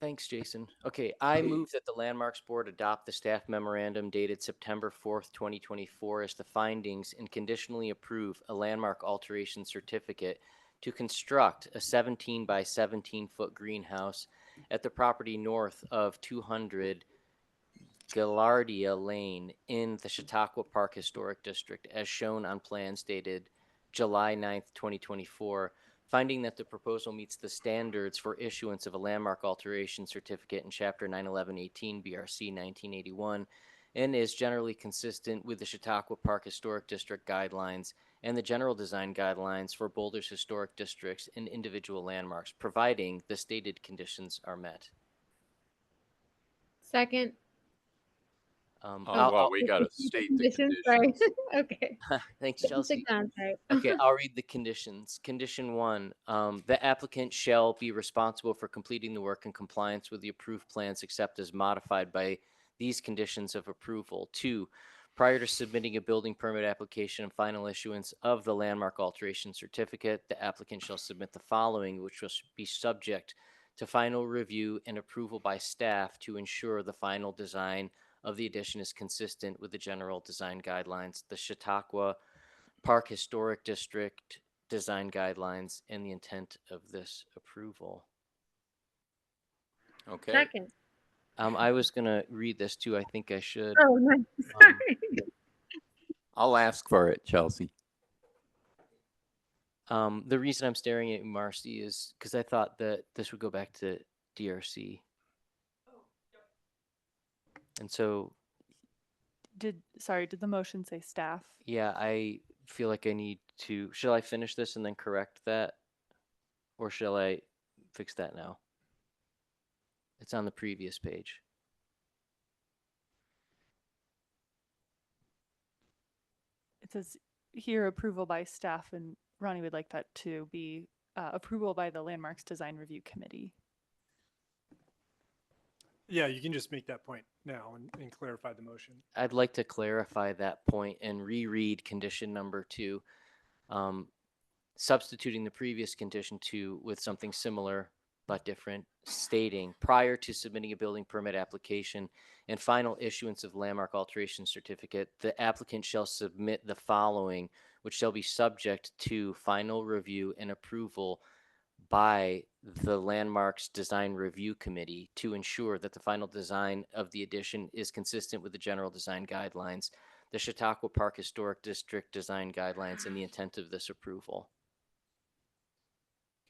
Thanks, Jason. Okay, I move that the Landmarks Board adopt the staff memorandum dated September 4th, 2024 as the findings and conditionally approve a landmark alteration certificate to construct a 17 by 17 foot greenhouse at the property north of 200 Gaillardia Lane in the Chautauqua Park Historic District as shown on plans dated July 9th, 2024, finding that the proposal meets the standards for issuance of a landmark alteration certificate in Chapter 91118 BRC 1981 and is generally consistent with the Chautauqua Park Historic District guidelines and the general design guidelines for Boulder's historic districts and individual landmarks, providing the stated conditions are met. Second. Oh, Oh, well, we the got to conditions, state the conditions, sorry. conditions. Okay. Thanks, Take Chelsea. down, sorry. Okay, I'll read the conditions. Condition 1, the applicant shall be responsible for completing the work in compliance with the approved plans except as modified by these conditions of approval. 2, prior to submitting a building permit application and final issuance of the landmark alteration certificate, the applicant shall submit the following, which will be subject to final review and approval by staff to ensure the final design of the addition is consistent with the general design guidelines, the Chautauqua Park Historic District design guidelines, and the intent of this approval. Okay. Second. I was gonna read this too. I think I should. Oh, no, sorry. I'll ask for it, Chelsea. The reason I'm staring at you, Marcy, is because I thought that this would go back to DRC. And so, Did the motion say staff? yeah, I feel like I need to, shall I finish this and then correct that? Or shall I fix that now? It's on the previous page. It says here approval by staff, and Ronnie would like that to be approval by the Landmarks Design Review Committee. Yeah, you can just make that point now and clarify the motion. I'd like to clarify that point and reread condition number 2, substituting the previous condition 2 with something similar but different, stating prior to submitting a building permit application and final issuance of landmark alteration certificate, the applicant shall submit the following, which shall be subject to final review and approval by the Landmarks Design Review Committee to ensure that the final design of the addition is consistent with the general design guidelines, the Chautauqua Park Historic District design guidelines, and the intent of this approval.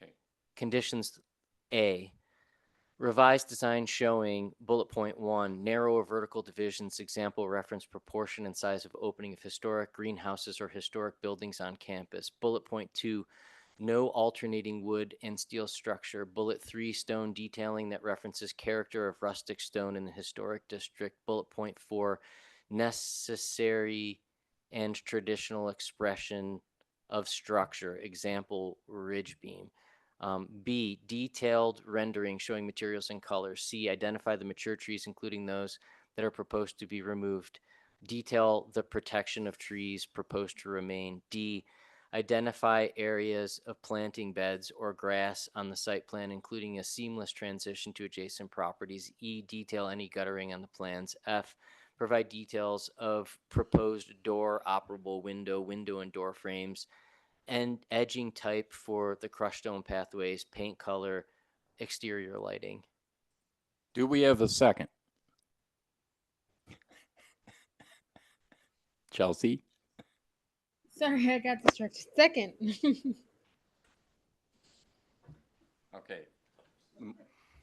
Okay. Conditions A, revised design showing bullet point 1, narrower vertical divisions, example reference proportion and size of opening of historic greenhouses or historic buildings on campus. Bullet point 2, no alternating wood and steel structure. Bullet 3, stone detailing that references character of rustic stone in the historic district. Bullet point 4, necessary and traditional expression of structure, example ridge beam. B, detailed rendering showing materials and colors. C, identify the mature trees, including those that are proposed to be removed. Detail the protection of trees proposed to remain. D, identify areas of planting beds or grass on the site plan, including a seamless transition to adjacent properties. E, detail any guttering on the plans. F, provide details of proposed door, operable window and door frames, and edging type for the crushed stone pathways, paint color, exterior lighting. Do we have a second? Chelsea? Sorry, I got distracted. Second. Okay.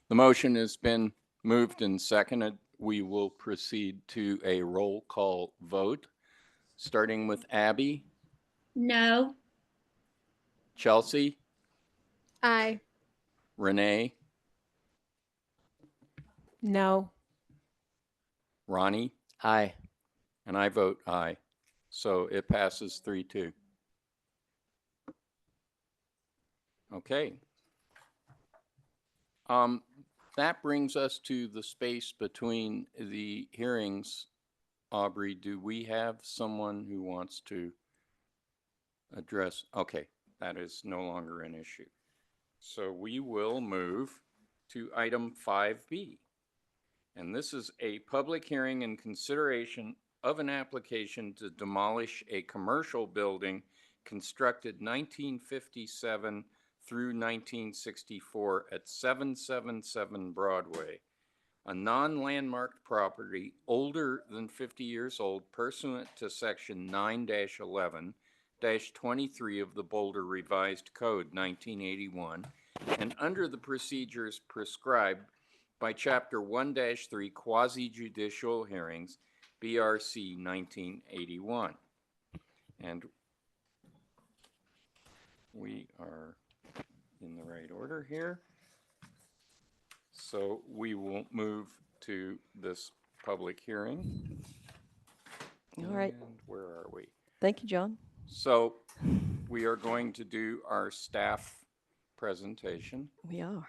The motion has been moved and seconded. We will proceed to a roll call vote, starting with Abby, No. Chelsea, Aye. Renee, No. Ronnie, Aye. and I vote aye. So it passes 3-2. Okay. That brings us to the space between the hearings. Aubrey, do we have someone who wants to address? Okay, that is no longer an issue. So we will move to item 5B. And this is a public hearing and consideration of an application to demolish a commercial building constructed 1957 through 1964 at 777 Broadway, a non-landmarked property older than 50 years old pursuant to section 9-11-23 of the Boulder Revised Code 1981 and under the procedures prescribed by chapter 1-3 quasi-judicial hearings, BRC 1981. And we are in the right order here. So we will move to this public hearing. All right. And where are we? Thank you, John. So we are going to do our staff presentation. We are.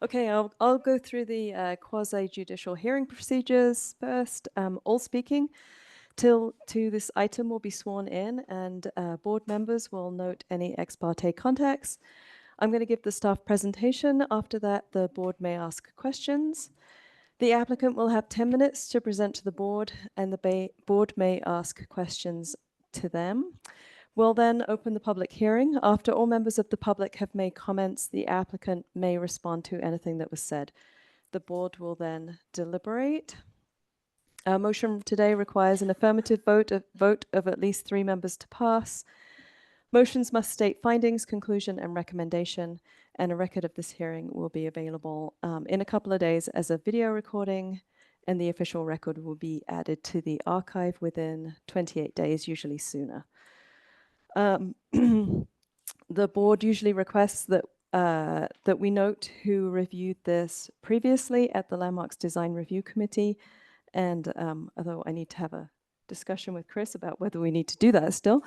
Okay, I'll go through the quasi judicial hearing procedures first. All speaking to this item will be sworn in, and board members will note any ex parte contacts. I'm going to give the staff presentation. After that, the board may ask questions. The applicant will have 10 minutes to present to the board, and the board may ask questions to them. We'll then open the public hearing. After all members of the public have made comments, the applicant may respond to anything that was said. The board will then deliberate. Our motion today requires an affirmative vote of at least 3 members to pass. Motions must state findings, conclusion, and recommendation, and a record of this hearing will be available in a couple of days as a video recording, and the official record will be added to the archive within 28 days, usually sooner. The board usually requests that that we note who reviewed this previously at the Landmarks Design Review Committee, and although I need to have a discussion with Chris about whether we need to do that still.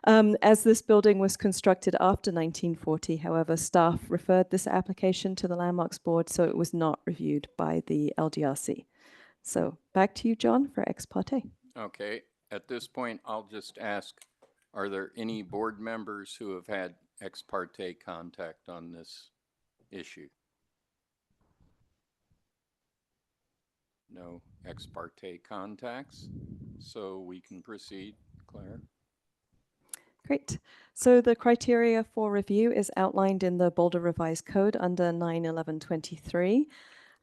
As this building was constructed after 1940, however, staff referred this application to the Landmarks Board, so it was not reviewed by the LDRC. So back to you, John, for ex parte. Okay, at this point, I'll just ask, are there any board members who have had ex parte contact on this issue? No ex parte contacts, so we can proceed. Claire? Great. So the criteria for review is outlined in the Boulder Revised Code under 91123.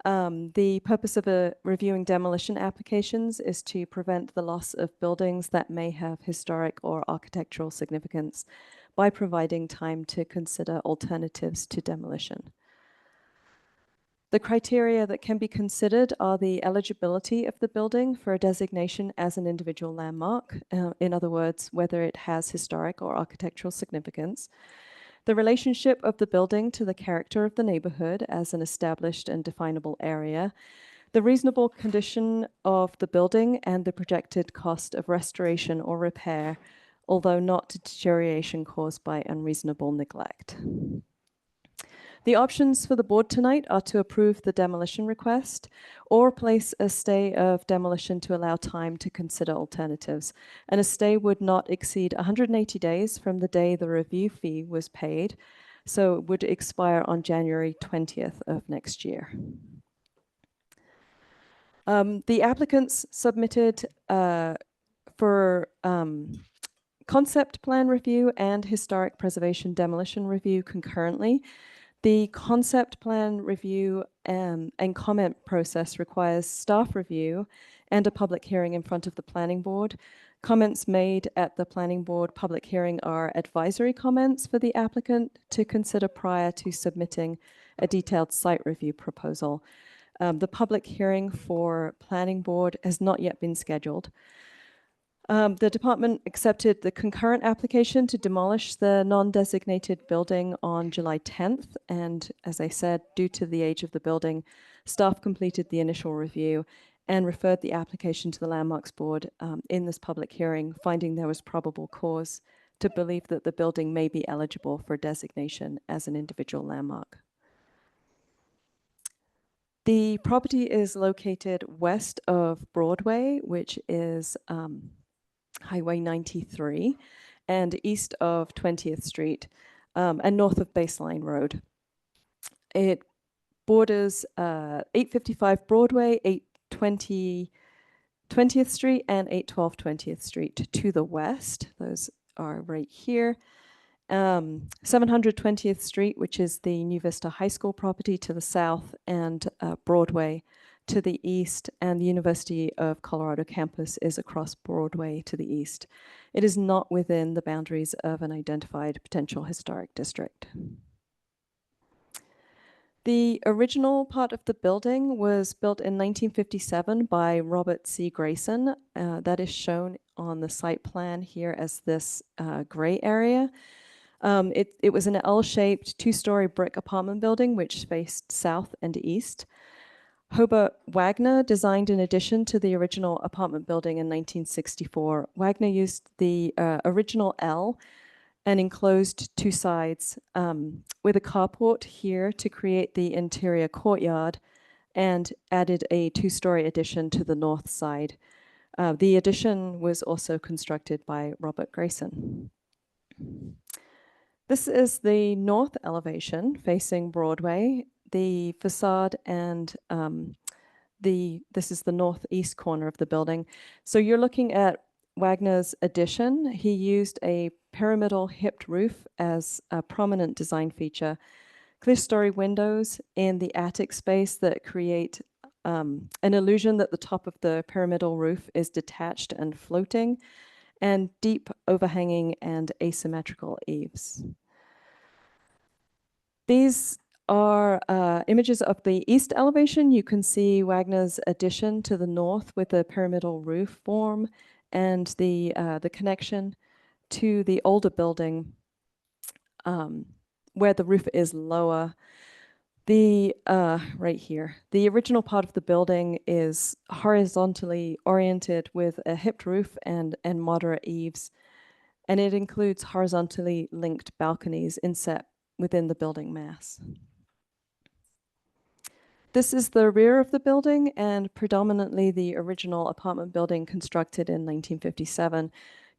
The purpose of reviewing demolition applications is to prevent the loss of buildings that may have historic or architectural significance by providing time to consider alternatives to demolition. The criteria that can be considered are the eligibility of the building for a designation as an individual landmark, in other words, whether it has historic or architectural significance, the relationship of the building to the character of the neighborhood as an established and definable area, the reasonable condition of the building, and the projected cost of restoration or repair, although not deterioration caused by unreasonable neglect. The options for the board tonight are to approve the demolition request or place a stay of demolition to allow time to consider alternatives. And a stay would not exceed 180 days from the day the review fee was paid, so it would expire on January 20th of next year. The applicants submitted for concept plan review and historic preservation demolition review concurrently. The concept plan review and comment process requires staff review and a public hearing in front of the planning board. Comments made at the planning board public hearing are advisory comments for the applicant to consider prior to submitting a detailed site review proposal. The public hearing for planning board has not yet been scheduled. The department accepted the concurrent application to demolish the non-designated building on July 10th. And as I said, due to the age of the building, staff completed the initial review and referred the application to the Landmarks Board in this public hearing, finding there was probable cause to believe that the building may be eligible for designation as an individual landmark. The property is located west of Broadway, which is Highway 93, and east of 20th Street, and north of Baseline Road. It borders 855 Broadway, 820 20th Street, and 812 20th Street to the west. Those are right here. 700 20th Street, which is the New Vista High School property, to the south, and Broadway to the east, and the University of Colorado campus is across Broadway to the east. It is not within the boundaries of an identified potential historic district. The original part of the building was built in 1957 by Robert C. Grayson. That is shown on the site plan here as this gray area. It was an L-shaped 2-story brick apartment building which faced south and east. Hobart Wagner designed an addition to the original apartment building in 1964. Wagner used the original L and enclosed two sides with a carport here to create the interior courtyard, and added a two-story addition to the north side. The addition was also constructed by Robert Grayson. This is the north elevation facing Broadway. The facade and this is the northeast corner of the building. So you're looking at Wagner's addition. He used a pyramidal hipped roof as a prominent design feature. Clerestory windows in the attic space that create an illusion that the top of the pyramidal roof is detached and floating, and deep overhanging and asymmetrical eaves. These are images of the east elevation. You can see Wagner's addition to the north with a pyramidal roof form, and the connection to the older building where the roof is lower. Right here, the original part of the building is horizontally oriented with a hipped roof and moderate eaves, and it includes horizontally linked balconies inset within the building mass. This is the rear of the building, and predominantly the original apartment building constructed in 1957.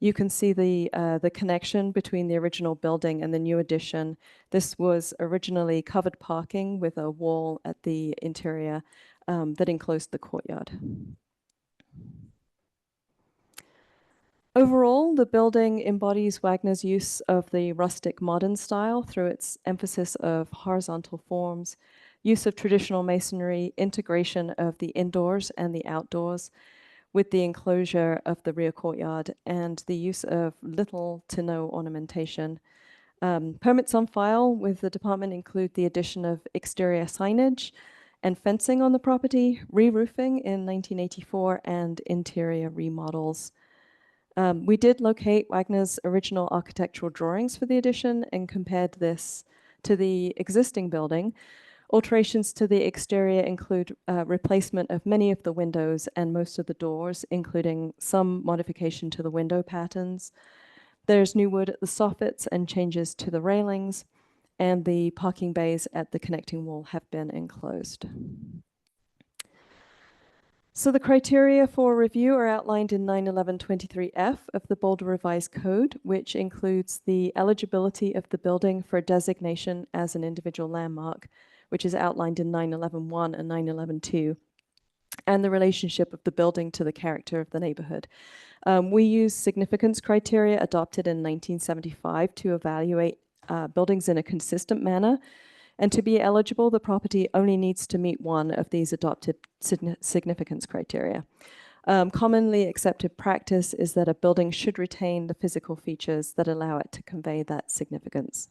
You can see the connection between the original building and the new addition. This was originally covered parking with a wall at the interior that enclosed the courtyard. Overall, the building embodies Wagner's use of the rustic modern style through its emphasis of horizontal forms, use of traditional masonry, integration of the indoors and the outdoors, with the enclosure of the rear courtyard, and the use of little to no ornamentation. Permits on file with the department include the addition of exterior signage and fencing on the property, re-roofing in 1984, and interior remodels. We did locate Wagner's original architectural drawings for the addition and compared this to the existing building. Alterations to the exterior include replacement of many of the windows and most of the doors, including some modification to the window patterns. There's new wood at the soffits and changes to the railings, and the parking bays at the connecting wall have been enclosed. So the criteria for review are outlined in 91123F of the Boulder Revised Code, which includes the eligibility of the building for designation as an individual landmark, which is outlined in 911.1 and 911.2, and the relationship of the building to the character of the neighborhood. We use significance criteria adopted in 1975 to evaluate buildings in a consistent manner, and to be eligible, the property only needs to meet one of these adopted significance criteria. Commonly accepted practice is that a building should retain the physical features that allow it to convey that significance.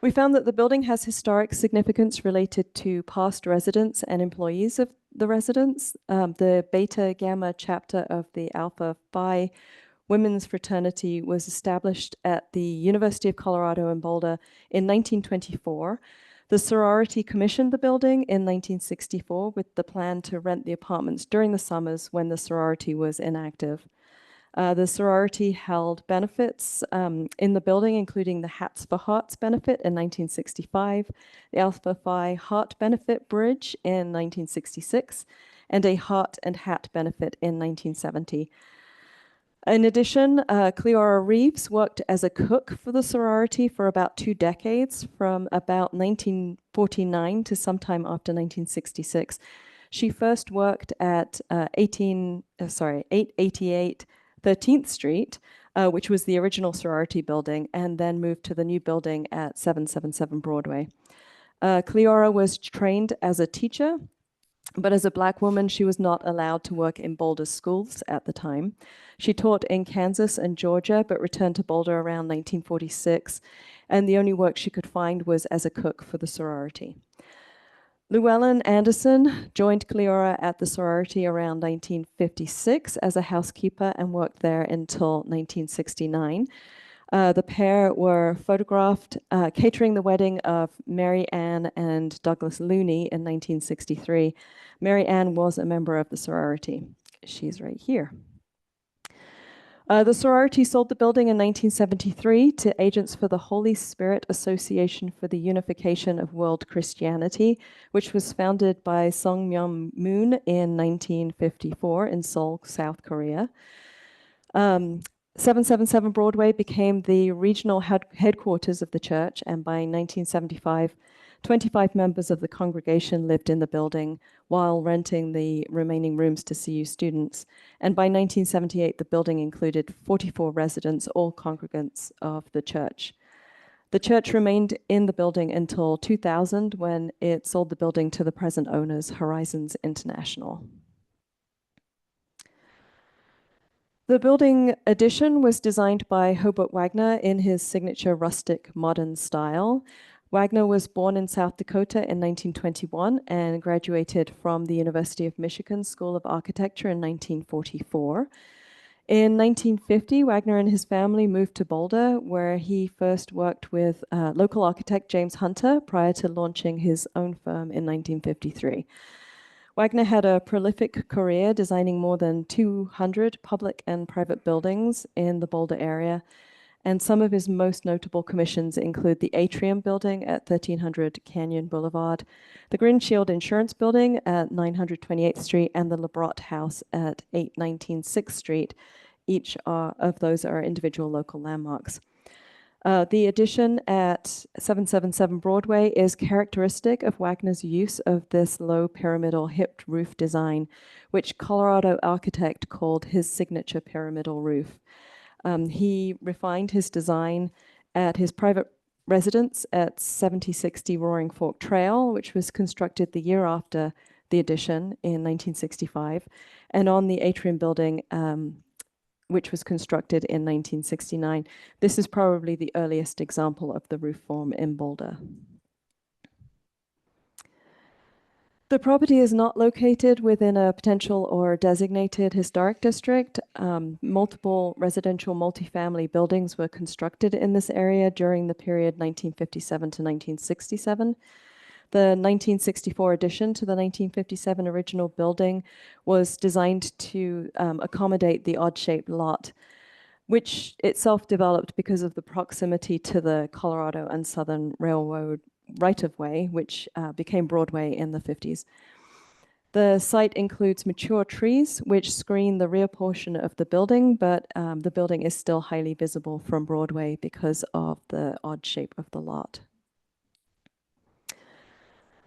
We found that the building has historic significance related to past residents and employees of the residents. The Beta Gamma chapter of the Alpha Phi women's fraternity was established at the University of Colorado in Boulder in 1924. The sorority commissioned the building in 1964 with the plan to rent the apartments during the summers when the sorority was inactive. The sorority held benefits in the building, including the Hats for Hearts benefit in 1965, the Alpha Phi Heart Benefit Bridge in 1966, and a Heart and Hat benefit in 1970. In addition, Cleora Reeves worked as a cook for the sorority for about 2 decades, from about 1949 to sometime after 1966. She first worked at 888 13th Street, which was the original sorority building, and then moved to the new building at 777 Broadway. Cleora was trained as a teacher, but as a Black woman, she was not allowed to work in Boulder schools at the time. She taught in Kansas and Georgia, but returned to Boulder around 1946, and the only work she could find was as a cook for the sorority. Llewellyn Anderson joined Cleora at the sorority around 1956 as a housekeeper and worked there until 1969. The pair were photographed catering the wedding of Mary Ann and Douglas Looney in 1963. Mary Ann was a member of the sorority. She's right here. The sorority sold the building in 1973 to Agents for the Holy Spirit Association for the Unification of World Christianity, which was founded by Sung Myung Moon in 1954 in Seoul, South Korea. 777 Broadway became the regional headquarters of the church, and by 1975, 25 members of the congregation lived in the building while renting the remaining rooms to CU students. And by 1978, the building included 44 residents, all congregants of the church. The church remained in the building until 2000, when it sold the building to the present owners, Horizons International. The building addition was designed by Hobart Wagner in his signature rustic modern style. Wagner was born in South Dakota in 1921 and graduated from the University of Michigan School of Architecture in 1944. In 1950, Wagner and his family moved to Boulder, where he first worked with local architect James Hunter prior to launching his own firm in 1953. Wagner had a prolific career designing more than 200 public and private buildings in the Boulder area, and some of his most notable commissions include the Atrium Building at 1300 Canyon Boulevard, the Green Shield Insurance Building at 928th Street, and the LeBrot House at 819 6th Street. Each of those are individual local landmarks. The addition at 777 Broadway is characteristic of Wagner's use of this low pyramidal hipped roof design, which Colorado architect called his signature pyramidal roof. He refined his design at his private residence at 7060 Roaring Fork Trail, which was constructed the year after the addition in 1965, and on the Atrium Building, which was constructed in 1969. This is probably the earliest example of the roof form in Boulder. The property is not located within a potential or designated historic district. Multiple residential multifamily buildings were constructed in this area during the period 1957 to 1967. The 1964 addition to the 1957 original building was designed to accommodate the odd-shaped lot, which itself developed because of the proximity to the Colorado and Southern Railroad right-of-way, which became Broadway in the 50s. The site includes mature trees, which screen the rear portion of the building, but the building is still highly visible from Broadway because of the odd shape of the lot.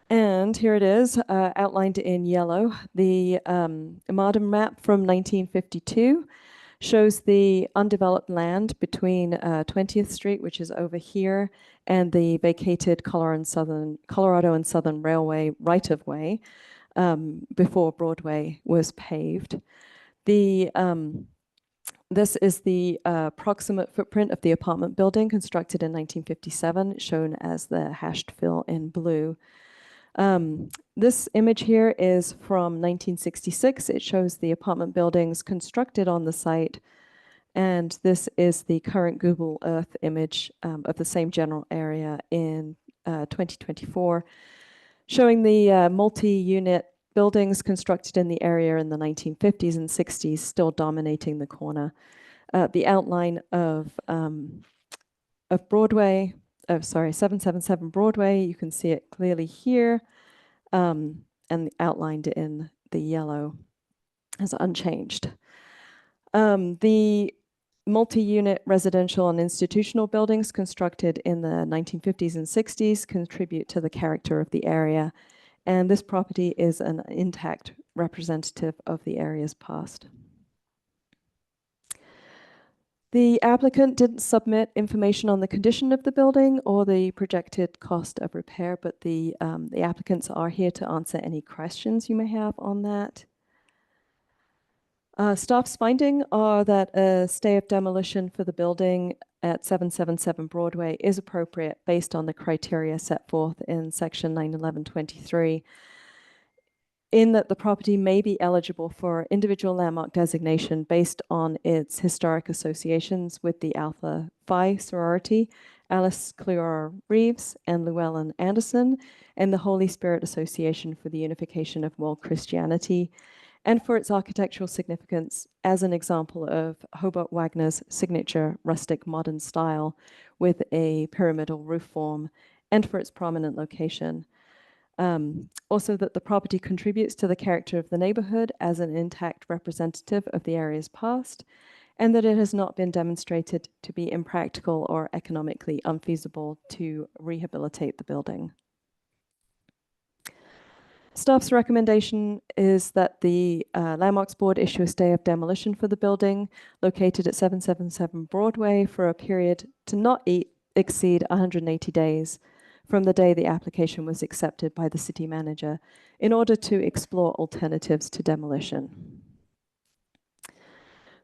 And here it is, outlined in yellow. The modern map from 1952 shows the undeveloped land between 20th Street, which is over here, and the vacated Colorado and Southern Railway right-of-way before Broadway was paved. This is the proximate footprint of the apartment building constructed in 1957, shown as the hashed fill in blue. This image here is from 1966. It shows the apartment buildings constructed on the site. And this is the current Google Earth image of the same general area in 2024, showing the multi-unit buildings constructed in the area in the 1950s and 60s still dominating the corner. The outline of Broadway, 777 Broadway, you can see it clearly here, and outlined in the yellow as unchanged. The multi-unit residential and institutional buildings constructed in the 1950s and 60s contribute to the character of the area, and this property is an intact representative of the area's past. The applicant didn't submit information on the condition of the building or the projected cost of repair, but the applicants are here to answer any questions you may have on that. Staff's finding are that a stay of demolition for the building at 777 Broadway is appropriate based on the criteria set forth in section 91123. in that the property may be eligible for individual landmark designation based on its historic associations with the Alpha Phi sorority, Alice Cleora Reeves and Llewellyn Anderson, and the Holy Spirit Association for the Unification of World Christianity, and for its architectural significance as an example of Hobart Wagner's signature rustic modern style with a pyramidal roof form, and for its prominent location. Also that the property contributes to the character of the neighborhood as an intact representative of the area's past, and that it has not been demonstrated to be impractical or economically unfeasible to rehabilitate the building. Staff's recommendation is that the Landmarks Board issue a stay of demolition for the building located at 777 Broadway for a period to not exceed 180 days from the day the application was accepted by the city manager in order to explore alternatives to demolition.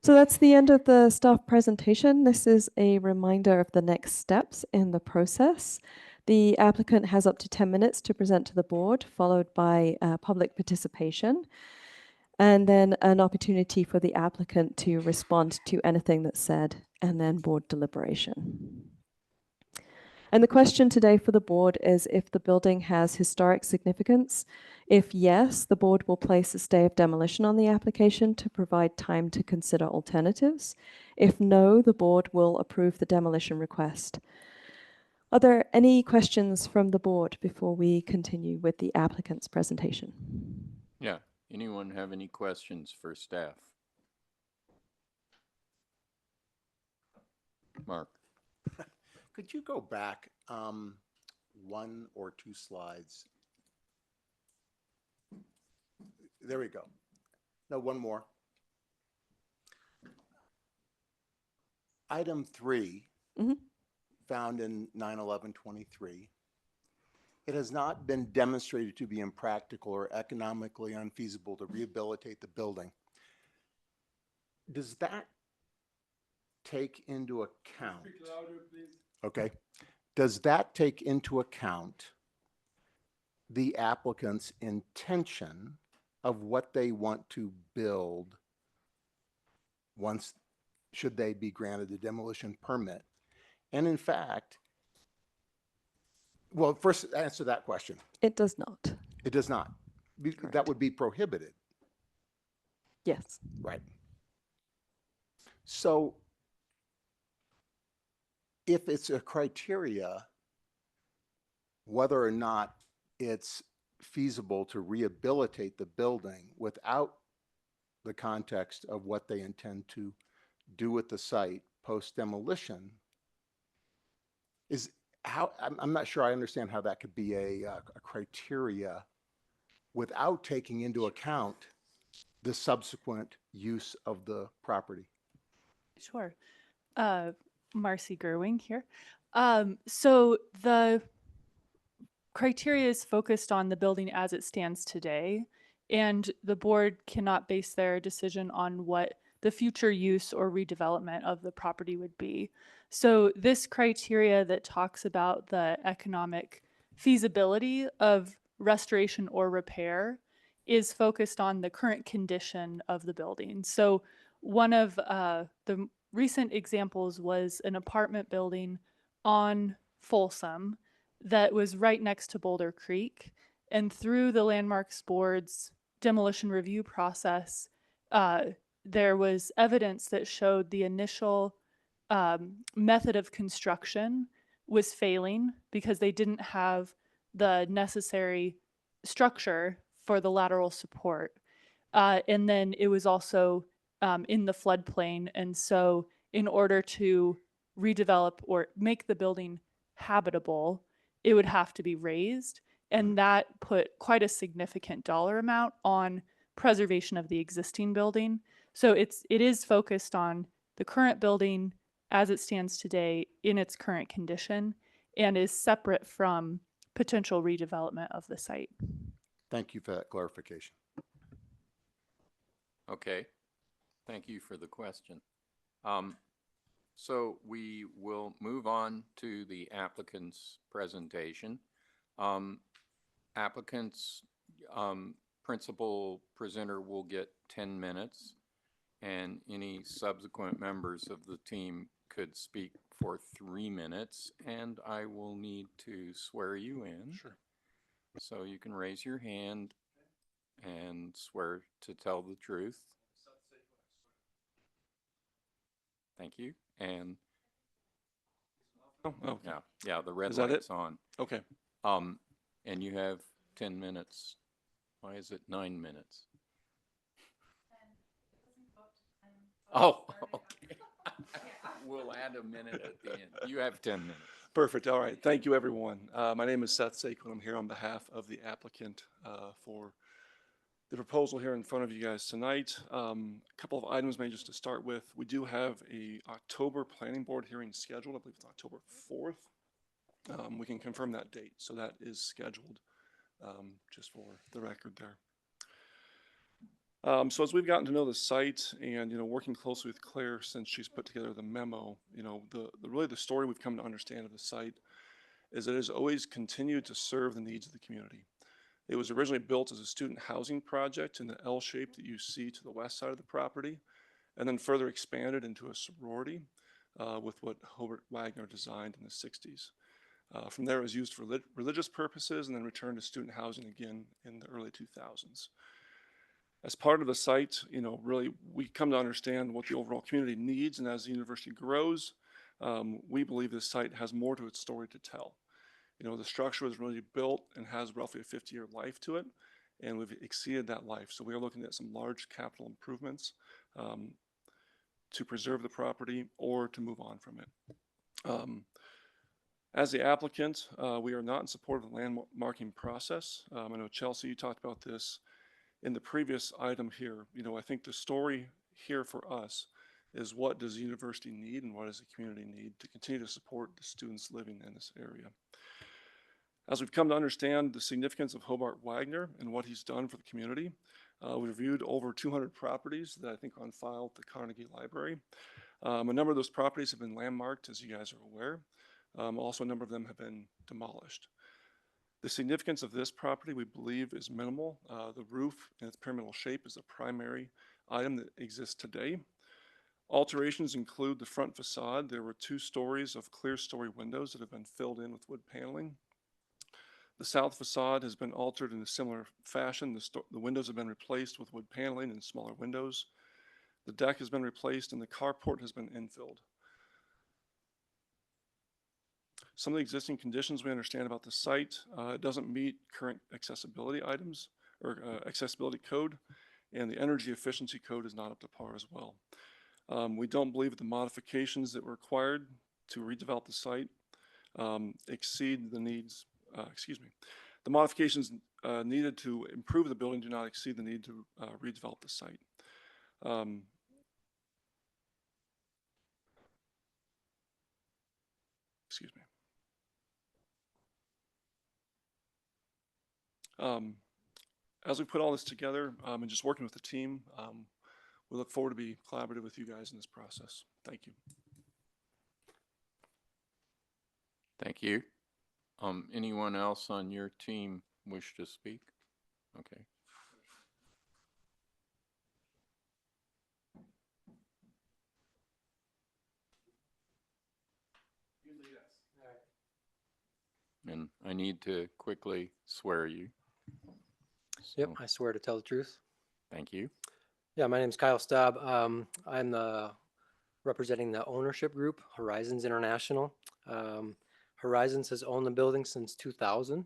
So that's the end of the staff presentation. This is a reminder of the next steps in the process. The applicant has up to 10 minutes to present to the board, followed by public participation, and then an opportunity for the applicant to respond to anything that's said, and then board deliberation. And the question today for the board is if the building has historic significance. If yes, the board will place a stay of demolition on the application to provide time to consider alternatives. If no, the board will approve the demolition request. Are there any questions from the board before we continue with the applicant's presentation? Yeah, anyone have any questions for staff? Mark. Could you go back one or two slides? There we go. No, one more. Item 3, found in 9/11/23. It has not been demonstrated to be impractical or economically unfeasible to rehabilitate the building. Does that take into account? Speak louder, please. Okay. Does that take into account the applicant's intention of what they want to build once, should they be granted a demolition permit? And in fact, well, first answer that question. It does not. It does not. That would be prohibited. Yes. Right. So if it's a criteria, whether or not it's feasible to rehabilitate the building without the context of what they intend to do with the site post demolition, is how, I'm not sure I understand how that could be a criteria without taking into account the subsequent use of the property. Sure. Marcy Gerwing here. So the criteria is focused on the building as it stands today, and the board cannot base their decision on what the future use or redevelopment of the property would be. So this criteria that talks about the economic feasibility of restoration or repair is focused on the current condition of the building. So one of the recent examples was an apartment building on Folsom that was right next to Boulder Creek. And through the Landmarks Board's demolition review process, there was evidence that showed the initial method of construction was failing because they didn't have the necessary structure for the lateral support. And then it was also in the floodplain. And so in order to redevelop or make the building habitable, it would have to be raised. And that put quite a significant dollar amount on preservation of the existing building. So it is focused on the current building as it stands today in its current condition and is separate from potential redevelopment of the site. Thank you for that clarification. Okay, thank you for the question. So we will move on to the applicant's presentation. Applicants, principal presenter will get 10 minutes, and any subsequent members of the team could speak for 3 minutes, and I will need to swear you in. Sure. So you can raise your hand and swear to tell the truth. Thank you. And Oh, okay. yeah, the red Is that it? light's on. Okay. And you have 10 minutes. Why is it 9 minutes? Oh, okay. We'll add a minute at the end. You have 10 minutes. Perfect. All right. Thank you, everyone. My name is Seth Saquon. I'm here on behalf of the applicant for the proposal here in front of you guys tonight. A couple of items maybe just to start with. We do have a October planning board hearing scheduled. I believe it's October 4th. We can confirm that date. So that is scheduled, just for the record there. So as we've gotten to know the site and, working closely with Claire since she's put together the memo, really the story we've come to understand of the site is that it has always continued to serve the needs of the community. It was originally built as a student housing project in the L shape that you see to the west side of the property, and then further expanded into a sorority with what Hobart Wagner designed in the 60s. From there, it was used for religious purposes and then returned to student housing again in the early 2000s. As part of the site, really we come to understand what the overall community needs, and as the university grows, we believe this site has more to its story to tell. The structure was really built and has roughly a 50-year life to it, and we've exceeded that life. So we are looking at some large capital improvements to preserve the property or to move on from it. As the applicant, we are not in support of the landmarking process. I know Chelsea, you talked about this in the previous item here. I think the story here for us is what does the university need and what does the community need to continue to support the students living in this area. As we've come to understand the significance of Hobart Wagner and what he's done for the community, we reviewed over 200 properties that I think are on file at the Carnegie Library. A number of those properties have been landmarked, as you guys are aware. Also, a number of them have been demolished. The significance of this property, we believe, is minimal. The roof in its pyramidal shape is a primary item that exists today. Alterations include the front facade. There were 2 stories of clear story windows that have been filled in with wood paneling. The south facade has been altered in a similar fashion. The windows have been replaced with wood paneling and smaller windows. The deck has been replaced and the carport has been infilled. Some of the existing conditions we understand about the site, it doesn't meet current accessibility items or accessibility code, and the energy efficiency code is not up to par as well. We don't believe that the modifications that were required to redevelop the site exceed the needs, the modifications needed to improve the building do not exceed the need to redevelop the site. Excuse me. As we put all this together and just working with the team, we look forward to be collaborative with you guys in this process. Thank you. Thank you. Anyone else on your team wish to speak? Okay. And I need to quickly swear you. Yep, I swear to tell the truth. Thank you. Yeah, my name is Kyle Staub. I'm representing the ownership group, Horizons International. Horizons has owned the building since 2000,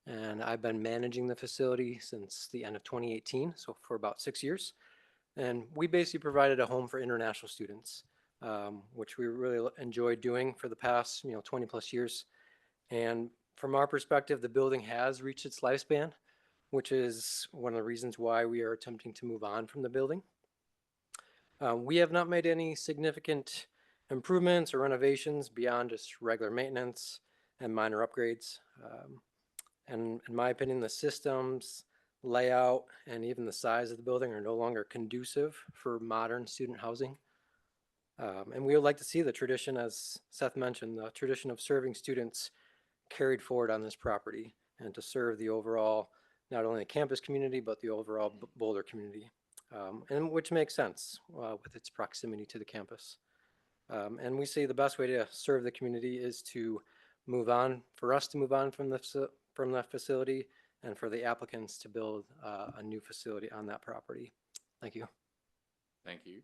and I've been managing the facility since the end of 2018, so for about 6 years. And we basically provided a home for international students, which we really enjoyed doing for the past 20 plus years. And from our perspective, the building has reached its lifespan, which is one of the reasons why we are attempting to move on from the building. We have not made any significant improvements or renovations beyond just regular maintenance and minor upgrades. And in my opinion, the systems, layout, and even the size of the building are no longer conducive for modern student housing. And we would like to see the tradition, as Seth mentioned, the tradition of serving students carried forward on this property and to serve the overall not only the campus community, but the overall Boulder community, and which makes sense with its proximity to the campus. And we see the best way to serve the community is to move on, for us to move on from the facility, and for the applicants to build a new facility on that property. Thank you. Thank you.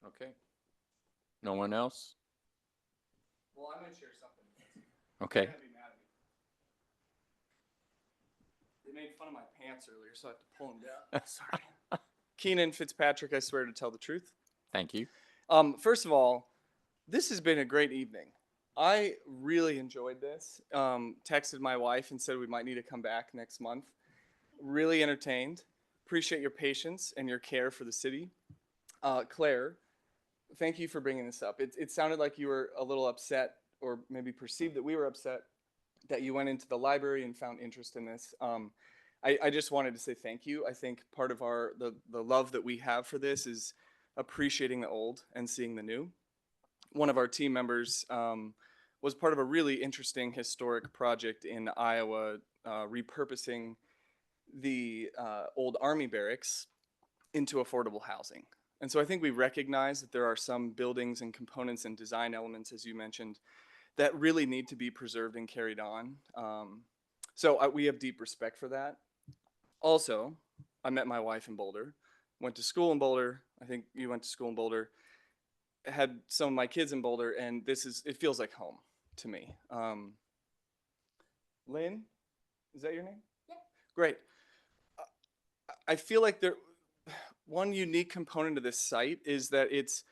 Okay. No one else? Well, I'm gonna share something. Okay. They're gonna be mad at me. They made fun of my pants earlier, so I have to pull them down. Sorry. Keenan Fitzpatrick, I swear to tell the truth. Thank you. First of all, this has been a great evening. I really enjoyed this. Texted my wife and said we might need to come back next month. Really entertained. Appreciate your patience and your care for the city. Claire, thank you for bringing this up. It sounded like you were a little upset, or maybe perceived that we were upset, that you went into the library and found interest in this. I just wanted to say thank you. I think part of the love that we have for this is appreciating the old and seeing the new. One of our team members was part of a really interesting historic project in Iowa, repurposing the old Army barracks into affordable housing. And so I think we recognize that there are some buildings and components and design elements, as you mentioned, that really need to be preserved and carried on. So we have deep respect for that. Also, I met my wife in Boulder, went to school in Boulder. I think you went to school in Boulder. Had some of my kids in Boulder, and it feels like home to me. Lynn, is that your name? Yeah. Great. I feel like one unique component of this site is that it's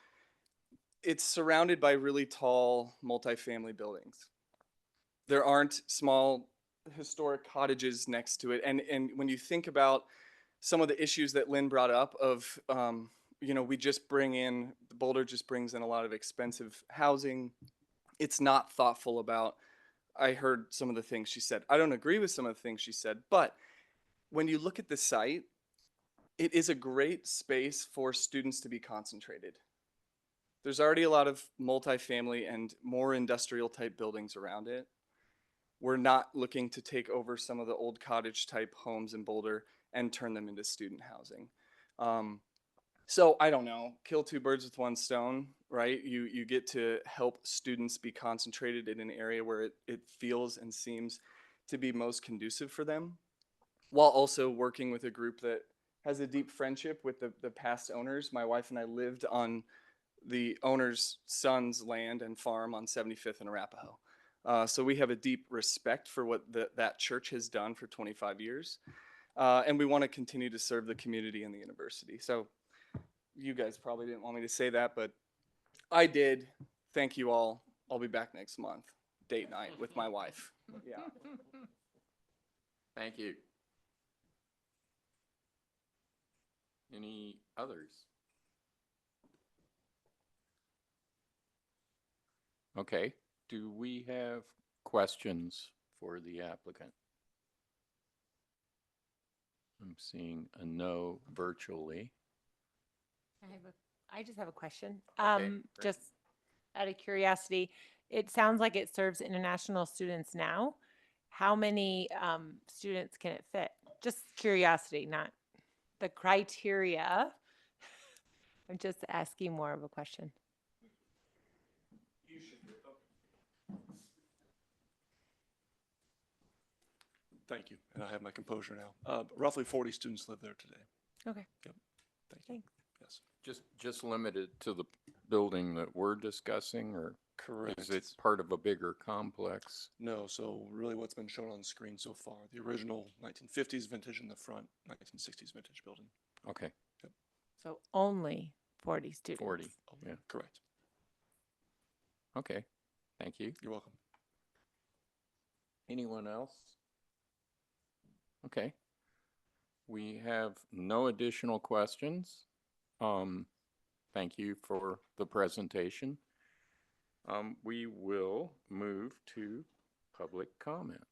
surrounded by really tall multifamily buildings. There aren't small historic cottages next to it. And when you think about some of the issues that Lynn brought up of, Boulder just brings in a lot of expensive housing. It's not thoughtful about, I heard some of the things she said. I don't agree with some of the things she said, but when you look at the site, it is a great space for students to be concentrated. There's already a lot of multifamily and more industrial type buildings around it. We're not looking to take over some of the old cottage type homes in Boulder and turn them into student housing. So I don't know, kill two birds with one stone, right? You get to help students be concentrated in an area where it feels and seems to be most conducive for them, while also working with a group that has a deep friendship with the past owners. My wife and I lived on the owner's son's land and farm on 75th and Arapahoe. So we have a deep respect for what that church has done for 25 years. And we want to continue to serve the community and the university. So you guys probably didn't want me to say that, but I did. Thank you all. I'll be back next month. Date night with my wife. Yeah. Thank you. Any others? Okay. Do we have questions for the applicant? I'm seeing a no virtually. I just have a question. Okay, great. Just out of curiosity, it sounds like it serves international students now. How many students can it fit? Just curiosity, not the criteria. I'm just asking more of a question. Thank you. And I have my composure now. Roughly 40 students live there today. Okay. Yep. Thank you. Thanks. Yes. Just limited to the building that we're discussing, or Correct. is it part of a bigger complex? No, so really what's been shown on the screen so far, the original 1950s vintage in the front, 1960s vintage building. Okay. Yep. So only 40 students. 40, yeah. Correct. Okay, thank you. You're welcome. Anyone else? Okay. We have no additional questions. Thank you for the presentation. We will move to public comment.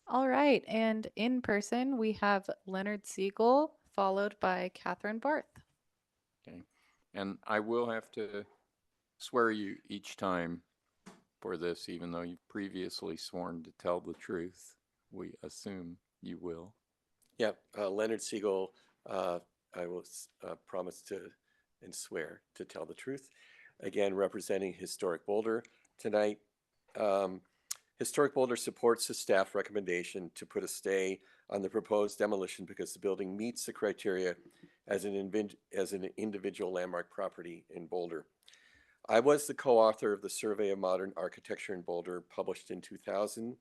All right, and in person, we have Leonard Siegel, followed by Catherine Barth. Okay. And I will have to swear you each time for this, even though you've previously sworn to tell the truth. We assume you will. Yep, Leonard Siegel, I will promise to and swear to tell the truth. Again, representing Historic Boulder tonight. Historic Boulder supports the staff recommendation to put a stay on the proposed demolition because the building meets the criteria as an individual landmark property in Boulder. I was the co-author of the Survey of Modern Architecture in Boulder, published in 2000.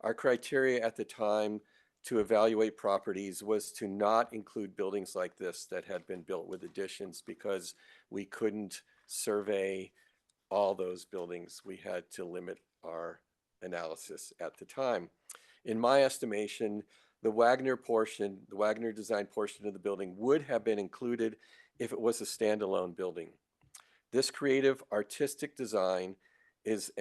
Our criteria at the time to evaluate properties was to not include buildings like this that had been built with additions because we couldn't survey all those buildings. We had to limit our analysis at the time. In my estimation, the Wagner design portion of the building would have been included if it was a standalone building. This creative artistic design is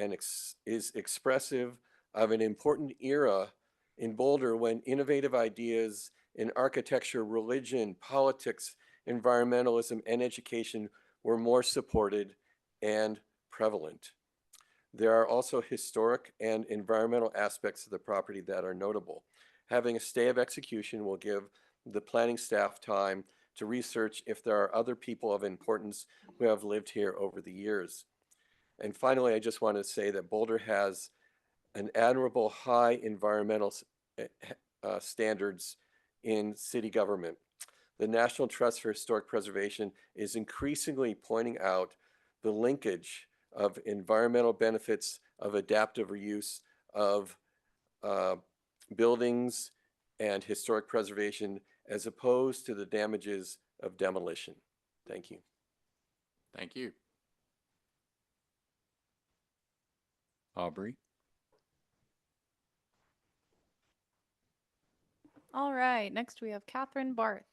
expressive of an important era in Boulder when innovative ideas in architecture, religion, politics, environmentalism, and education were more supported and prevalent. There are also historic and environmental aspects of the property that are notable. Having a stay of execution will give the planning staff time to research if there are other people of importance who have lived here over the years. And finally, I just want to say that Boulder has an admirable high environmental standards in city government. The National Trust for Historic Preservation is increasingly pointing out the linkage of environmental benefits of adaptive reuse of buildings and historic preservation as opposed to the damages of demolition. Thank you. Thank you. Aubrey? All right, next we have Catherine Barth.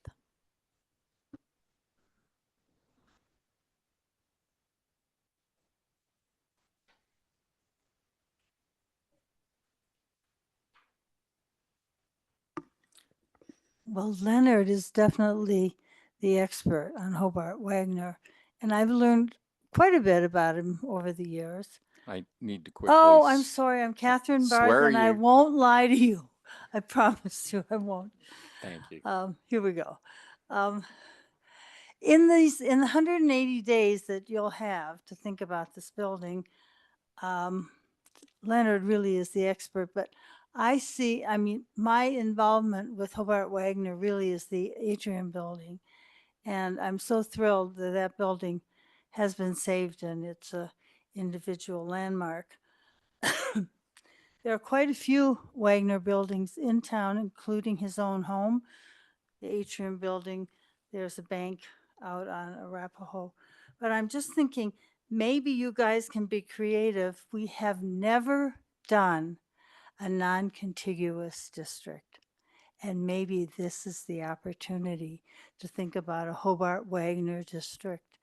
Well, Leonard is definitely the expert on Hobart Wagner, and I've learned quite a bit about him over the years. I need to quickly. Oh, I'm sorry. I'm Catherine Barth, swear and I you. won't lie to you. I promise you I won't. Thank you. Here we go. In the 180 days that you'll have to think about this building, Leonard really is the expert, but I mean, my involvement with Hobart Wagner really is the atrium building. And I'm so thrilled that that building has been saved and it's a individual landmark. There are quite a few Wagner buildings in town, including his own home, the atrium building. There's a bank out on Arapahoe. But I'm just thinking, maybe you guys can be creative. We have never done a non-contiguous district. And maybe this is the opportunity to think about a Hobart Wagner district,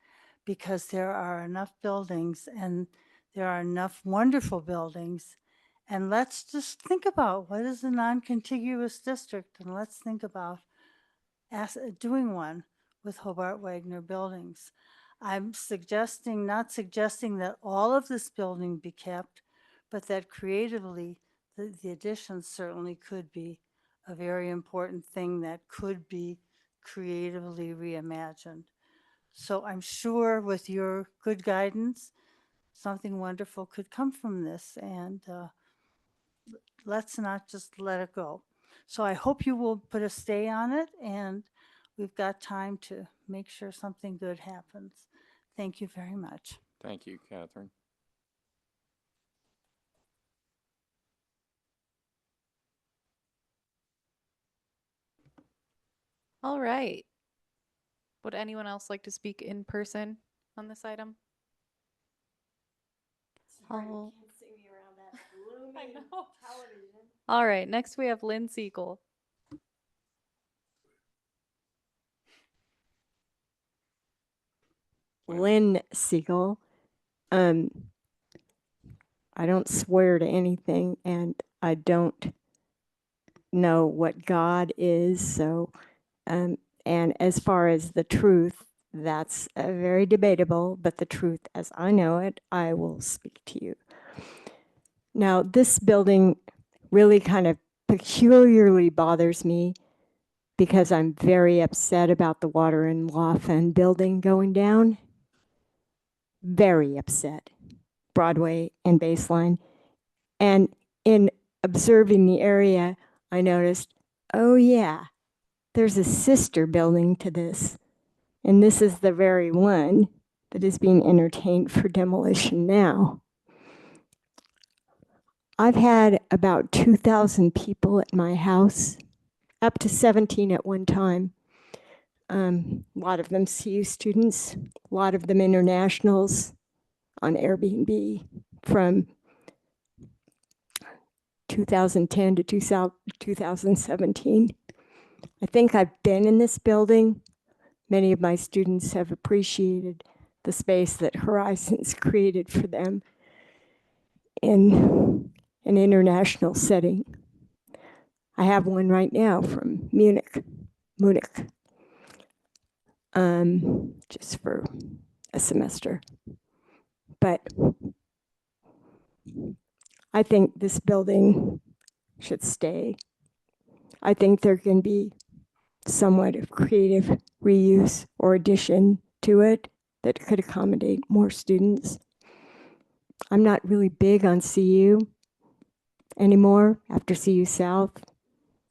because there are enough buildings and there are enough wonderful buildings. And let's just think about what is a non-contiguous district, and let's think about doing one with Hobart Wagner buildings. I'm not suggesting that all of this building be kept, but that creatively the additions certainly could be a very important thing that could be creatively reimagined. So I'm sure with your good guidance, something wonderful could come from this, and let's not just let it go. So I hope you will put a stay on it, and we've got time to make sure something good happens. Thank you very much. Thank you, Catherine. All right. Would anyone else like to speak in person on this item? All right, next we have Lynn Siegel. Lynn Siegel. I don't swear to anything, and I don't know what God is. So, and as far as the truth, That's very debatable, but the truth as I know it, I will speak to you. Now, this building really kind of peculiarly bothers me because I'm very upset about the Water and Laughlin building going down. Very upset. Broadway and Baseline. And in observing the area, I noticed, oh yeah, there's a sister building to this. And this is the very one that is being entertained for demolition now. I've had about 2,000 people at my house, up to 17 at one time. A lot of them CU students, a lot of them internationals on Airbnb from 2010 to 2017. I think I've been in this building. Many of my students have appreciated the space that Horizons created for them in an international setting. I have one right now from Munich, just for a semester. But I think this building should stay. I think there can be somewhat of creative reuse or addition to it that could accommodate more students. I'm not really big on CU anymore after CU South.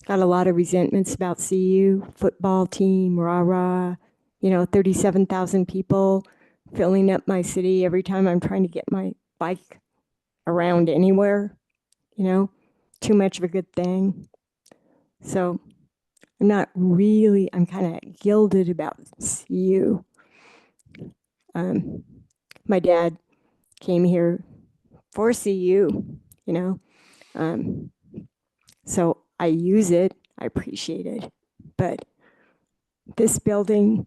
Got a lot of resentments about CU, football team, rah-rah, 37,000 people filling up my city every time I'm trying to get my bike around anywhere, too much of a good thing. So I'm kind of gilded about CU. My dad came here for CU, so I use it, I appreciate it, but this building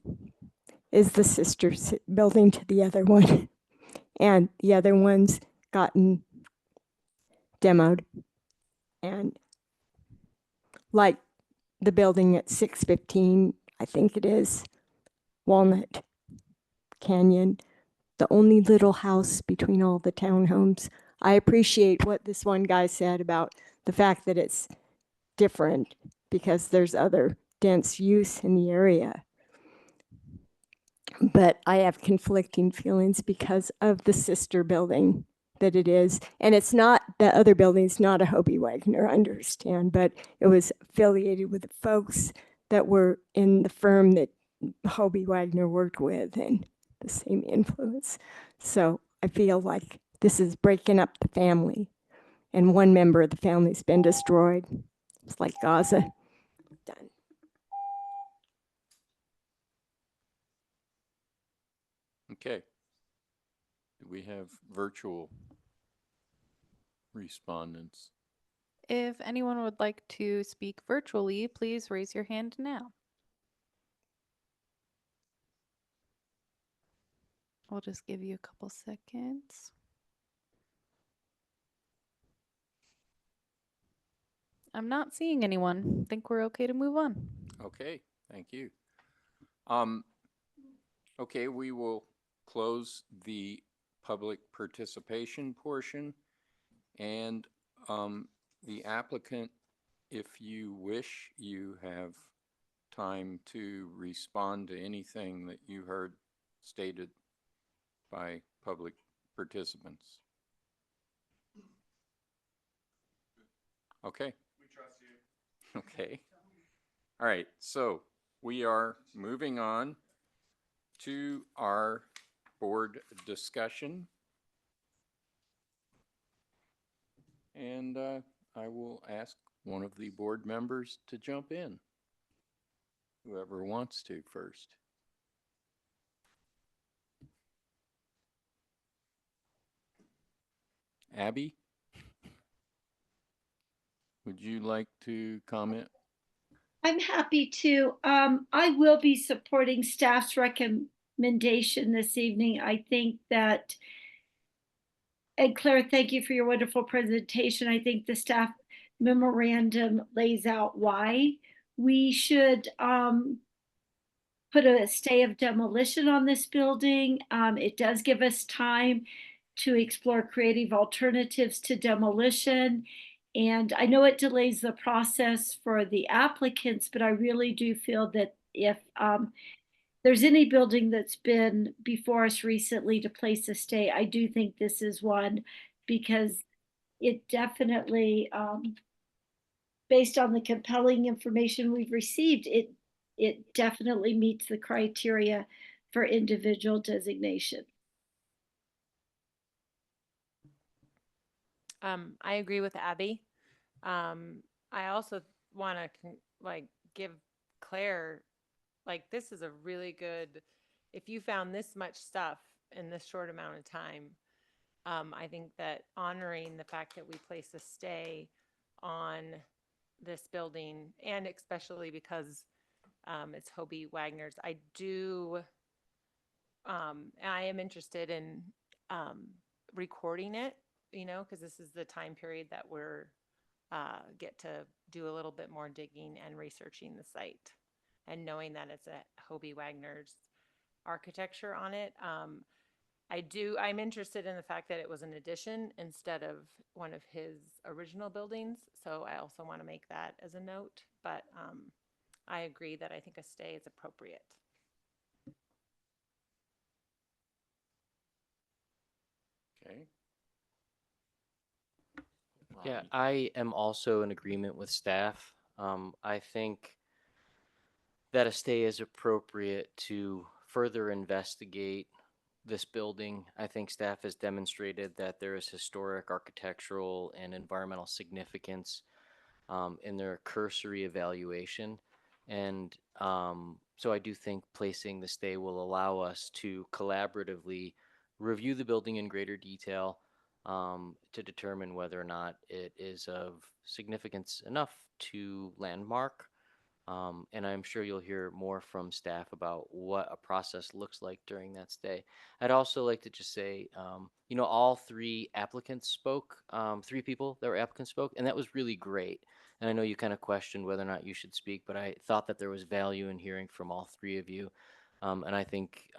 is the sister building to the other one, and the other one's gotten demoed, and like the building at 615, I think it is, Walnut Canyon, the only little house between all the townhomes. I appreciate what this one guy said about the fact that it's different because there's other dense use in the area. But I have conflicting feelings because of the sister building that it is. And it's not, the other building's not a Hobie Wagner, I understand, but it was affiliated with the folks that were in the firm that Hobie Wagner worked with and the same influence. So I feel like this is breaking up the family, and one member of the family's been destroyed. It's like Gaza. Done. Okay. Do we have virtual respondents? If anyone would like to speak virtually, please raise your hand now. We'll just give you a couple seconds. I'm not seeing anyone. I think we're okay to move on. Okay, thank you. Okay, we will close the public participation portion, and the applicant, if you wish, you have time to respond to anything that you heard stated by public participants. Okay. We trust you. Okay. All right, so we are moving on to our board discussion. And I will ask one of the board members to jump in. Whoever wants to first. Abby, would you like to comment? I'm happy to. I will be supporting staff's recommendation this evening. I think that, and Claire, thank you for your wonderful presentation. I think the staff memorandum lays out why we should put a stay of demolition on this building. It does give us time to explore creative alternatives to demolition. And I know it delays the process for the applicants, but I really do feel that if there's any building that's been before us recently to place a stay, I do think this is one, because it definitely, based on the compelling information we've received, it definitely meets the criteria for individual designation. I agree with Abby. I also want to give Claire, this is a really good, if you found this much stuff in this short amount of time, I think that honoring the fact that we place a stay on this building, and especially because it's Hobie Wagner's, I am interested in recording it, because this is the time period that we're get to do a little bit more digging and researching the site, and knowing that it's a Hobie Wagner's architecture on it. I'm interested in the fact that it was an addition instead of one of his original buildings. So I also want to make that as a note, but I agree that I think a stay is appropriate. Okay. Yeah, I am also in agreement with staff. I think that a stay is appropriate to further investigate this building. I think staff has demonstrated that there is historic, architectural, and environmental significance in their cursory evaluation. And so I do think placing the stay will allow us to collaboratively review the building in greater detail to determine whether or not it is of significance enough to landmark. And I'm sure you'll hear more from staff about what a process looks like during that stay. I'd also like to just say, all three applicants spoke, three people that were applicants spoke, and that was really great. And I know you kind of questioned whether or not you should speak, but I thought that there was value in hearing from all three of you. And I think,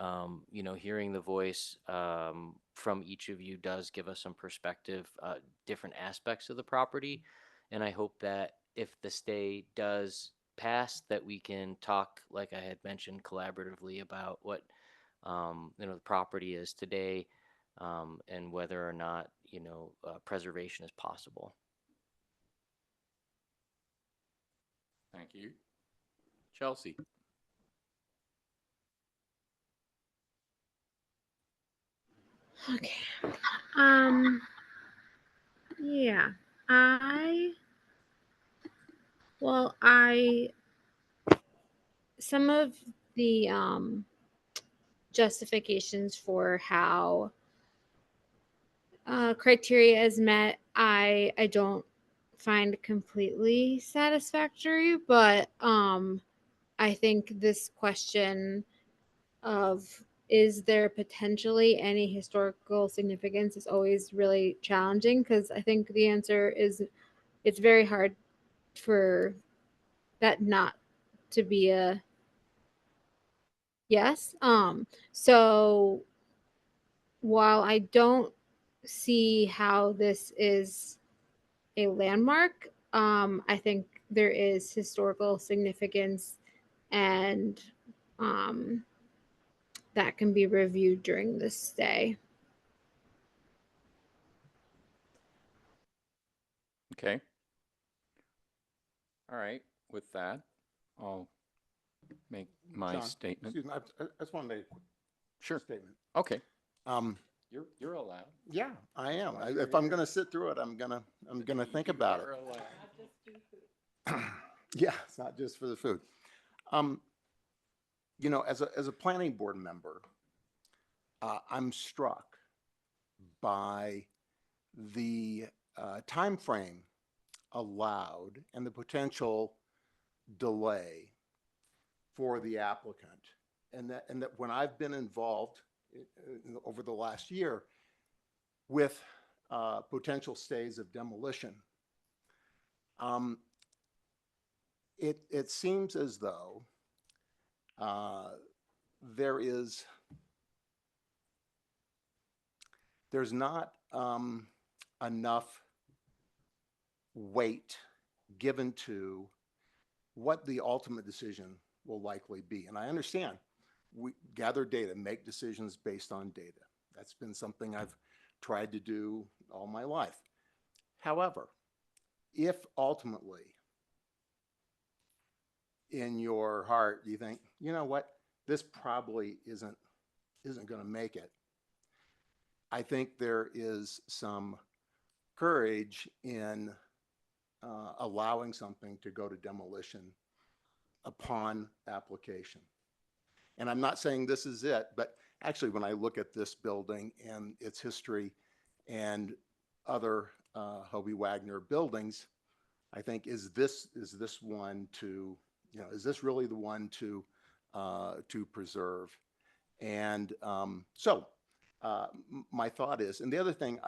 hearing the voice from each of you does give us some perspective, different aspects of the property. And I hope that if the stay does pass, that we can talk, like I had mentioned, collaboratively about what, the property is today, and whether or not, preservation is possible. Thank you. Chelsea. Okay. Yeah. Some of the justifications for how criteria is met, I don't find completely satisfactory, but I think this question of is there potentially any historical significance is always really challenging, because I think the answer is it's very hard for that not to be a yes. So while I don't see how this is a landmark, I think there is historical significance, and that can be reviewed during this stay. Okay. All right. With that, I'll make my John, statement. Excuse me, I just want to make a quick statement. Okay. You're allowed. Yeah, I am. Well, you're If I'm here. going to sit through it, I'm gonna think about it. You're allowed. Yeah, it's not just for the food. As a planning board member, I'm struck by the time frame allowed and the potential delay for the applicant, and that when I've been involved over the last year with potential stays of demolition, it seems as though there is, there's not enough weight given to what the ultimate decision will likely be. And I understand we gather data, make decisions based on data. That's been something I've tried to do all my life. However, if ultimately in your heart you think, you know what, this probably isn't going to make it, I think there is some courage in allowing something to go to demolition upon application. And I'm not saying this is it, but actually when I look at this building and its history and other Hobie Wagner buildings, I think, is this one to, you know, is this really the one to preserve? And my thought is, and the other thing,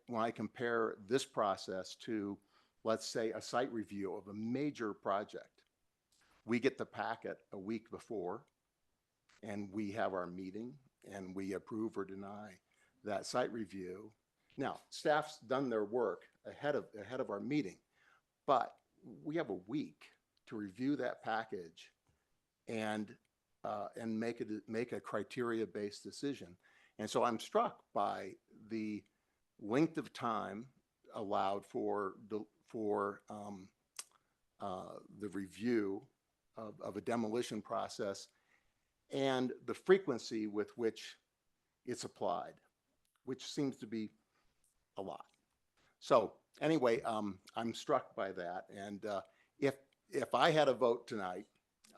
when I compare this process to, let's say, a site review of a major project, we get the packet a week before, and we have our meeting, and we approve or deny that site review. Now, staff's done their work ahead of our meeting, but we have a week to review that package and make a criteria-based decision. And so I'm struck by the length of time allowed for the review of a demolition process and the frequency with which it's applied, which seems to be a lot. So anyway, I'm struck by that. And if I had a vote tonight,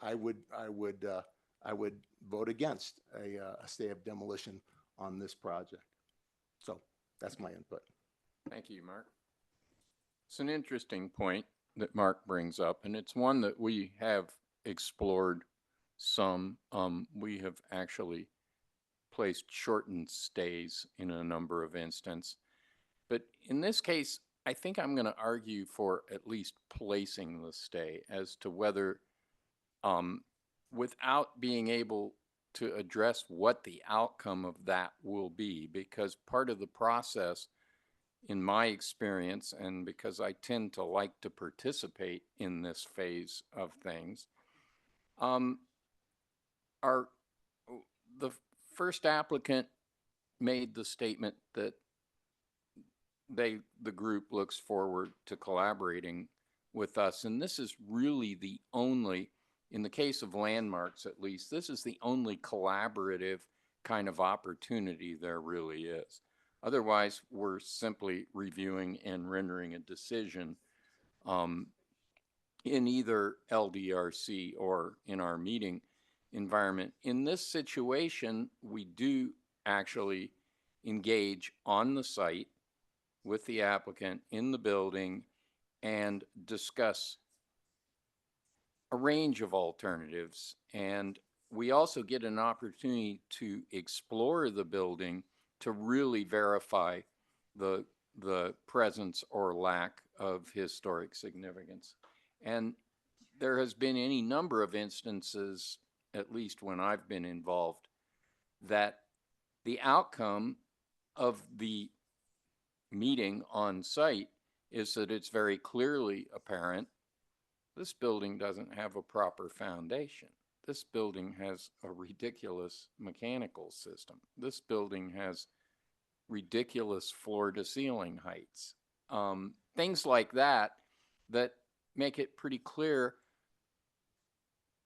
I would vote against a stay of demolition on this project. So that's my input. Thank you, Mark. It's an interesting point that Mark brings up, and it's one that we have explored some. We have actually placed shortened stays in a number of instances. But in this case, I think I'm going to argue for at least placing the stay as to whether, without being able to address what the outcome of that will be, because part of the process, in my experience, and because I tend to like to participate in this phase of things, the first applicant made the statement that the group looks forward to collaborating with us. And this is really the only, in the case of landmarks at least, this is the only collaborative kind of opportunity there really is. Otherwise, we're simply reviewing and rendering a decision in either LDRC or in our meeting environment. In this situation, we do actually engage on the site with the applicant in the building and discuss a range of alternatives. And we also get an opportunity to explore the building to really verify the presence or lack of historic significance. And there has been any number of instances, at least when I've been involved, that the outcome of the meeting on site is that it's very clearly apparent this building doesn't have a proper foundation. This building has a ridiculous mechanical system. This building has ridiculous floor to ceiling heights. Things like that make it pretty clear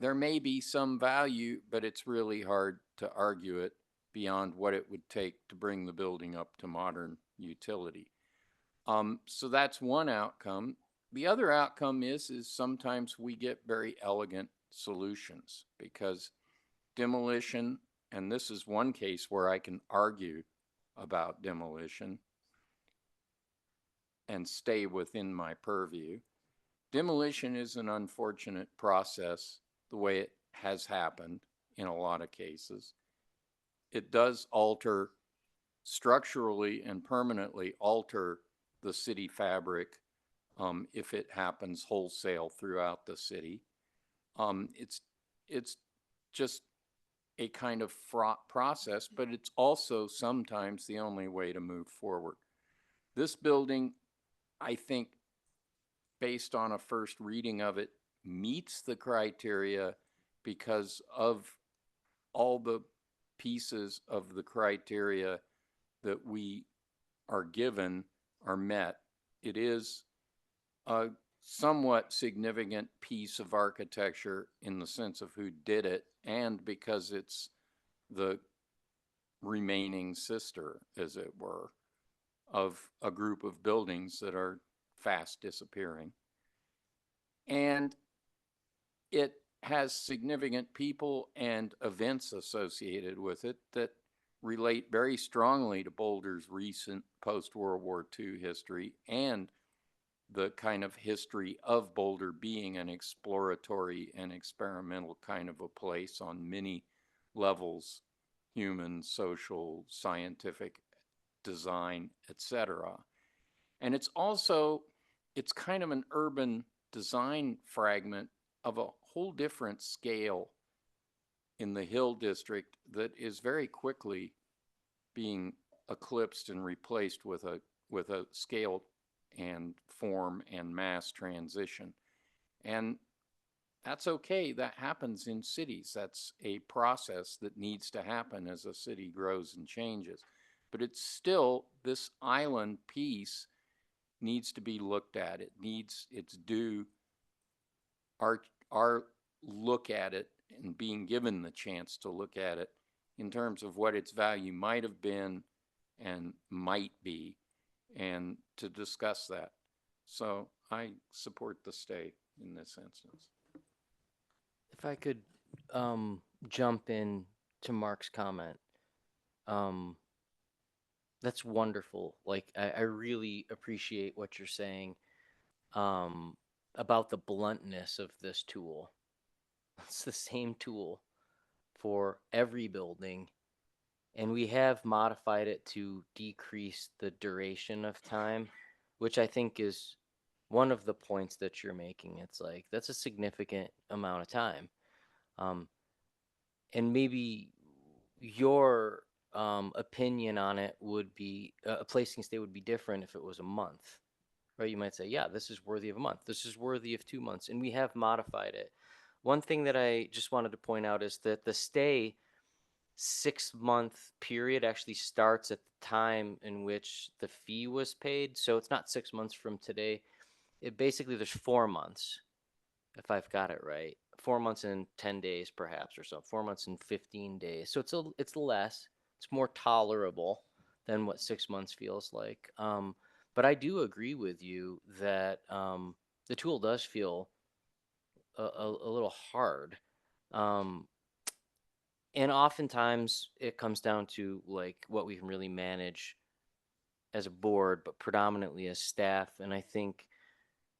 there may be some value, but it's really hard to argue it beyond what it would take to bring the building up to modern utility. So that's one outcome. The other outcome is sometimes we get very elegant solutions, because demolition, and this is one case where I can argue about demolition and stay within my purview. Demolition is an unfortunate process the way it has happened in a lot of cases. It does alter structurally and permanently alter the city fabric if it happens wholesale throughout the city. It's just a kind of fraught process, but it's also sometimes the only way to move forward. This building, I think, based on a first reading of it, meets the criteria because of all the pieces of the criteria that we are given are met. It is a somewhat significant piece of architecture in the sense of who did it, and because it's the remaining sister, as it were, of a group of buildings that are fast disappearing. And it has significant people and events associated with it that relate very strongly to Boulder's recent post-World War II history and the kind of history of Boulder being an exploratory and experimental kind of a place on many levels, human, social, scientific, design, etc. And it's also, it's kind of an urban design fragment of a whole different scale in the Hill District that is very quickly being eclipsed and replaced with a scale and form and mass transition. And that's okay. That happens in cities. That's a process that needs to happen as a city grows and changes. But it's still, this island piece needs to be looked at. It needs its due, our look at it and being given the chance to look at it in terms of what its value might have been and might be, and to discuss that. So I support the stay in this instance. If I could jump in to Mark's comment. That's wonderful. Like, I really appreciate what you're saying about the bluntness of this tool. It's the same tool for every building, and we have modified it to decrease the duration of time, which I think is one of the points that you're making. It's like, that's a significant amount of time. And maybe your opinion on it would be, a placing stay would be different if it was a month, right? You might say, yeah, this is worthy of a month. This is worthy of 2 months. And we have modified it. One thing that I just wanted to point out is that the stay 6-month period actually starts at the time in which the fee was paid. So it's not 6 months from today. It basically, there's 4 months, if I've got it right. 4 months and 10 days perhaps, or so. 4 months and 15 days. So it's less. It's more tolerable than what 6 months feels like. But I do agree with you that the tool does feel a little hard. And oftentimes it comes down to like what we can really manage as a board, but predominantly as staff. And I think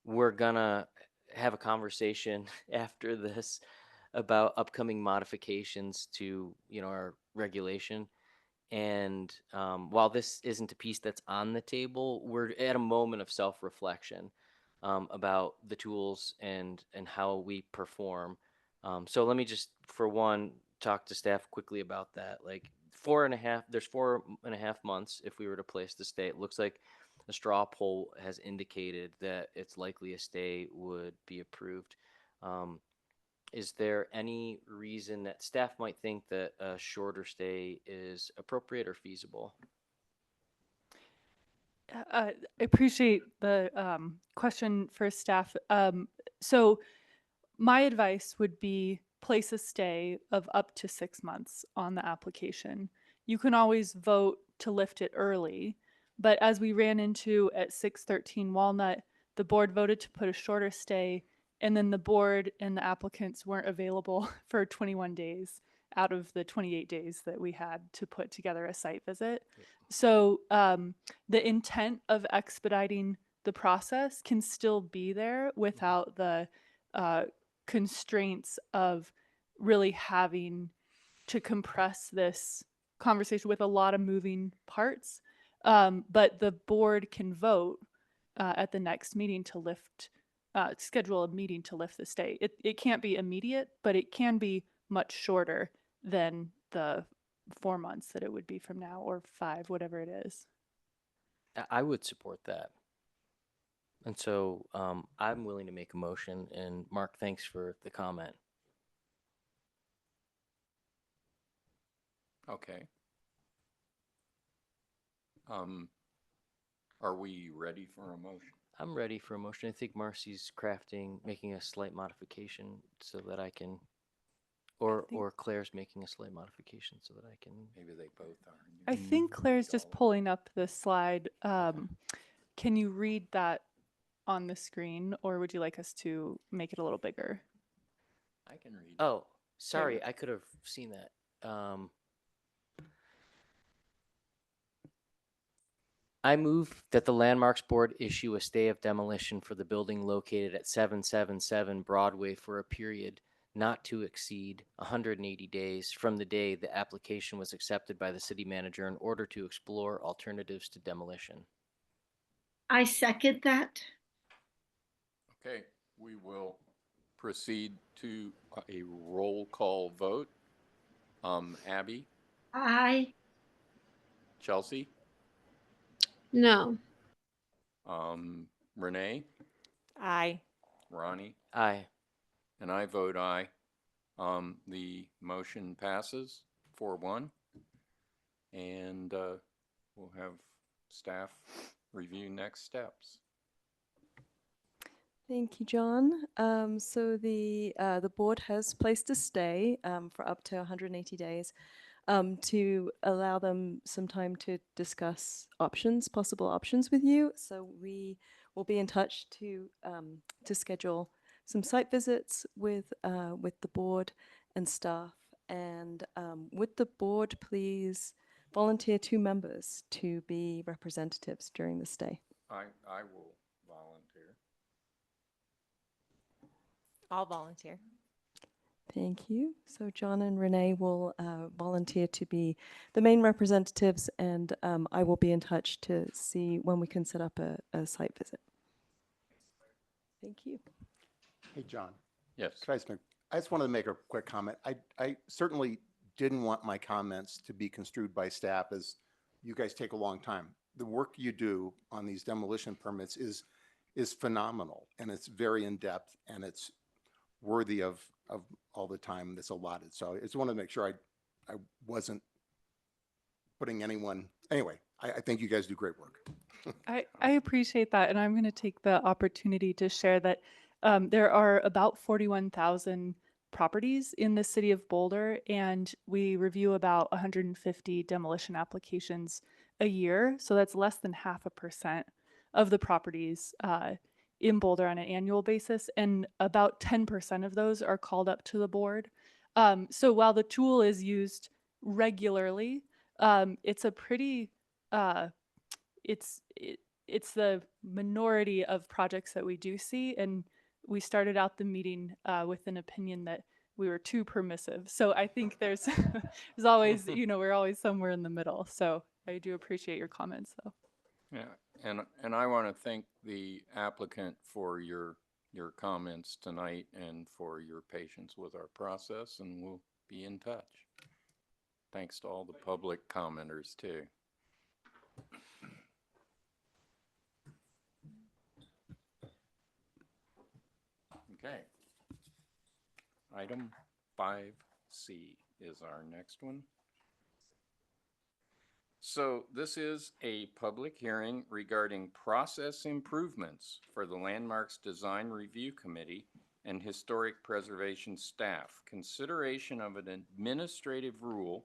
we're gonna have a conversation after this about upcoming modifications to, our regulation. And while this isn't a piece that's on the table, we're at a moment of self-reflection about the tools and how we perform. So let me just, for one, talk to staff quickly about that. Like there's 4.5 months if we were to place the stay. It looks like a straw poll has indicated that it's likely a stay would be approved. Is there any reason that staff might think that a shorter stay is appropriate or feasible? I appreciate the question for staff. So my advice would be place a stay of up to 6 months on the application. You can always vote to lift it early, but as we ran into at 613 Walnut, the board voted to put a shorter stay, and then the board and the applicants weren't available for 21 days out of the 28 days that we had to put together a site visit. So the intent of expediting the process can still be there without the constraints of really having to compress this conversation with a lot of moving parts. But the board can vote at the next meeting to schedule a meeting to lift the stay. It can't be immediate, but it can be much shorter than the 4 months that it would be from now, or 5, whatever it is. I would support that. And so I'm willing to make a motion. And Mark, thanks for the comment. Okay. Are we ready for a motion? I'm ready for a motion. I think Marcy's making a slight modification so that I can, or Claire's making a slight modification so that I can. Maybe they both are. I think Claire's just pulling up the slide. Can you read that on the screen, or would you like us to make it a little bigger? I can read. Oh, sorry, I could have seen that. I move that the Landmarks Board issue a stay of demolition for the building located at 777 Broadway for a period not to exceed 180 days from the day the application was accepted by the city manager in order to explore alternatives to demolition. I second that. Okay, we will proceed to a roll call vote. Abby, Aye. Chelsea, No. Renee, Aye. Ronnie, Aye. and I vote aye. The motion passes 4-1, and we'll have staff review next steps. Thank you, John. So the board has placed a stay for up to 180 days to allow them some time to discuss possible options with you. So we will be in touch to schedule some site visits with the board and staff. And would the board please volunteer 2 members to be representatives during the stay? I will volunteer. I'll volunteer. Thank you. So John and Renee will volunteer to be the main representatives, and I will be in touch to see when we can set up a site visit. Thank you. Hey, John. Yes. I just wanted to make a quick comment. I certainly didn't want my comments to be construed by staff as you guys take a long time. The work you do on these demolition permits is phenomenal, and it's very in-depth, and it's worthy of all the time that's allotted. So I just wanted to make sure I wasn't putting anyone, anyway, I think you guys do great work. I appreciate that, and I'm going to take the opportunity to share that there are about 41,000 properties in the city of Boulder, and we review about 150 demolition applications a year. So that's less than 0.5% of the properties in Boulder on an annual basis, and about 10% of those are called up to the board. So while the tool is used regularly, it's a pretty it's the minority of projects that we do see, and we started out the meeting with an opinion that we were too permissive. So I think there's there's always, we're always somewhere in the middle. So I do appreciate your comments, though. Yeah, and I want to thank the applicant for your comments tonight and for your patience with our process, and we'll be in touch. Thanks to all the public commenters too. Okay. Item 5C is our next one. So this is a public hearing regarding process improvements for the Landmarks Design Review Committee and Historic Preservation staff. Consideration of an administrative rule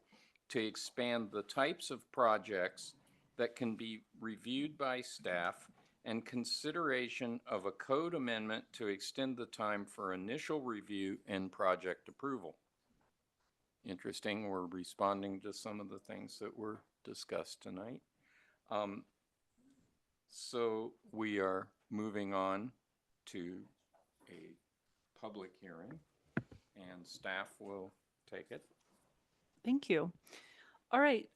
to expand the types of projects that can be reviewed by staff, and consideration of a code amendment to extend the time for initial review and project approval. Interesting, we're responding to some of the things that were discussed tonight. So we are moving on to a public hearing, and staff will take it. Thank you. All right.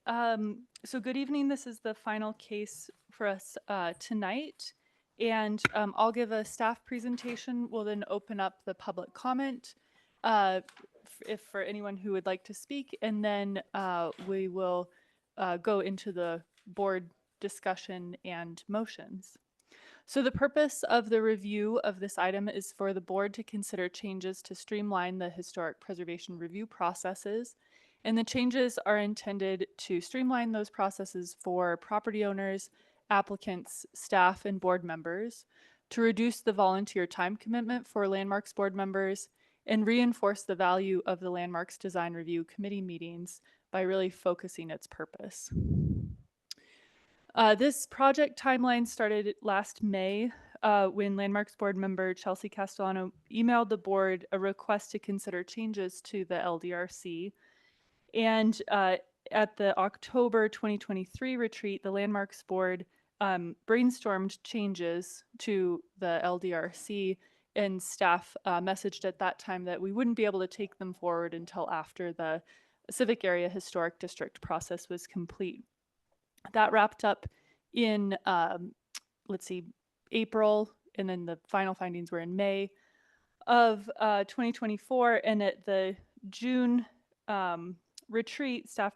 So good evening. This is the final case for us tonight. And I'll give a staff presentation. We'll then open up the public comment. if for anyone who would like to speak, and then we will go into the board discussion and motions. So the purpose of the review of this item is for the board to consider changes to streamline the historic preservation review processes. And the changes are intended to streamline those processes for property owners, applicants, staff, and board members, to reduce the volunteer time commitment for Landmarks board members, and reinforce the value of the Landmarks Design Review Committee meetings by really focusing its purpose. This project timeline started last May when Landmarks board member Chelsea Castellano emailed the board a request to consider changes to the LDRC. And at the October 2023 retreat, the Landmarks board brainstormed changes to the LDRC, and staff messaged at that time that we wouldn't be able to take them forward until after the Civic Area Historic District process was complete. That wrapped up in, let's see, April, and then the final findings were in May of 2024. And at the June retreat, staff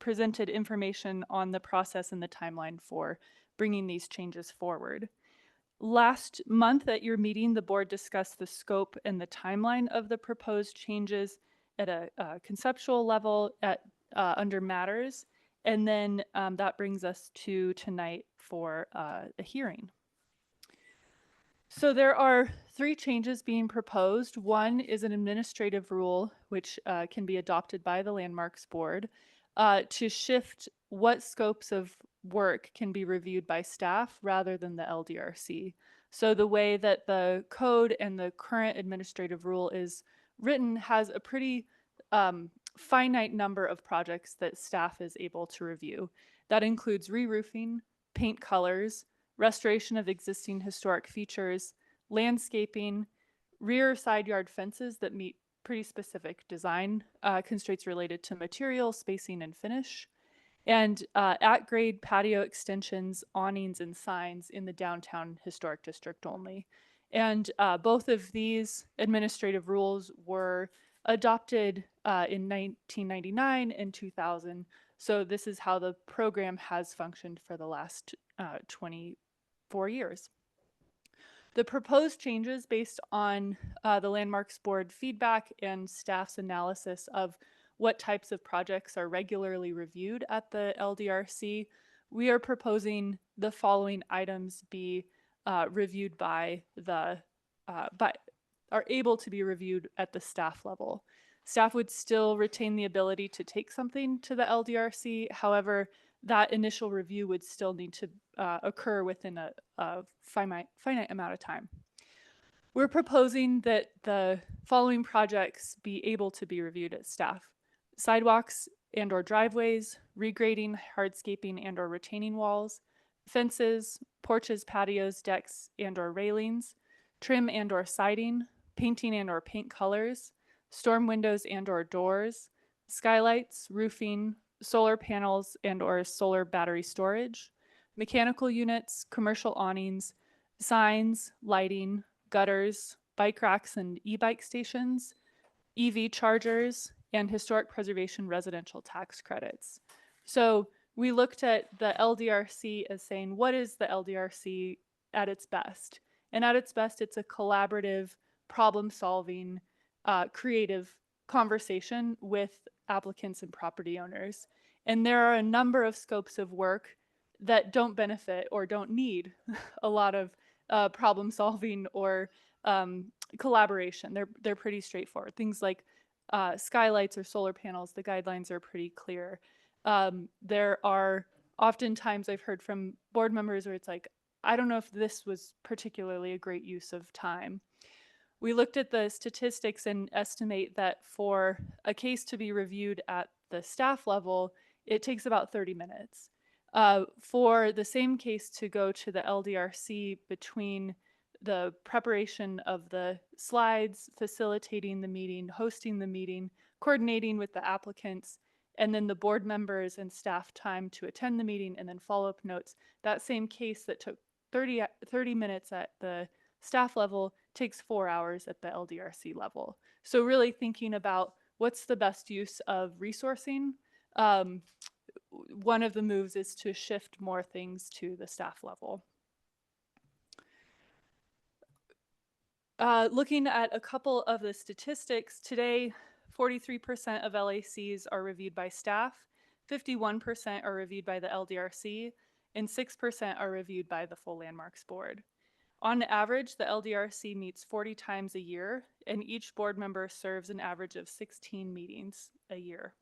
presented information on the process and the timeline for bringing these changes forward. Last month at your meeting, the board discussed the scope and the timeline of the proposed changes at a conceptual level at under matters. And then that brings us to tonight for a hearing. So there are 3 changes being proposed. One is an administrative rule, which can be adopted by the Landmarks Board to shift what scopes of work can be reviewed by staff rather than the LDRC. So the way that the code and the current administrative rule is written has a pretty finite number of projects that staff is able to review. That includes re-roofing, paint colors, restoration of existing historic features, landscaping, rear side yard fences that meet pretty specific design constraints related to material, spacing, and finish, and at-grade patio extensions, awnings, and signs in the downtown historic district only. And both of these administrative rules were adopted in 1999 and 2000. So this is how the program has functioned for the last 24 years. The proposed changes based on the Landmarks Board feedback and staff's analysis of what types of projects are regularly reviewed at the LDRC, we are proposing the following items be reviewed by the, are able to be reviewed at the staff level. Staff would still retain the ability to take something to the LDRC. However, that initial review would still need to occur within a finite amount of time. We're proposing that the following projects be able to be reviewed at staff: sidewalks and or driveways, regrading, hardscaping and or retaining walls, fences, porches, patios, decks and or railings, trim and or siding, painting and or paint colors, storm windows and or doors, skylights, roofing, solar panels and or solar battery storage, mechanical units, commercial awnings, signs, lighting, gutters, bike racks and e-bike stations, EV chargers, and historic preservation residential tax credits. So we looked at the LDRC as saying, what is the LDRC at its best? And at its best, it's a collaborative, problem-solving, creative conversation with applicants and property owners. And there are a number of scopes of work that don't benefit or don't need a lot of problem solving or collaboration. They're pretty straightforward. Things like skylights or solar panels, the guidelines are pretty clear. There are oftentimes I've heard from board members where it's like, I don't know if this was particularly a great use of time. We looked at the statistics and estimate that for a case to be reviewed at the staff level, it takes about 30 minutes. For the same case to go to the LDRC, between the preparation of the slides, facilitating the meeting, hosting the meeting, coordinating with the applicants, and then the board members and staff time to attend the meeting and then follow-up notes, that same case that took 30 minutes at the staff level takes 4 hours at the LDRC level. So really thinking about what's the best use of resourcing? One of the moves is to shift more things to the staff level. Looking at a couple of the statistics, today 43% of LACs are reviewed by staff, 51% are reviewed by the LDRC, and 6% are reviewed by the full Landmarks Board. On average, the LDRC meets 40 times a year, and each board member serves an average of 16 meetings a year.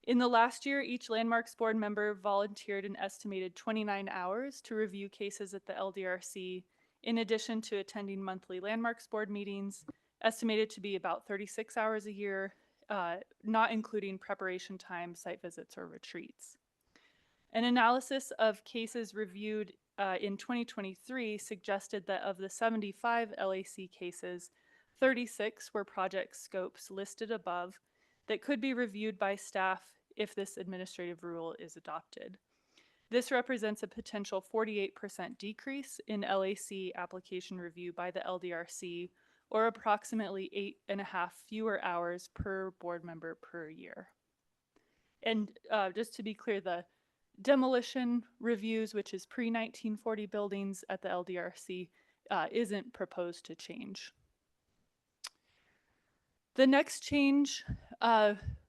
In the last year, each Landmarks Board member volunteered an estimated 29 hours to review cases at the LDRC, in addition to attending monthly Landmarks Board meetings, estimated to be about 36 hours a year, not including preparation time, site visits, or retreats. An analysis of cases reviewed in 2023 suggested that of the 75 LAC cases, 36 were project scopes listed above that could be reviewed by staff if this administrative rule is adopted. This represents a potential 48% decrease in LAC application review by the LDRC, or approximately 8.5 fewer hours per board member per year. And just to be clear, the demolition reviews, which is pre-1940 buildings at the LDRC, isn't proposed to change. The next change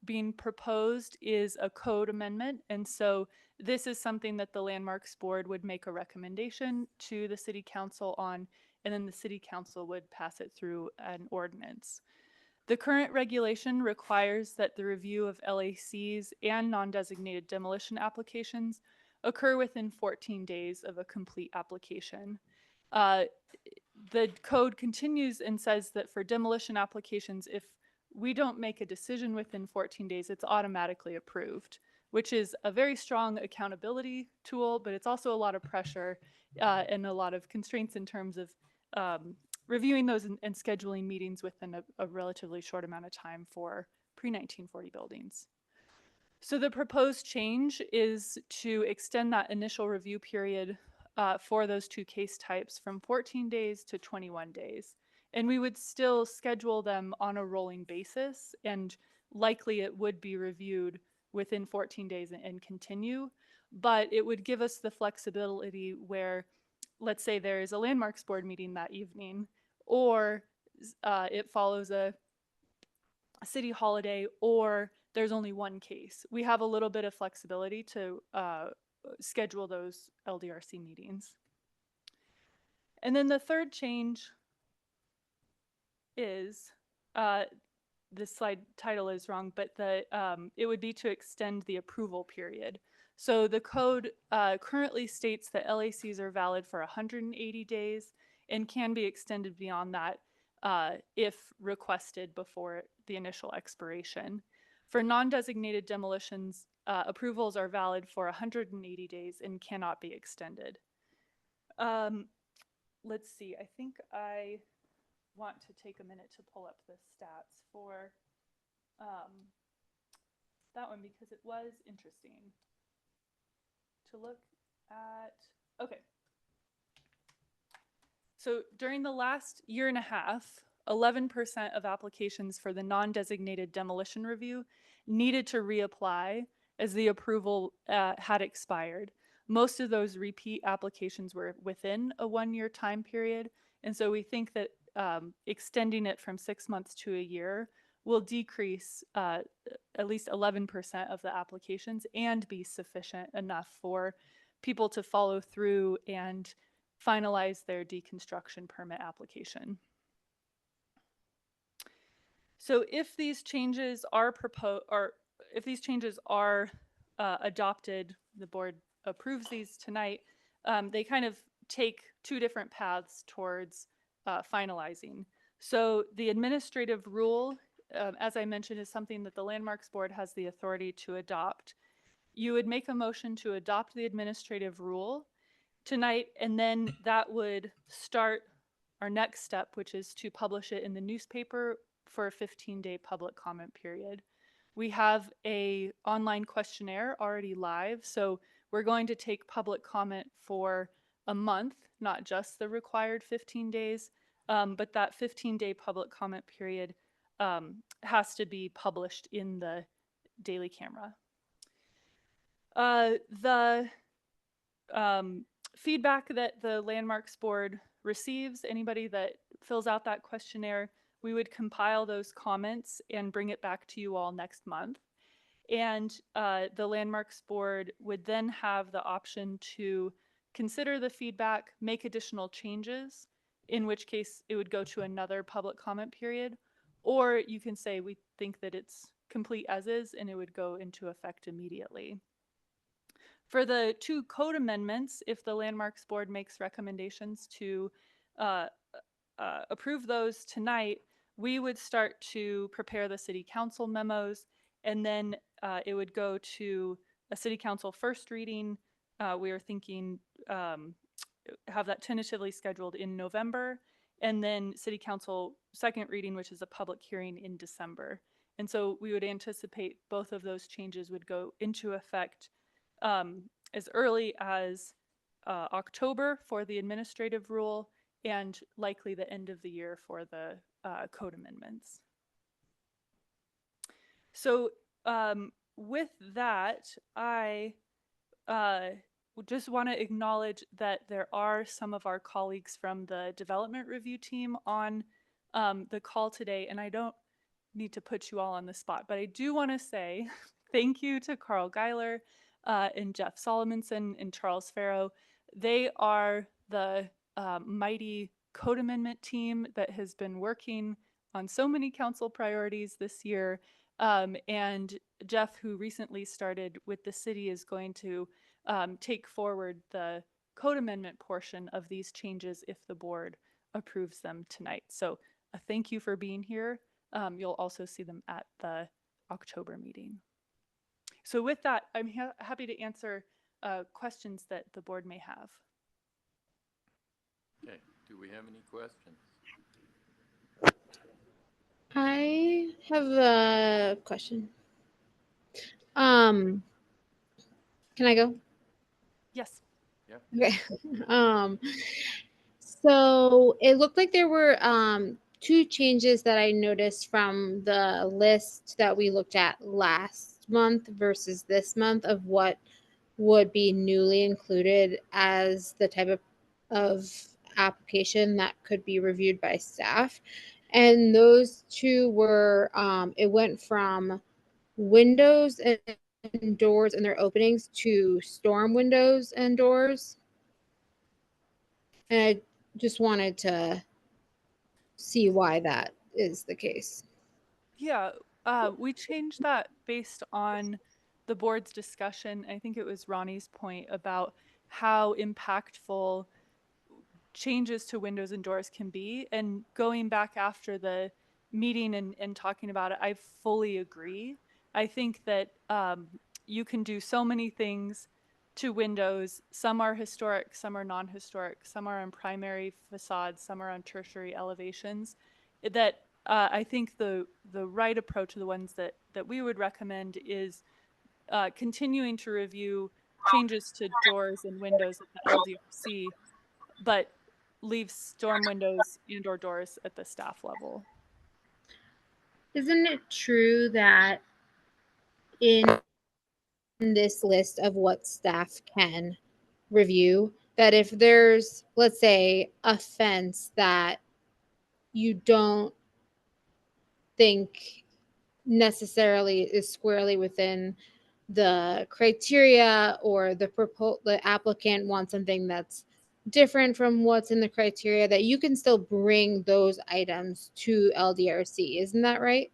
being proposed is a code amendment, and so this is something that the Landmarks Board would make a recommendation to the City Council on, and then the City Council would pass it through an ordinance. The current regulation requires that the review of LACs and non-designated demolition applications occur within 14 days of a complete application. The code continues and says that for demolition applications, if we don't make a decision within 14 days, it's automatically approved, which is a very strong accountability tool, but it's also a lot of pressure and a lot of constraints in terms of reviewing those and scheduling meetings within a relatively short amount of time for pre-1940 buildings. So the proposed change is to extend that initial review period for those two case types from 14 days to 21 days. And we would still schedule them on a rolling basis, and likely it would be reviewed within 14 days and continue, but it would give us the flexibility where, let's say there is a Landmarks Board meeting that evening, or it follows a city holiday, or there's only one case. We have a little bit of flexibility to schedule those LDRC meetings. And then the third change is, this slide title is wrong, but it would be to extend the approval period. So the code currently states that LACs are valid for 180 days and can be extended beyond that if requested before the initial expiration. For non-designated demolitions, approvals are valid for 180 days and cannot be extended. Let's see, I think I want to take a minute to pull up the stats for that one because it was interesting to look at. Okay. So during the last year and a half, 11% of applications for the non-designated demolition review needed to reapply as the approval had expired. Most of those repeat applications were within a 1-year time period. And so we think that extending it from 6 months to a year will decrease at least 11% of the applications and be sufficient enough for people to follow through and finalize their deconstruction permit application. So if these changes are proposed, or if these changes are adopted, the board approves these tonight, they kind of take two different paths towards finalizing. So the administrative rule, as I mentioned, is something that the Landmarks Board has the authority to adopt. You would make a motion to adopt the administrative rule tonight, and then that would start our next step, which is to publish it in the newspaper for a 15-day public comment period. We have an online questionnaire already live, so we're going to take public comment for a month, not just the required 15 days, but that 15-day public comment period has to be published in the Daily Camera. The feedback that the Landmarks Board receives, anybody that fills out that questionnaire, we would compile those comments and bring it back to you all next month. And the Landmarks Board would then have the option to consider the feedback, make additional changes, in which case it would go to another public comment period. Or you can say, we think that it's complete as is, and it would go into effect immediately. For the 2 code amendments, if the Landmarks Board makes recommendations to approve those tonight, we would start to prepare the city council memos, and then it would go to a city council first reading. We are thinking have that tentatively scheduled in November, and then city council second reading, which is a public hearing in December. And so we would anticipate both of those changes would go into effect as early as October for the administrative rule, and likely the end of the year for the code amendments. So with that, I just want to acknowledge that there are some of our colleagues from the development review team on the call today, and I don't need to put you all on the spot, but I do want to say thank you to Carl Geiler and Jeff Solomonson and Charles Farrow. They are the mighty code amendment team that has been working on so many council priorities this year. And Jeff, who recently started with the city, is going to take forward the code amendment portion of these changes if the board approves them tonight. So a thank you for being here. You'll also see them at the October meeting. So with that, I'm happy to answer questions that the board may have. Okay, do we have any questions? I have a question. Can I go? Yes. Yep. Okay. So it looked like there were 2 changes that I noticed from the list that we looked at last month versus this month of what would be newly included as the type of application that could be reviewed by staff. And those 2 were, it went from windows and doors and their openings to storm windows and doors. And I just wanted to see why that is the case. Yeah, we changed that based on the board's discussion. I think it was Ronnie's point about how impactful changes to windows and doors can be. And going back after the meeting and talking about it, I fully agree. I think that you can do so many things to windows. Some are historic, some are non-historic, some are on primary facades, some are on tertiary elevations. That I think the right approach, the ones that we would recommend, is continuing to review changes to doors and windows at the LDRC, but leave storm windows and or doors at the staff level. Isn't it true that in this list of what staff can review, that if there's, let's say, a fence that you don't think necessarily is squarely within the criteria, or the applicant wants something that's different from what's in the criteria, that you can still bring those items to LDRC? Isn't that right?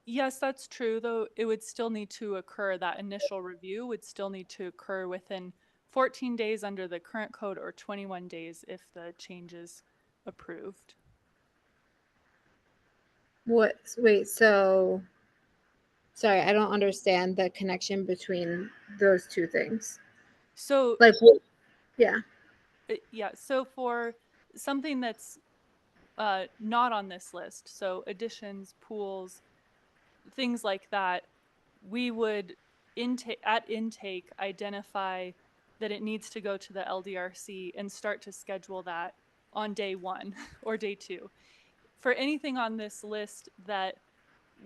Yes, that's true, though it would still need to occur, that initial review would still need to occur within 14 days under the current code, or 21 days if the change is approved. What? Wait, so sorry, I don't understand the connection between those 2 things. So Like, yeah. Yeah, so for something that's not on this list, so additions, pools, things like that, we would at intake identify that it needs to go to the LDRC and start to schedule that on day 1 or day 2. for anything on this list that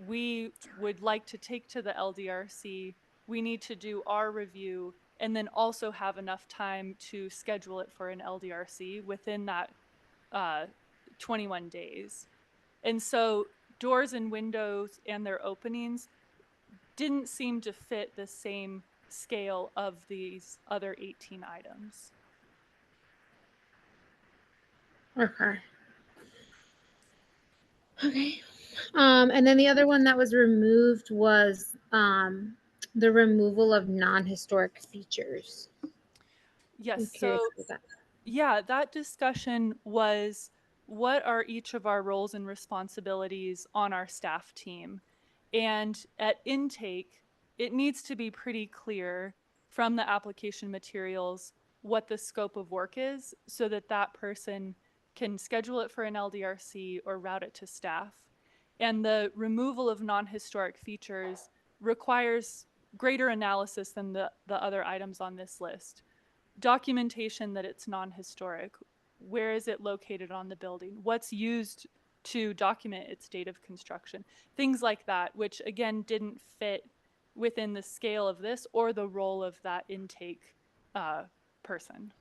we would like to take to the LDRC, we need to do our review and then also have enough time to schedule it for an LDRC within that 21 days. And so doors and windows and their openings didn't seem to fit the same scale of these other 18 items. Okay. Okay. And then the other one that was removed was the removal of non-historic features. Yes, I'm curious so about that. yeah, that discussion was what are each of our roles and responsibilities on our staff team? And at intake, it needs to be pretty clear from the application materials what the scope of work is so that that person can schedule it for an LDRC or route it to staff. And the removal of non-historic features requires greater analysis than the other items on this list. Documentation that it's non-historic. Where is it located on the building? What's used to document its date of construction? Things like that, which again didn't fit within the scale of this or the role of that intake person.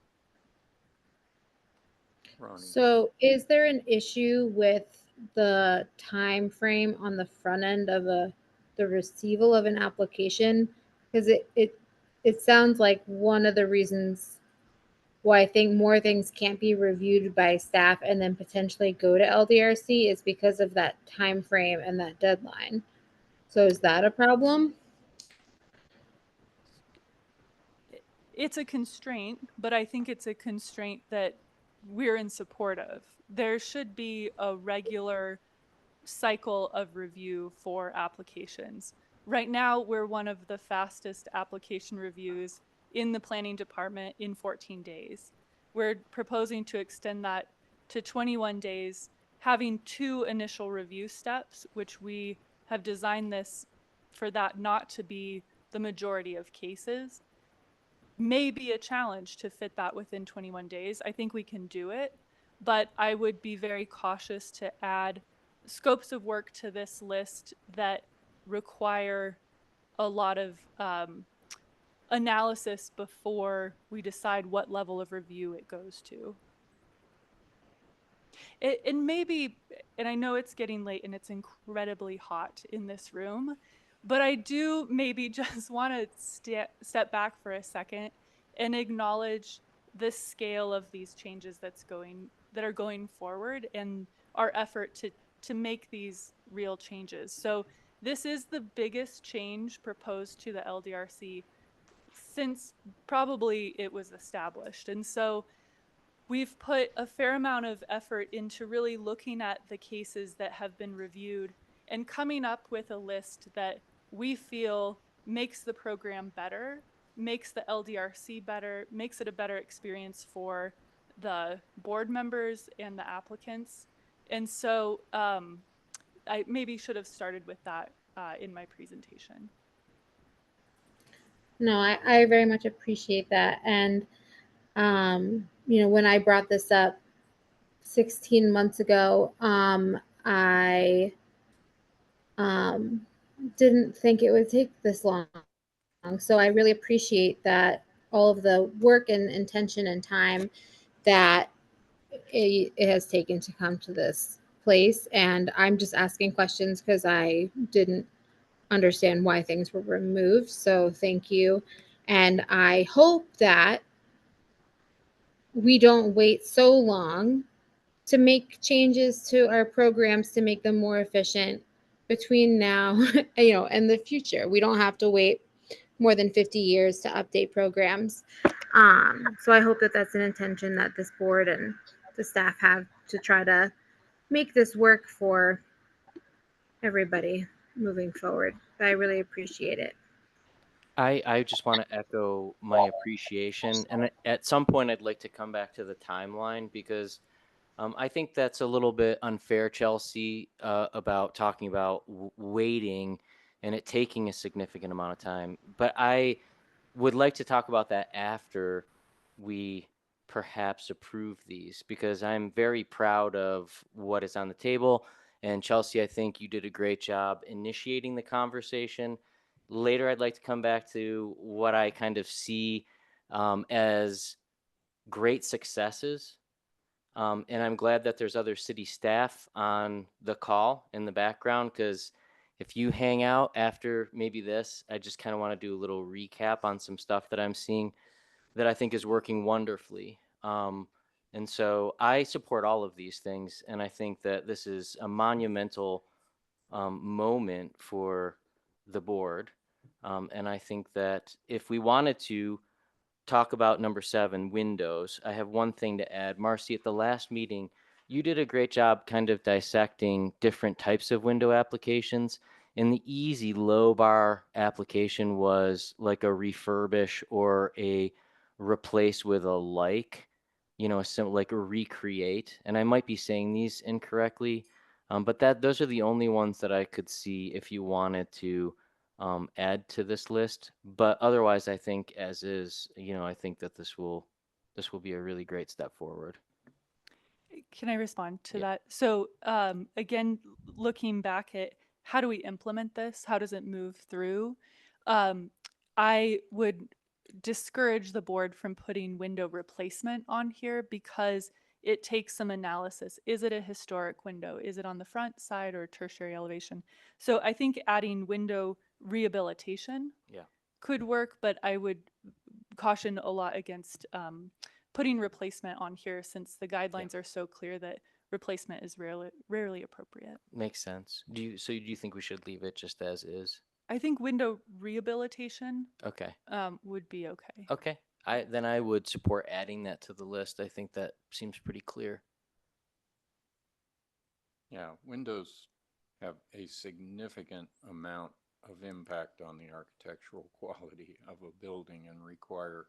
Ronnie. So is there an issue with the time frame on the front end of the receival of an application? Because it sounds like one of the reasons why I think more things can't be reviewed by staff and then potentially go to LDRC is because of that time frame and that deadline. So is that a problem? It's a constraint, but I think it's a constraint that we're in support of. There should be a regular cycle of review for applications. Right now, we're one of the fastest application reviews in the planning department in 14 days. We're proposing to extend that to 21 days, having 2 initial review steps, which we have designed this for that not to be the majority of cases. May be a challenge to fit that within 21 days. I think we can do it, but I would be very cautious to add scopes of work to this list that require a lot of analysis before we decide what level of review it goes to. And maybe, and I know it's getting late and it's incredibly hot in this room, but I do maybe just want to step back for a second and acknowledge the scale of these changes that are going forward and our effort to make these real changes. So this is the biggest change proposed to the LDRC since probably it was established. And so we've put a fair amount of effort into really looking at the cases that have been reviewed and coming up with a list that we feel makes the program better, makes the LDRC better, makes it a better experience for the board members and the applicants. And so I maybe should have started with that in my presentation. No, I very much appreciate that. And, you know, when I brought this up 16 months ago, I didn't think it would take this long. So I really appreciate that all of the work and intention and time that it has taken to come to this place. And I'm just asking questions because I didn't understand why things were removed. So thank you. And I hope that we don't wait so long to make changes to our programs to make them more efficient between now, you know, and the future. We don't have to wait more than 50 years to update programs. So I hope that that's an intention that this board and the staff have to try to make this work for everybody moving forward. I really appreciate it. I just want to echo my appreciation. And at some point, I'd like to come back to the timeline because I think that's a little bit unfair, Chelsea, about talking about waiting and it taking a significant amount of time. But I would like to talk about that after we perhaps approve these, because I'm very proud of what is on the table. And Chelsea, I think you did a great job initiating the conversation. Later, I'd like to come back to what I kind of see as great successes. And I'm glad that there's other city staff on the call in the background, because if you hang out after maybe this, I just kind of want to do a little recap on some stuff that I'm seeing that I think is working wonderfully. And so I support all of these things, and I think that this is a monumental moment for the board. And I think that if we wanted to talk about number 7, windows, I have one thing to add. Marcy, at the last meeting, you did a great job kind of dissecting different types of window applications. And the easy low bar application was like a refurbish or a replace with a like, you know, like a recreate. And I might be saying these incorrectly, but those are the only ones that I could see if you wanted to add to this list. But otherwise, I think as is, you know, I think that this will be a really great step forward. Can I respond to Yeah. that? So again, looking back at how do we implement this? How does it move through? I would discourage the board from putting window replacement on here because it takes some analysis. Is it a historic window? Is it on the front side or tertiary elevation? So I think adding window rehabilitation Yeah. could work, but I would caution a lot against putting replacement on here since the guidelines are so clear that replacement is rarely appropriate. Makes sense. Do you think we should leave it just as is? I think window rehabilitation Okay. would be okay. Okay. Then I would support adding that to the list. I think that seems pretty clear. Yeah, windows have a significant amount of impact on the architectural quality of a building and require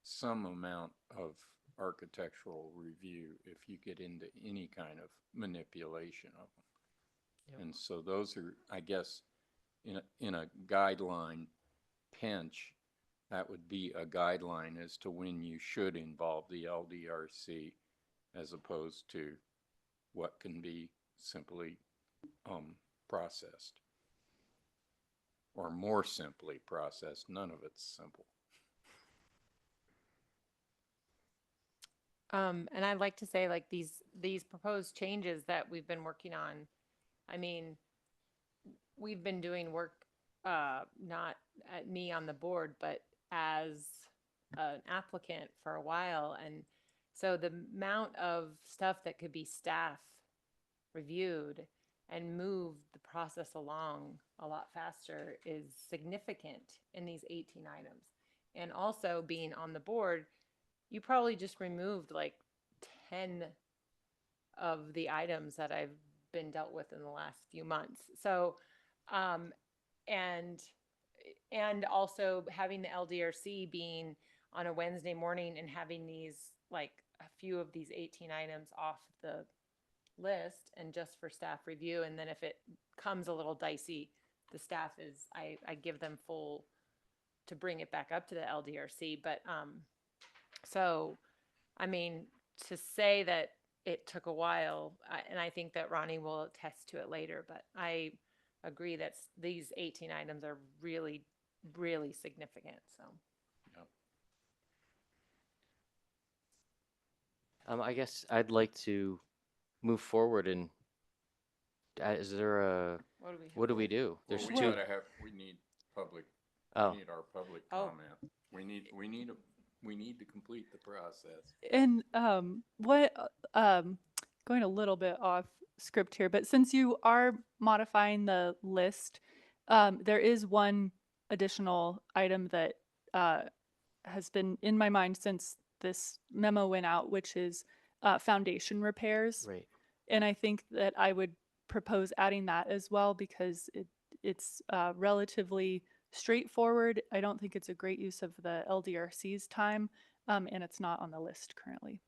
some amount of architectural review if you get into any kind of manipulation of them. Yep. And so those are, I guess, in a guideline pinch, that would be a guideline as to when you should involve the LDRC as opposed to what can be simply processed or more simply processed. None of it's simple. And I'd like to say, like, these proposed changes that we've been working on, I mean, we've been doing work, not at me on the board, but as an applicant for a while. And so the amount of stuff that could be staff reviewed and move the process along a lot faster is significant in these 18 items. And also being on the board, you probably just removed like 10 of the items that I've been dealt with in the last few months. So, and also having the LDRC being on a Wednesday morning and having these, like a few of these 18 items off the list and just for staff review. And then if it comes a little dicey, the staff is, I give them full to bring it back up to the LDRC. But, so, I mean, to say that it took a while, and I think that Ronnie will attest to it later, but I agree that these 18 items are really, really significant, so. Yep. I guess I'd like to move forward and is there a, what do we do? Well, There's we two. we need public, Oh. we need our public Oh. comment. We need to complete the process. And going a little bit off script here, but since you are modifying the list, there is one additional item that has been in my mind since this memo went out, which is foundation repairs. Right. And I think that I would propose adding that as well because it's relatively straightforward. I don't think it's a great use of the LDRC's time, and it's not on the list currently.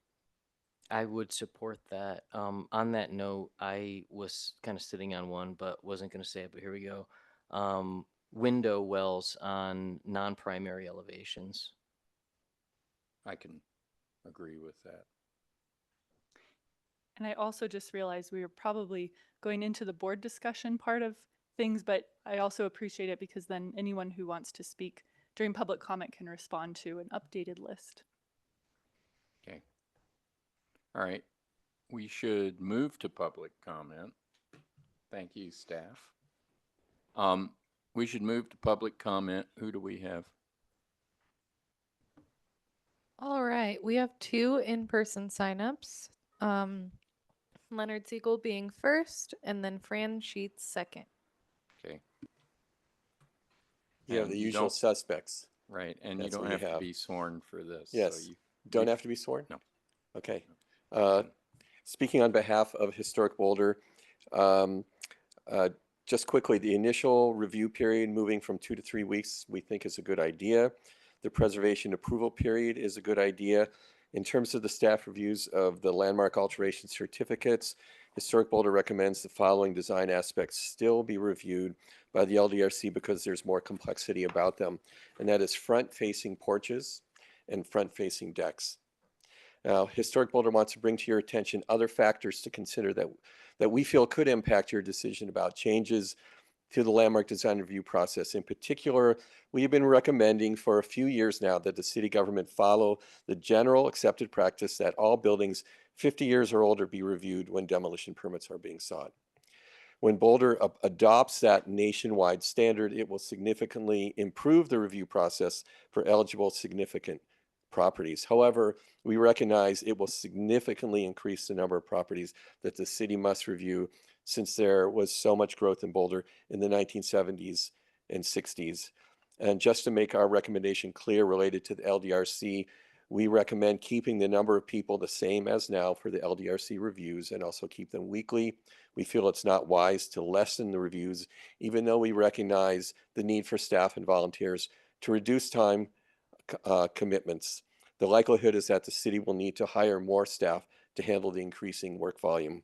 I would support that. On that note, I was kind of sitting on one, but wasn't going to say it, but here we go. Window wells on non-primary elevations. I can agree with that. And I also just realized we were probably going into the board discussion part of things, but I also appreciate it because then anyone who wants to speak during public comment can respond to an updated list. Okay. All right. We should move to public comment. Thank you, staff. We should move to public comment. Who do we have? All right, we have 2 in-person signups. Leonard Siegel being first, and then Fran Sheets second. Okay. You have And the you usual don't- suspects. Right, and That's you don't what you have to have. be sworn for this. Yes. So Don't you- have to be sworn? No. Okay. Speaking on behalf of Historic Boulder, just quickly, the initial review period moving from 2 to 3 weeks, we think is a good idea. The preservation approval period is a good idea. In terms of the staff reviews of the landmark alteration certificates, Historic Boulder recommends the following design aspects still be reviewed by the LDRC because there's more complexity about them, and that is front-facing porches and front-facing decks. Now, Historic Boulder wants to bring to your attention other factors to consider that we feel could impact your decision about changes to the landmark design review process. In particular, we have been recommending for a few years now that the city government follow the general accepted practice that all buildings 50 years or older be reviewed when demolition permits are being sought. When Boulder adopts that nationwide standard, it will significantly improve the review process for eligible significant properties. However, we recognize it will significantly increase the number of properties that the city must review since there was so much growth in Boulder in the 1970s and 60s. And just to make our recommendation clear related to the LDRC, we recommend keeping the number of people the same as now for the LDRC reviews and also keep them weekly. We feel it's not wise to lessen the reviews, even though we recognize the need for staff and volunteers to reduce time commitments. The likelihood is that the city will need to hire more staff to handle the increasing work volume.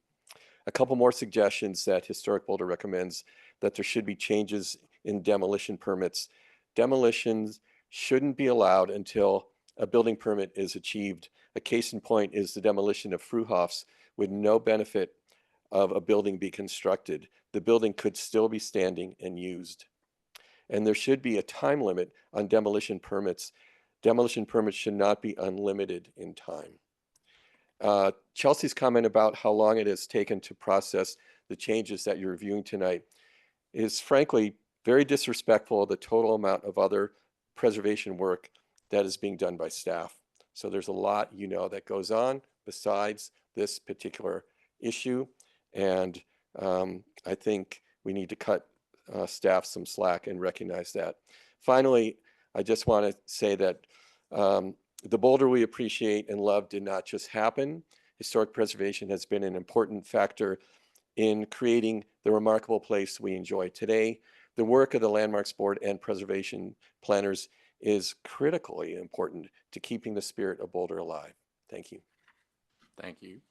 A couple more suggestions that Historic Boulder recommends: that there should be changes in demolition permits. Demolitions shouldn't be allowed until a building permit is achieved. A case in point is the demolition of Fruhof's with no benefit of a building be constructed. The building could still be standing and used. And there should be a time limit on demolition permits. Demolition permits should not be unlimited in time. Chelsea's comment about how long it has taken to process the changes that you're reviewing tonight is frankly very disrespectful of the total amount of other preservation work that is being done by staff. So there's a lot, that goes on besides this particular issue. And I think we need to cut staff some slack and recognize that. Finally, I just want to say that the Boulder we appreciate and love did not just happen. Historic preservation has been an important factor in creating the remarkable place we enjoy today. The work of the Landmarks Board and preservation planners is critically important to keeping the spirit of Boulder alive. Thank you. Thank you.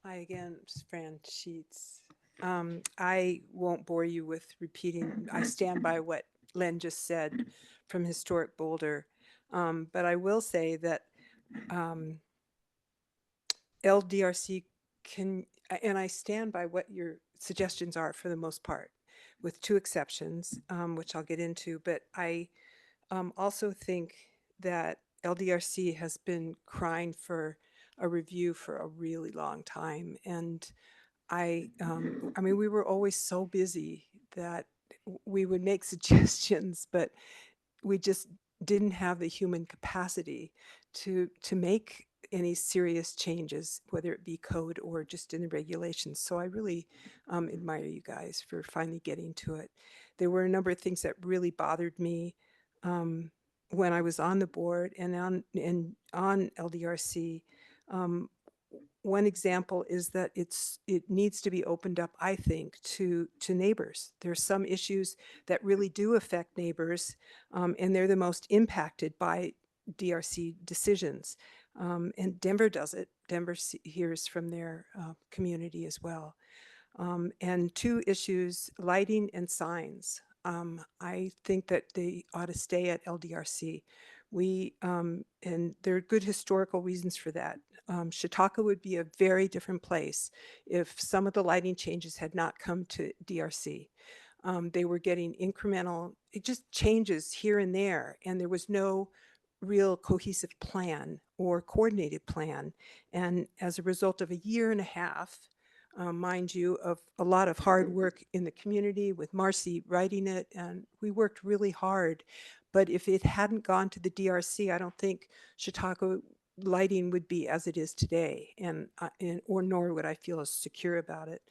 Hi again, it's Fran Sheets. I won't bore you with repeating. I stand by what Len just said from Historic Boulder. But I will say that LDRC can, and I stand by what your suggestions are for the most part, with 2 exceptions, which I'll get into. But I also think that LDRC has been crying for a review for a really long time. And I mean, we were always so busy that we would make suggestions, but we just didn't have the human capacity to make any serious changes, whether it be code or just in the regulations. So I really admire you guys for finally getting to it. There were a number of things that really bothered me when I was on the board and on LDRC. One example is that it needs to be opened up, I think, to neighbors. There's some issues that really do affect neighbors, and they're the most impacted by DRC decisions. And Denver does it. Denver hears from their community as well. And two issues, lighting and signs. I think that they ought to stay at LDRC. And there are good historical reasons for that. Chautauqua would be a very different place if some of the lighting changes had not come to DRC. They were getting incremental, it just changes here and there, and there was no real cohesive plan or coordinated plan. And as a result of a year and a half, mind you, of a lot of hard work in the community with Marcy writing it, and we worked really hard. But if it hadn't gone to the DRC, I don't think Chautauqua lighting would be as it is today, or nor would I feel as secure about it.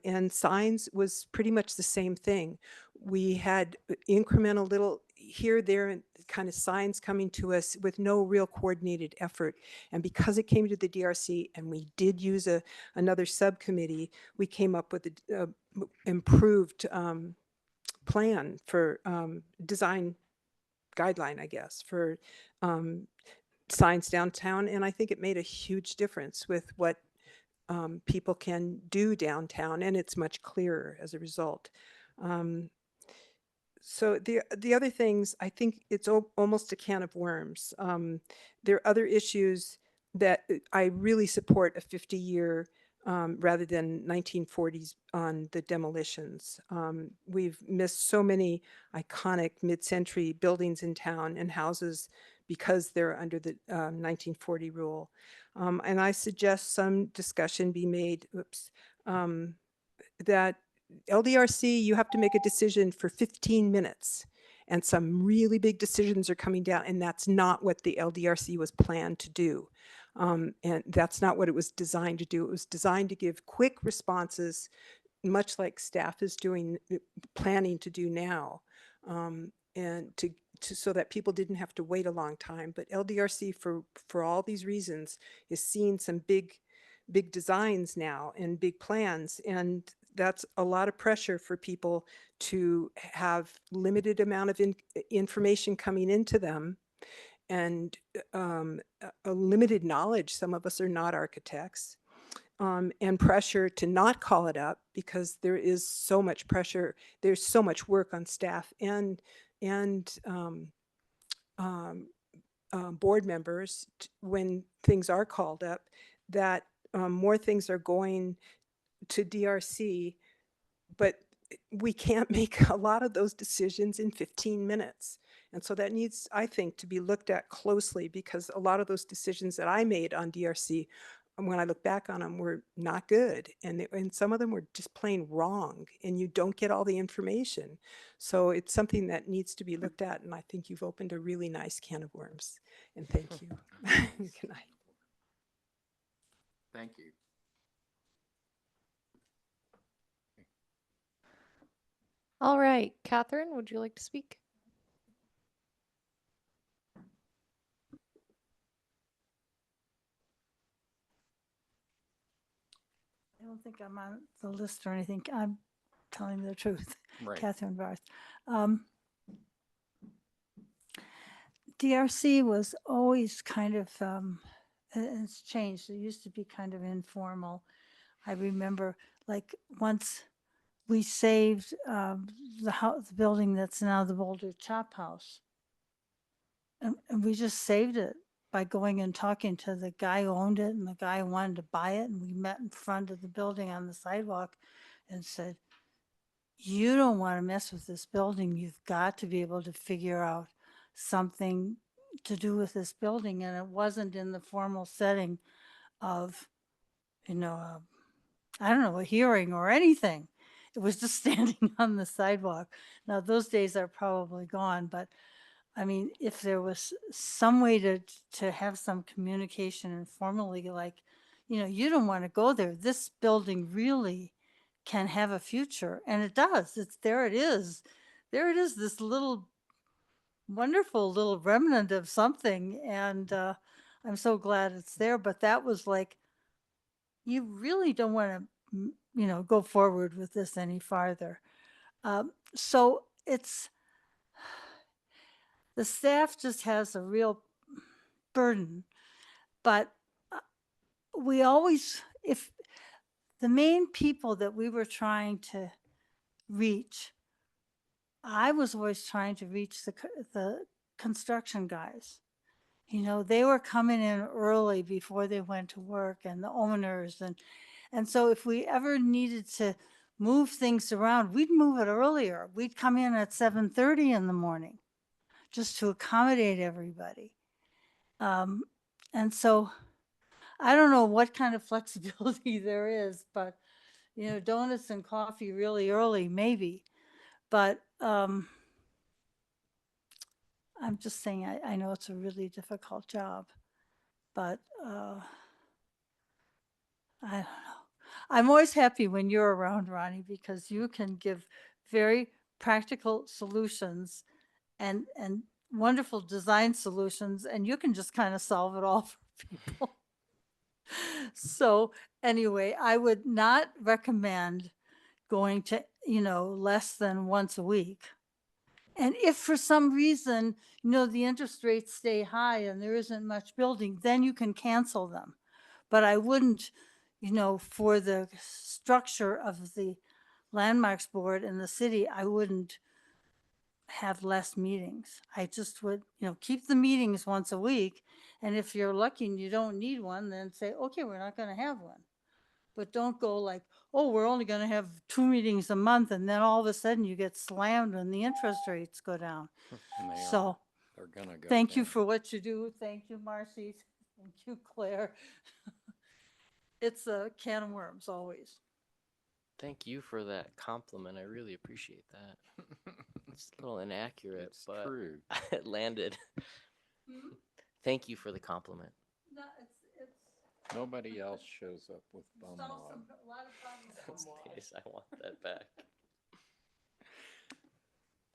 And signs was pretty much the same thing. We had incremental little here, there, and kind of signs coming to us with no real coordinated effort. And because it came to the DRC and we did use another subcommittee, we came up with an improved plan for design guideline, I guess, for signs downtown. And I think it made a huge difference with what people can do downtown, and it's much clearer as a result. So the other things, I think it's almost a can of worms. There are other issues that I really support a 50-year rather than 1940s on the demolitions. We've missed so many iconic mid-century buildings in town and houses because they're under the 1940 rule. And I suggest some discussion be made, that LDRC, you have to make a decision for 15 minutes. And some really big decisions are coming down, and that's not what the LDRC was planned to do. And that's not what it was designed to do. It was designed to give quick responses, much like staff is planning to do now, and so that people didn't have to wait a long time. But LDRC, for all these reasons, is seeing some big designs now and big plans, and that's a lot of pressure for people to have limited amount of information coming into them, and a limited knowledge. Some of us are not architects, and pressure to not call it up because there is so much pressure. There's so much work on staff and board members when things are called up, that more things are going to DRC, but we can't make a lot of those decisions in 15 minutes. And so that needs, I think, to be looked at closely, because a lot of those decisions that I made on DRC, when I look back on them, were not good. And some of them were just plain wrong, and you don't get all the information. So it's something that needs to be looked at. And I think you've opened a really nice can of worms. And thank you. Good night. Thank you. All right, Catherine, would you like to speak? I don't think I'm on the list or anything. I'm telling the truth. Right. Catherine Barth. DRC was always kind of, it's changed. It used to be kind of informal. I remember like once we saved the building that's now the Boulder Chop House. And we just saved it by going and talking to the guy who owned it and the guy who wanted to buy it. And we met in front of the building on the sidewalk and said, you don't want to mess with this building. You've got to be able to figure out something to do with this building. And it wasn't in the formal setting of, I don't know, a hearing or anything. It was just standing on the sidewalk. Now, those days are probably gone, but I mean, if there was some way to have some communication informally, like, you don't want to go there. This building really can have a future, and it does. There it is. There it is, this little wonderful little remnant of something, and I'm so glad it's there. But that was like, you really don't want to, go forward with this any farther. So the staff just has a real burden, but we always, if the main people that we were trying to reach, I was always trying to reach the construction guys. You know, they were coming in early before they went to work, and the owners, and so if we ever needed to move things around, we'd move it earlier. We'd come in at 7:30 in the morning just to accommodate everybody. And so I don't know what kind of flexibility there is, but you know, donuts and coffee really early, maybe. But I'm just saying, I know it's a really difficult job, but I don't know. I'm always happy when you're around, Ronnie, because you can give very practical solutions and wonderful design solutions, and you can just kind of solve it all for people. So anyway, I would not recommend going to, you know, less than once a week. And if for some reason, you know, the interest rates stay high and there isn't much building, then you can cancel them. But I wouldn't, you know, for the structure of the landmarks board in the city, I wouldn't have less meetings. I just would, you know, keep the meetings once a week. And if you're lucky and you don't need one, then say, okay, we're not going to have one. But don't go like, oh, we're only going to have 2 meetings a month. And then all of a sudden you get slammed when the interest rates go down. So They're gonna go thank you down. for what you do. Thank you, Marcy. Thank you, Claire. It's a can of worms always. Thank you for that compliment. I really appreciate that. It's a little inaccurate, It's but true. it landed. Thank you for the compliment. No, it's Nobody else shows up with bum solves log. a lot of problems. Nice. I want that back.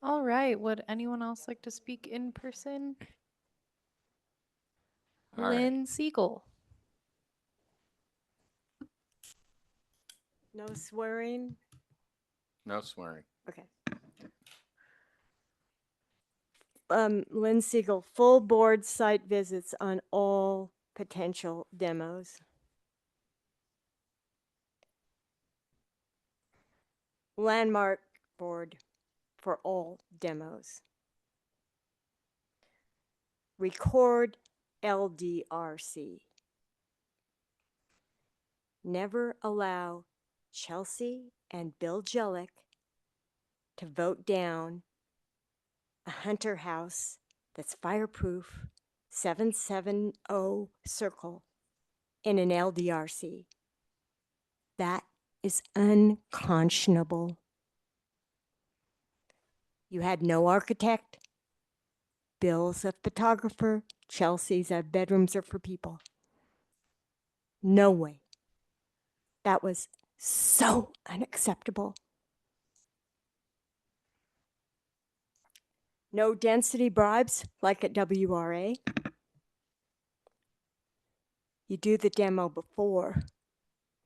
All right. Would anyone else like to speak in person? All right. Lynn Siegel. No swearing. No swearing. Okay. Lynn Siegel, full board site visits on all potential demos. Landmark board for all demos. Record LDRC. Never allow Chelsea and Bill Jellick to vote down a Hunter house that's fireproof, 770 circle in an LDRC. That is unconscionable. You had no architect. Bill's a photographer. Chelsea's a bedrooms are for people. No way. That was so unacceptable. No density bribes like at WRA. You do the demo before.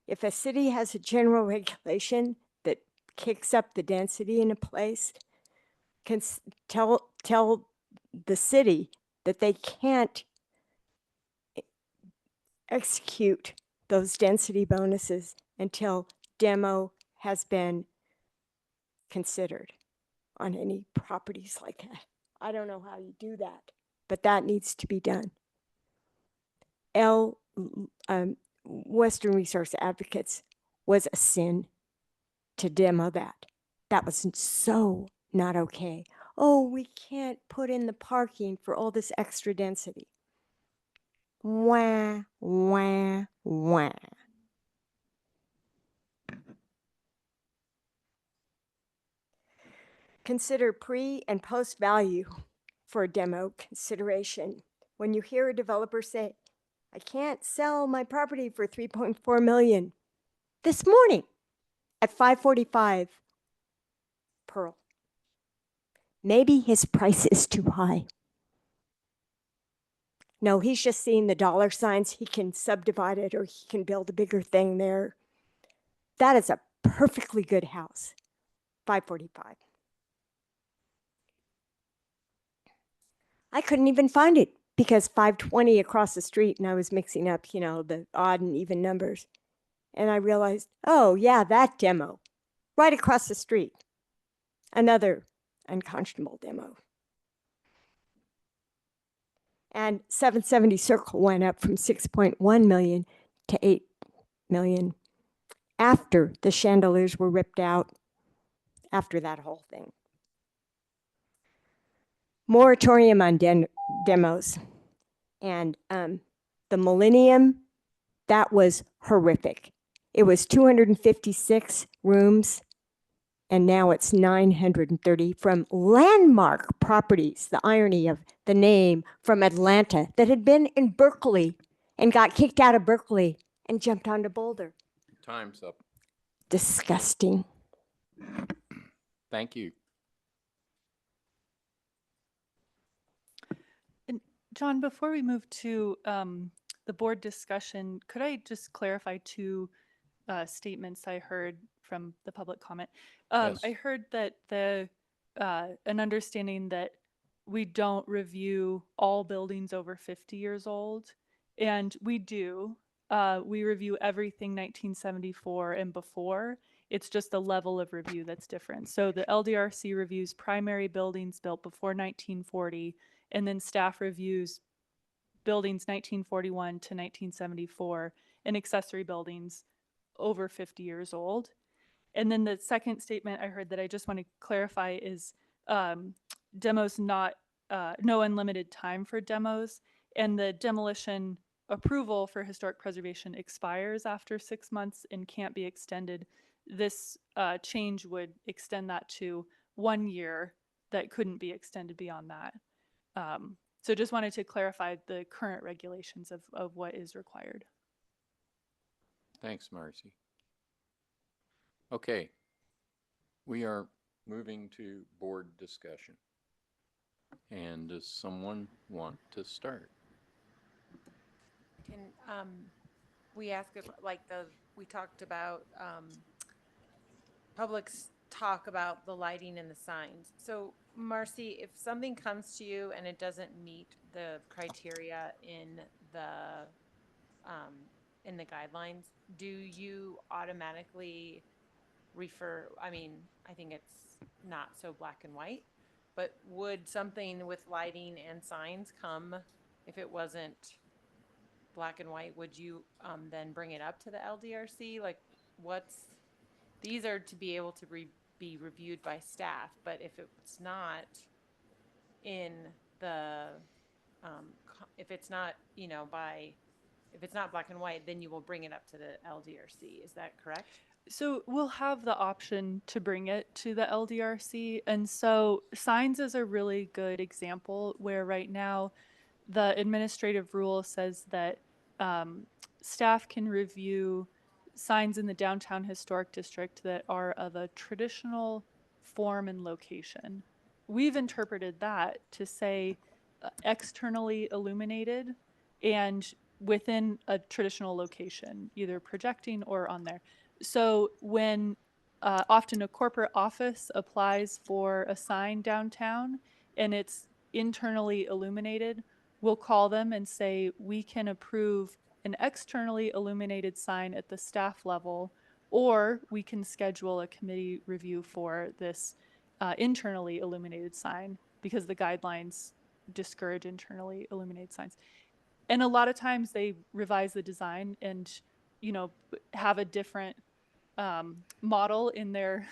If a city has a general regulation that kicks up the density in a place, can tell the city that they can't execute those density bonuses until demo has been considered on any properties like that. I don't know how you do that, but that needs to be done. Western Resource Advocates was a sin to demo that. That was so not okay. Oh, we can't put in the parking for all this extra density. Wah, wah, wah. Consider pre and post value for a demo consideration. When you hear a developer say, I can't sell my property for 3.4 million this morning at 545 Pearl. Maybe his price is too high. No, he's just seeing the dollar signs. He can subdivide it or he can build a bigger thing there. That is a perfectly good house, 545. I couldn't even find it because 520 across the street and I was mixing up, you know, the odd and even numbers. And I realized, oh, yeah, that demo right across the street. Another unconscionable demo. And 770 Circle went up from 6.1 million to 8 million after the chandeliers were ripped out, after that whole thing. Moratorium on demos. And the Millennium, that was horrific. It was 256 rooms, and now it's 930 from Landmark Properties, the irony of the name, from Atlanta, that had been in Berkeley and got kicked out of Berkeley and jumped onto Boulder. Time's up. Disgusting. Thank you. John, before we move to the board discussion, could I just clarify two statements I heard from the public comment? Yes. I heard that an understanding that we don't review all buildings over 50 years old, and we do. We review everything 1974 and before. It's just the level of review that's different. So the LDRC reviews primary buildings built before 1940, and then staff reviews buildings 1941 to 1974 and accessory buildings over 50 years old. And then the second statement I heard that I just want to clarify is demos not, no unlimited time for demos, and the demolition approval for historic preservation expires after 6 months and can't be extended. This change would extend that to 1 year that couldn't be extended beyond that. So just wanted to clarify the current regulations of what is required. Thanks, Marcy. Okay, we are moving to board discussion. And does someone want to start? Can we ask if, like, we talked about public's talk about the lighting and the signs. So Marcy, if something comes to you and it doesn't meet the criteria in the guidelines, do you automatically refer? I mean, I think it's not so black and white, but would something with lighting and signs come if it wasn't black and white? Would you then bring it up to the LDRC? Like, these are to be able to be reviewed by staff, but if it's not in the, if it's not, if it's not black and white, then you will bring it up to the LDRC. Is that correct? So we'll have the option to bring it to the LDRC. And so signs is a really good example where right now the administrative rule says that staff can review signs in the downtown historic district that are of a traditional form and location. We've interpreted that to say externally illuminated and within a traditional location, either projecting or on there. So when often a corporate office applies for a sign downtown and it's internally illuminated, we'll call them and say, we can approve an externally illuminated sign at the staff level, or we can schedule a committee review for this internally illuminated sign because the guidelines discourage internally illuminated signs. And a lot of times they revise the design and, have a different model in their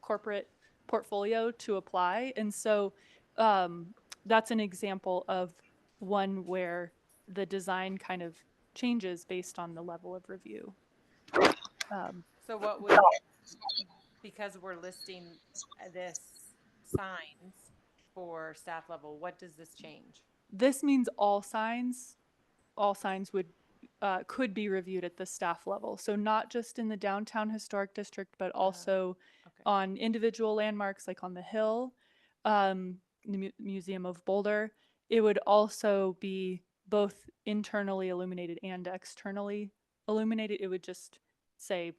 corporate portfolio to apply. And so that's an example of one where the design kind of changes based on the level of review. So what would, because we're listing this signs for staff level, what does this change? This means all signs would could be reviewed at the staff level. So not just in the downtown historic district, but also on individual landmarks like on the Hill, the Museum of Boulder. It would also be both internally illuminated and externally illuminated. It would just say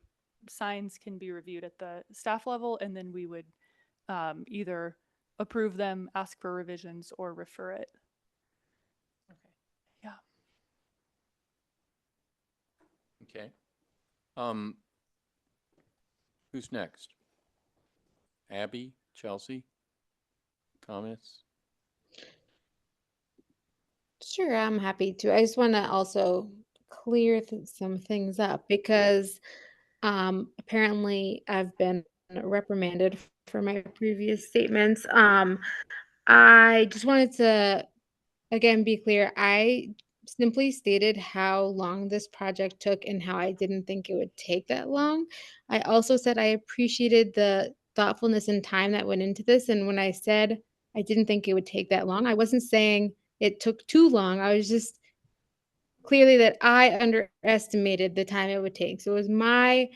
signs can be reviewed at the staff level, and then we would either approve them, ask for revisions, or refer it. Okay. Um, who's next? Abby, Chelsea? Comments? Sure, I'm happy to. I just want to also clear some things up because apparently I've been reprimanded for my previous statements. I just wanted to again be clear. I simply stated how long this project took and how I didn't think it would take that long. I also said I appreciated the thoughtfulness and time that went into this. And when I said I didn't think it would take that long, I wasn't saying it took too long. I was just clearly that I underestimated the time it would take. So it was my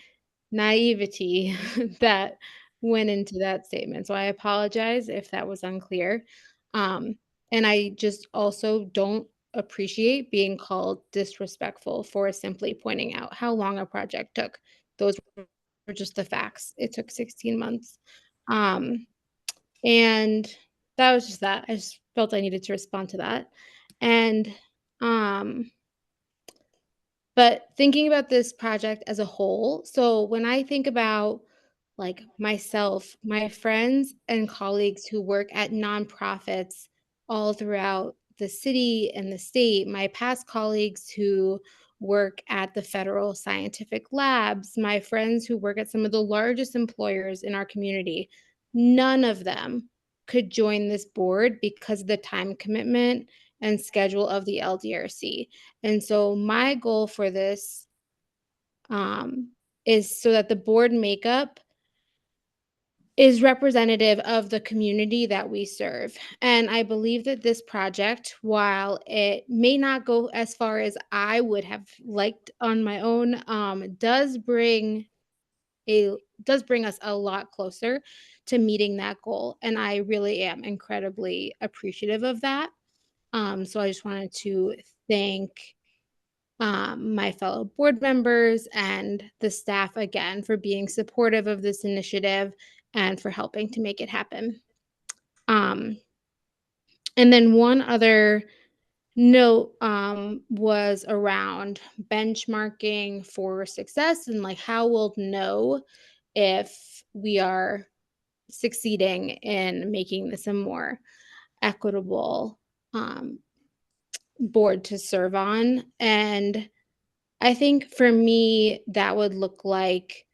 naivety that went into that statement. So I apologize if that was unclear. Um, and I just also don't appreciate being called disrespectful for simply pointing out how long a project took. Those were just the facts. It took 16 months. Um, and that was just that. I just felt I needed to respond to that. And but thinking about this project as a whole, so when I think about like myself, my friends and colleagues who work at nonprofits all throughout the city and the state, my past colleagues who work at the federal scientific labs, my friends who work at some of the largest employers in our community, none of them could join this board because of the time commitment and schedule of the LDRC. And so my goal for this is so that the board makeup is representative of the community that we serve. And I believe that this project, while it may not go as far as I would have liked on my own, does bring us a lot closer to meeting that goal. And I really am incredibly appreciative of that. So I just wanted to thank my fellow board members and the staff again for being supportive of this initiative and for helping to make it happen. And then one other note was around benchmarking for success and like how we'll know if we are succeeding in making this a more equitable board to serve on. And I think for me, that would look like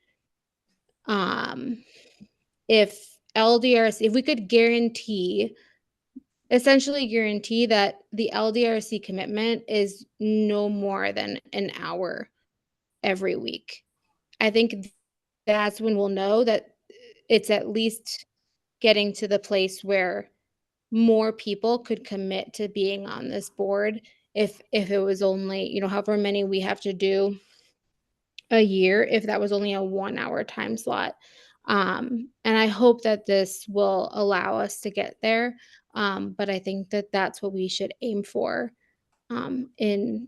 if LDRC, if we could essentially guarantee that the LDRC commitment is no more than an hour every week. I think that's when we'll know that it's at least getting to the place where more people could commit to being on this board if it was only, however many we have to do a year, if that was only a 1 hour time slot. And I hope that this will allow us to get there. But I think that that's what we should aim for in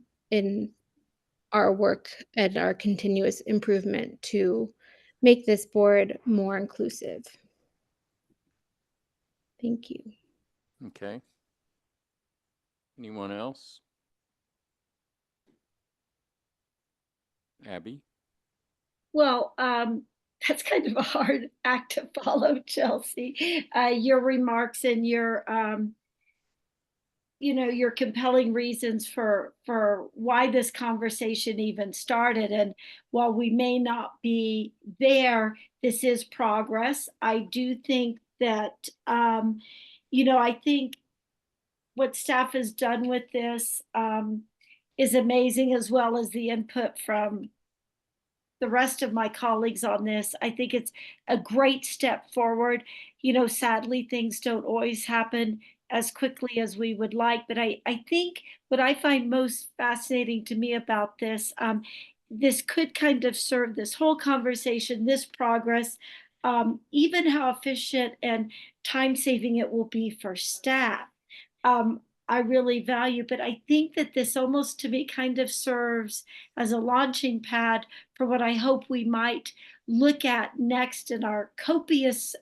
our work and our continuous improvement to make this board more inclusive. Thank you. Okay. Anyone else? Abby? Well, that's kind of a hard act to follow, Chelsea. Your remarks and your compelling reasons for why this conversation even started. And while we may not be there, this is progress. I do think that, I think what staff has done with this is amazing, as well as the input from the rest of my colleagues on this. I think it's a great step forward. Sadly, things don't always happen as quickly as we would like, but I think what I find most fascinating to me about this, this could kind of serve this whole conversation, this progress, even how efficient and time-saving it will be for staff. I really value, but I think that this almost to me kind of serves as a launching pad for what I hope we might look at next in our copious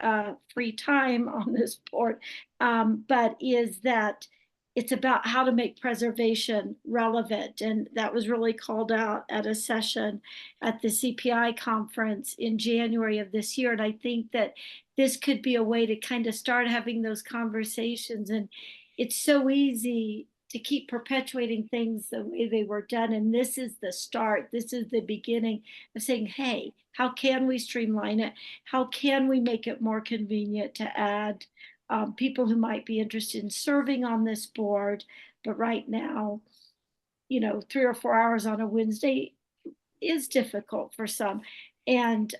free time on this board. But is that it's about how to make preservation relevant. And that was really called out at a session at the CPI conference in January of this year. And I think that this could be a way to kind of start having those conversations. And it's so easy to keep perpetuating things the way they were done. And this is the start. This is the beginning of saying, hey, how can we streamline it? How can we make it more convenient to add people who might be interested in serving on this board? But right now, 3 or 4 hours on a Wednesday is difficult for some. And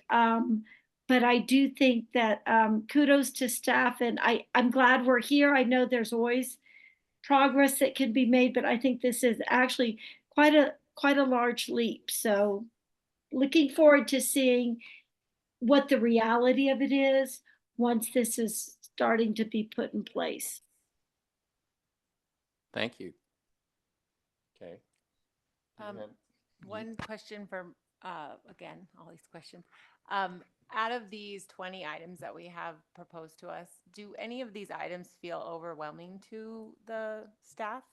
but I do think that kudos to staff, and I'm glad we're here. I know there's always progress that can be made, but I think this is actually quite a large leap. So looking forward to seeing what the reality of it is once this is starting to be put in place. Thank you. Okay. One question for, again, all these questions. Out of these 20 items that we have proposed to us, do any of these items feel overwhelming to the staff?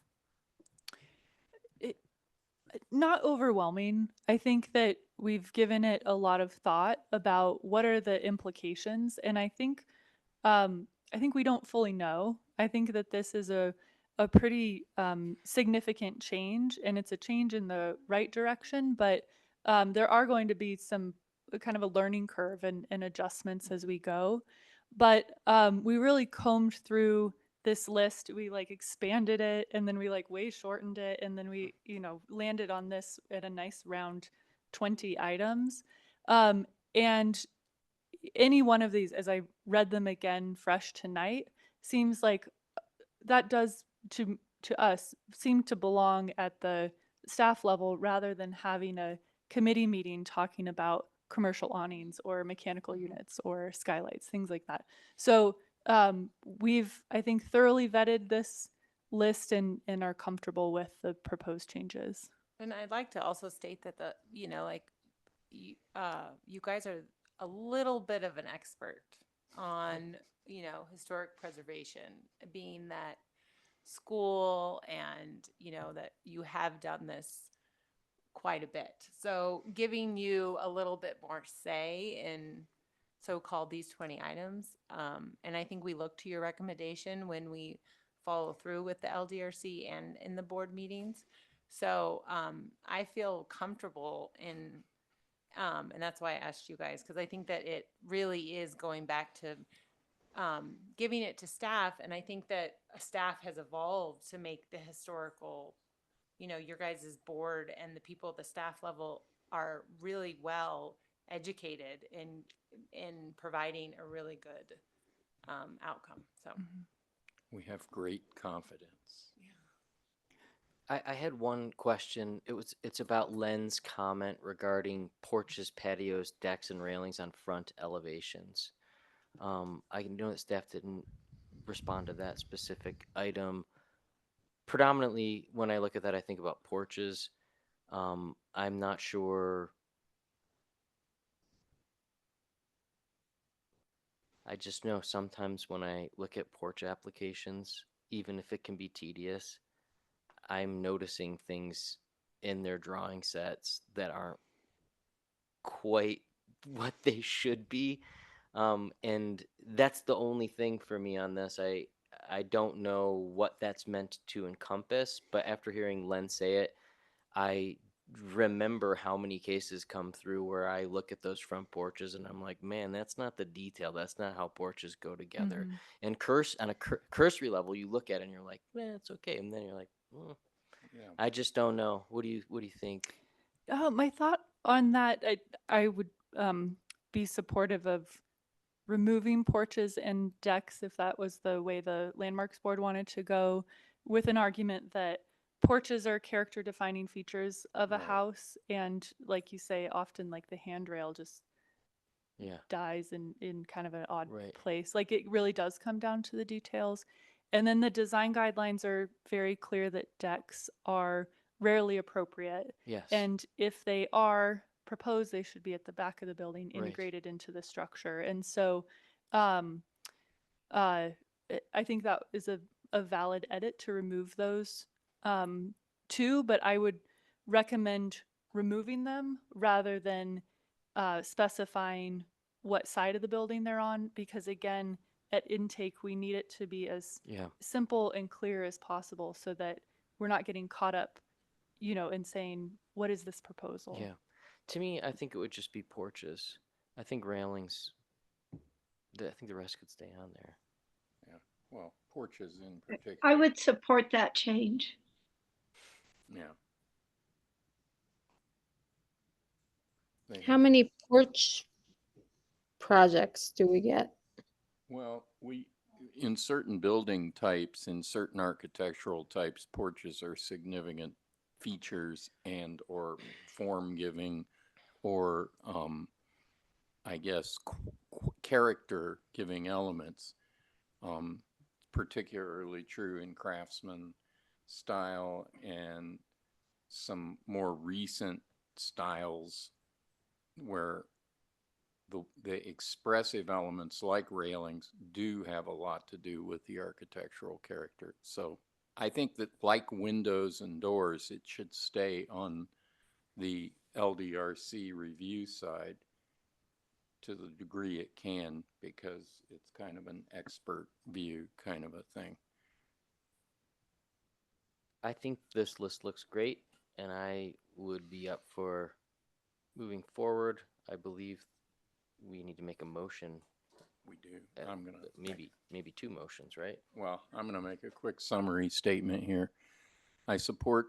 Not overwhelming. I think that we've given it a lot of thought about what are the implications, and I think we don't fully know. I think that this is a pretty significant change, and it's a change in the right direction, but there are going to be some kind of a learning curve and adjustments as we go. But we really combed through this list. We like expanded it, and then we like way shortened it, and then we landed on this at a nice round 20 items. And any one of these, as I read them again fresh tonight, seems like that does to us seem to belong at the staff level rather than having a committee meeting talking about commercial awnings or mechanical units or skylights, things like that. So we've, I think, thoroughly vetted this list and are comfortable with the proposed changes. And I'd like to also state that you guys are a little bit of an expert on, historic preservation, being that school and, that you have done this quite a bit. So giving you a little bit more say in so-called these 20 items. And I think we look to your recommendation when we follow through with the LDRC and in the board meetings. So I feel comfortable in, and that's why I asked you guys, because I think that it really is going back to giving it to staff. And I think that staff has evolved to make the historical, your guys' board and the people at the staff level are really well educated in providing a really good outcome. So we have great confidence. I had one question. It's about Len's comment regarding porches, patios, decks, and railings on front elevations. I know that staff didn't respond to that specific item. Predominantly, when I look at that, I think about porches. I'm not sure. I just know sometimes when I look at porch applications, even if it can be tedious, I'm noticing things in their drawing sets that aren't quite what they should be. And that's the only thing for me on this. I don't know what that's meant to encompass, but after hearing Len say it, I remember how many cases come through where I look at those front porches and I'm like, man, that's not the detail. That's not how porches go together. And on a cursory level, you look at it and you're like, man, it's okay. And then you're like, I just don't know. What do you think? My thought on that, I would be supportive of removing porches and decks if that was the way the Landmarks Board wanted to go, with an argument that porches are character defining features of a house, and like you say, often like the handrail just dies in kind of an odd place. Like it really does come down to the details. And then the design guidelines are very clear that decks are rarely appropriate. Yes. And if they are proposed, they should be at the back of the building, integrated into the structure. And so I think that is a a valid edit to remove those two, but I would recommend removing them rather than specifying what side of the building they're on, because again, at intake, we need it to be as Yeah. simple and clear as possible so that we're not getting caught up, you know, in saying, what is this proposal? Yeah. To me, I think it would just be porches. I think railings, I think the rest could stay on there. Yeah, well, porches in particular. I would support that change. Yeah. How many porch projects do we get? Well, in certain building types, in certain architectural types, porches are significant features and or form giving or I guess character giving elements. Particularly true in craftsman style and some more recent styles where the expressive elements like railings do have a lot to do with the architectural character. So I think that like windows and doors, it should stay on the LDRC review side to the degree it can, because it's kind of an expert view kind of a thing. I think this list looks great, and I would be up for moving forward. I believe we need to make a motion. We do. I'm gonna maybe two motions, right? Well, I'm gonna make a quick summary statement here. I support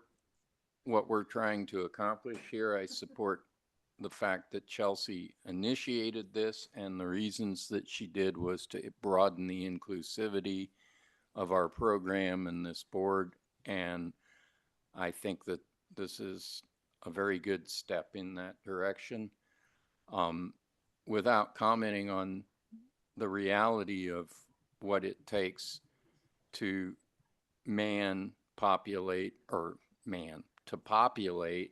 what we're trying to accomplish here. I support the fact that Chelsea initiated this, and the reasons that she did was to broaden the inclusivity of our program and this board. And I think that this is a very good step in that direction. Without commenting on the reality of what it takes to populate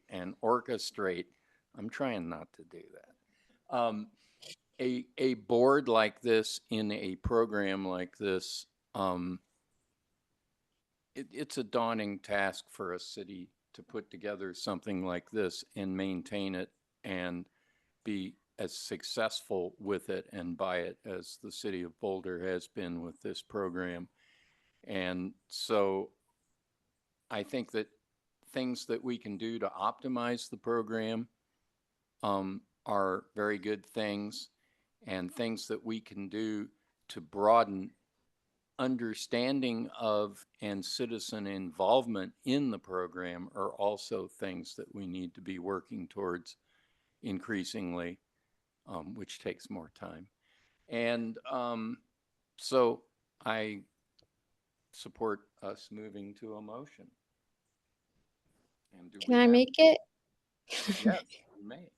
and orchestrate. I'm trying not to do that. A board like this in a program like this, it's a daunting task for a city to put together something like this and maintain it and be as successful with it and by it as the city of Boulder has been with this program. And so I think that things that we can do to optimize the program are very good things, and things that we can do to broaden understanding of and citizen involvement in the program are also things that we need to be working towards increasingly, which takes more time. And so I support us moving to a motion. And Can I make it? Yes, you may.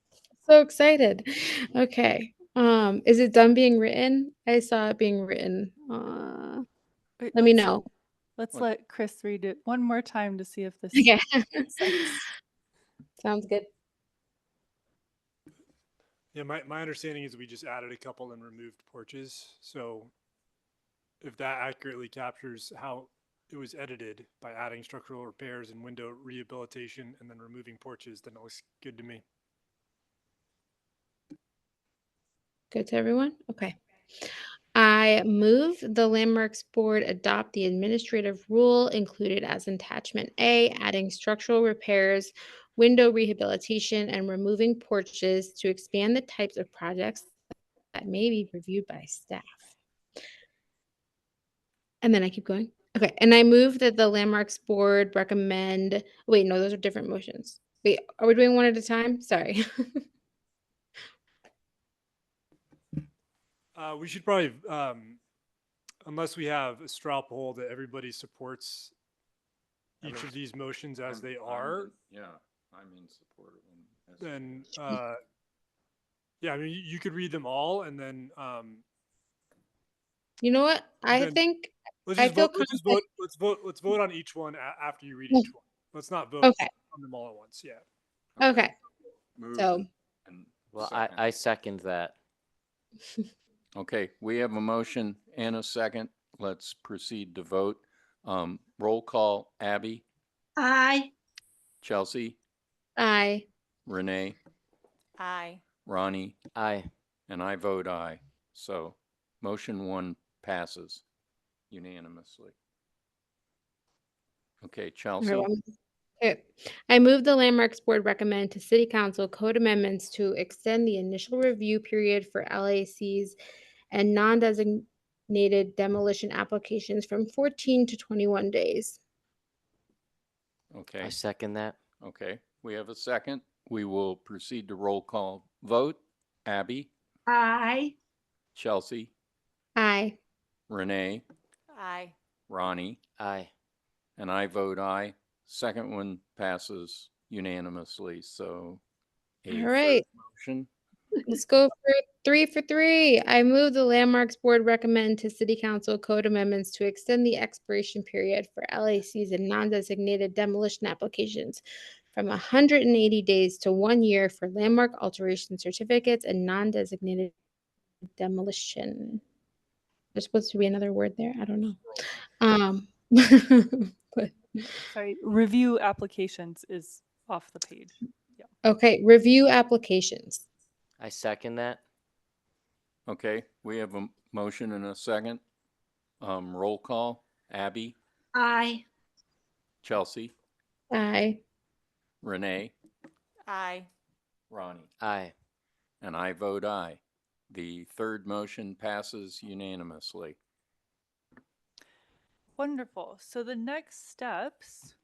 So excited. Okay. Is it done being written? I saw it being written. Wait, Let me let's- know. Let's let Chris read it one more time to see if this Okay. makes sense. Sounds good. Yeah, my understanding is we just added a couple and removed porches. So if that accurately captures how it was edited by adding structural repairs and window rehabilitation and then removing porches, then it looks good to me. Good to everyone? Okay. I move the Landmarks Board adopt the administrative rule included as attachment A, adding structural repairs, window rehabilitation, and removing porches to expand the types of projects that may be reviewed by staff. And then I keep going. Okay. And I move that the Landmarks Board recommend, wait, no, those are different motions. Wait, are we doing one at a time? Sorry. We should probably, unless we have a straw poll that everybody supports each of these motions as they are, I'm in support of them. then, yeah, I mean, you could read them all and then, You know what? I then think let's I just feel vote, let's vote on each one after you read each one. Let's not vote Okay. on them all at once. Yeah. Okay. Move So and Well, second. I second that. Okay, we have a motion and a second. Let's proceed to vote. Roll call, Abby, Aye. Chelsea, Aye. Renee, Aye. Ronnie, Aye. and I vote aye. So motion 1 passes unanimously. Okay, Chelsea. Okay. I move the Landmarks Board recommend to City Council code amendments to extend the initial review period for LACs and non-designated demolition applications from 14 to 21 days. Okay. I second that. Okay, we have a second. We will proceed to roll call vote. Abby, Aye. Chelsea, Aye. Renee, Aye. Ronnie, Aye. and I vote aye. Second one passes unanimously, so a All third right. motion. Let's go for 3 for 3. I move the Landmarks Board recommend to City Council code amendments to extend the expiration period for LACs and non-designated demolition applications from 180 days to 1 year for landmark alteration certificates and non-designated demolition. There's supposed to be another word there. I don't know. But Sorry, review applications is off the page. Yeah. okay, review applications. I second that. Okay, we have a motion and a second. Roll call, Abby, Aye. Chelsea, Aye. Renee, Aye. Ronnie, Aye. and I vote aye. The third motion passes unanimously. Wonderful. So the next steps,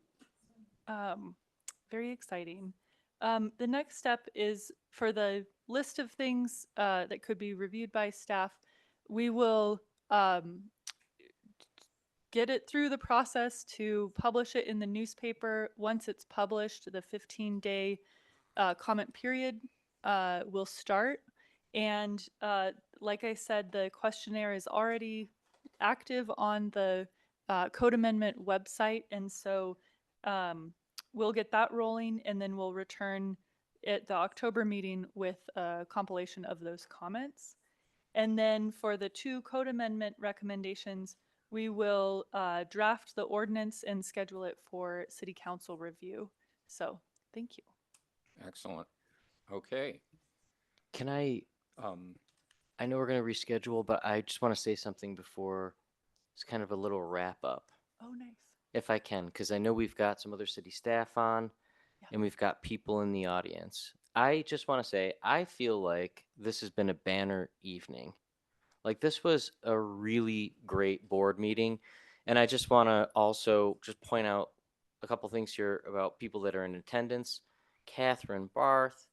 very exciting. The next step is for the list of things that could be reviewed by staff. We will get it through the process to publish it in the newspaper. Once it's published, the 15-day comment period will start. And like I said, the questionnaire is already active on the code amendment website. And so we'll get that rolling, and then we'll return at the October meeting with a compilation of those comments. And then for the 2 code amendment recommendations, we will draft the ordinance and schedule it for City Council review. So thank you. Excellent. Okay. Can I know we're going to reschedule, but I just want to say something before it's kind of a little wrap up. Oh, nice. If I can, because I know we've got some other city staff on and we've got people in the audience. I just want to say, I feel like this has been a banner evening. Like, this was a really great board meeting. And I just want to also just point out a couple things here about people that are in attendance. Catherine Barth,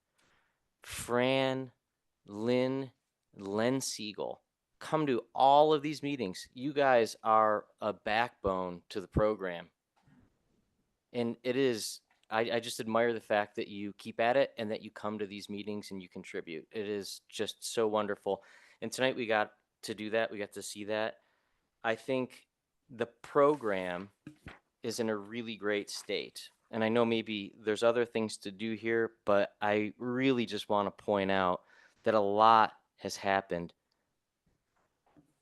Fran, Lynn, Len Siegel. Come to all of these meetings. You guys are a backbone to the program. And it is, I just admire the fact that you keep at it and that you come to these meetings and you contribute. It is just so wonderful. And tonight we got to do that. We got to see that. I think the program is in a really great state. And I know maybe there's other things to do here, but I really just want to point out that a lot has happened.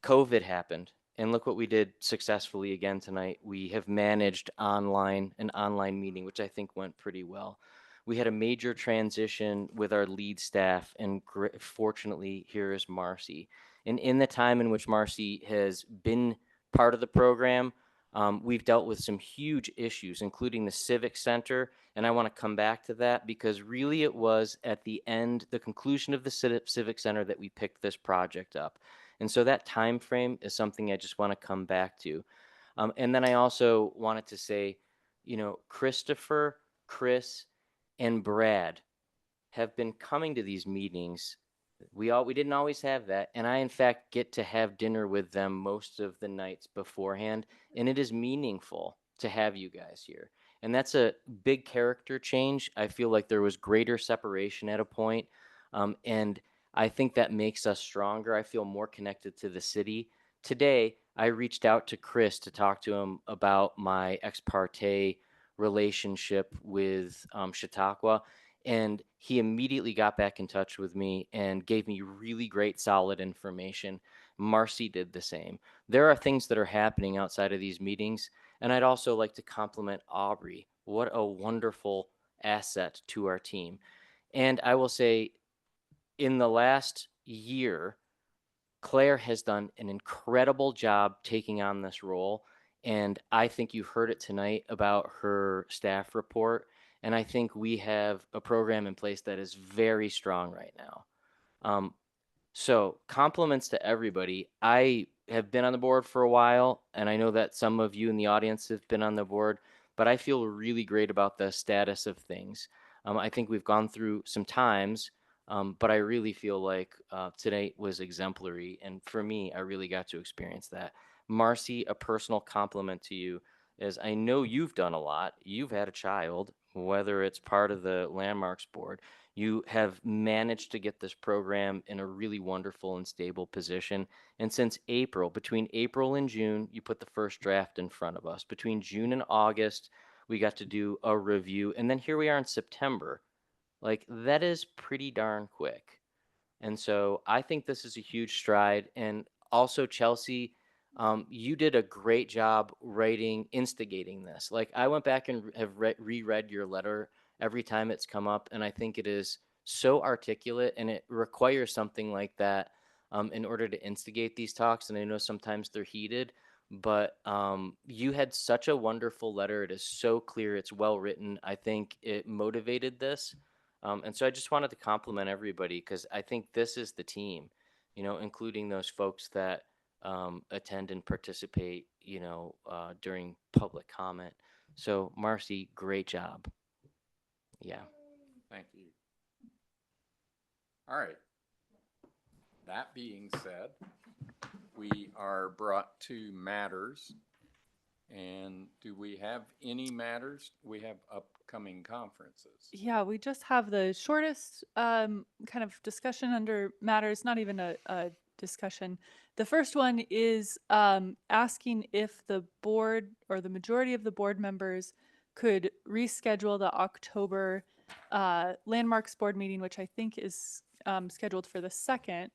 COVID happened, and look what we did successfully again tonight. We have managed an online meeting, which I think went pretty well. We had a major transition with our lead staff, and fortunately, here is Marcy. And in the time in which Marcy has been part of the program, we've dealt with some huge issues, including the Civic Center. And I want to come back to that because really it was at the end, the conclusion of the Civic Center, that we picked this project up. And so that time frame is something I just want to come back to. And then I also wanted to say, you know, Christopher, Chris, and Brad have been coming to these meetings. We didn't always have that. And I, in fact, get to have dinner with them most of the nights beforehand. And it is meaningful to have you guys here. And that's a big character change. I feel like there was greater separation at a point. And I think that makes us stronger. I feel more connected to the city. Today, I reached out to Chris to talk to him about my ex parte relationship with Chautauqua. And he immediately got back in touch with me and gave me really great, solid information. Marcy did the same. There are things that are happening outside of these meetings And I'd also like to compliment Aubrey. What a wonderful asset to our team. And I will say, in the last year, Claire has done an incredible job taking on this role. And I think you heard it tonight about her staff report. And I think we have a program in place that is very strong right now. So compliments to everybody. I have been on the board for a while, and I know that some of you in the audience have been on the board, but I feel really great about the status of things. I think we've gone through some times, but I really feel like today was exemplary. And for me, I really got to experience that. Marcy, a personal compliment to you, is I know you've done a lot. You've had a child, whether it's part of the Landmarks Board. You have managed to get this program in a really wonderful and stable position. And since April, between April and June, you put the first draft in front of us. Between June and August, we got to do a review. And then here we are in September. Like, that is pretty darn quick. And so I think this is a huge stride. And also, Chelsea, you did a great job instigating this. Like, I went back and have reread your letter every time it's come up, and I think it is so articulate, and it requires something like that in order to instigate these talks. And I know sometimes they're heated, but you had such a wonderful letter. It is so clear. It's well written. I think it motivated this. And so I just wanted to compliment everybody, because I think this is the team, including those folks that attend and participate, during public comment. So Marcy, great job. Yeah. Thank you. All right. That being said, we are brought to matters. And do we have any matters? We have upcoming conferences. Yeah, we just have the shortest kind of discussion under matters, not even a discussion. The first one is asking if the board or the majority of the board members could reschedule the October Landmarks Board meeting, which I think is scheduled for the 2nd,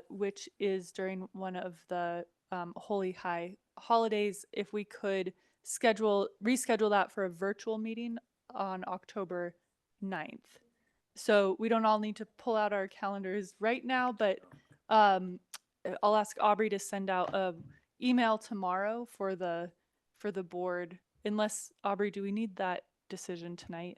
which is during one of the Holy High holidays. If we could reschedule that for a virtual meeting on October 9th. So we don't all need to pull out our calendars right now, but I'll ask Aubrey to send out an email tomorrow for the board. Unless, Aubrey, do we need that decision tonight?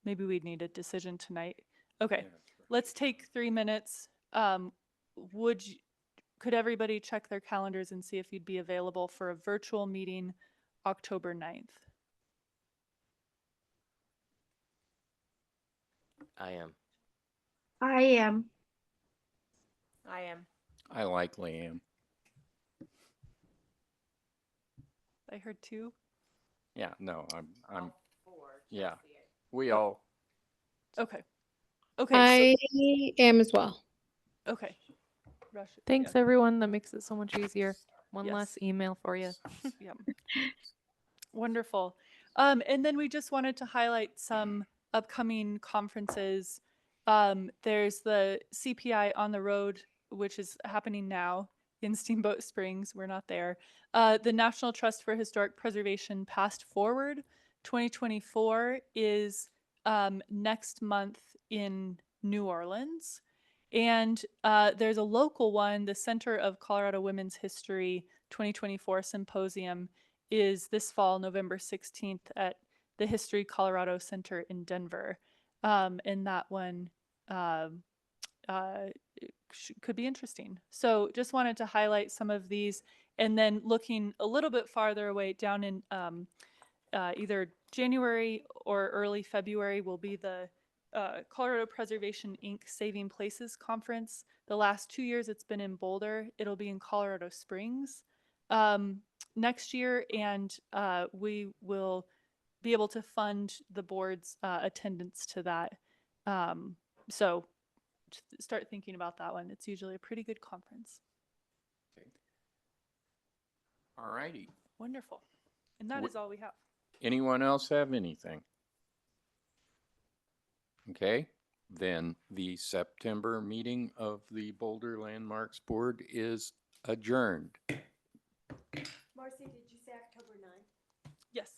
Maybe we'd need a decision tonight. Okay, let's take 3 minutes. Could everybody check their calendars and see if you'd be available for a virtual meeting October 9th? I am. I am. I am. I likely am. I heard 2. Yeah, no, I'm, yeah, we all. Okay. Okay. I am as well. Okay. Rush. Thanks, everyone. That makes it so much easier. One Yes. less email for you. Yeah. Wonderful. And then we just wanted to highlight some upcoming conferences. There's the CPI on the road, which is happening now in Steamboat Springs. We're not there. The National Trust for Historic Preservation Past Forward 2024 is next month in New Orleans. And there's a local one, the Center of Colorado Women's History 2024 Symposium is this fall, November 16th at the History Colorado Center in Denver. And that one could be interesting. So just wanted to highlight some of these, and then looking a little bit farther away down in either January or early February will be the Colorado Preservation Inc. Saving Places Conference. The last 2 years it's been in Boulder. It'll be in Colorado Springs next year, and we will be able to fund the board's attendance to that. So start thinking about that one. It's usually a pretty good conference. Okay. All righty. Wonderful. And that is all we have. Anyone else have anything? Okay, then the September meeting of the Boulder Landmarks Board is adjourned. Marcy, did you say October 9th? Yes.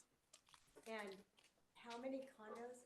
And how many condos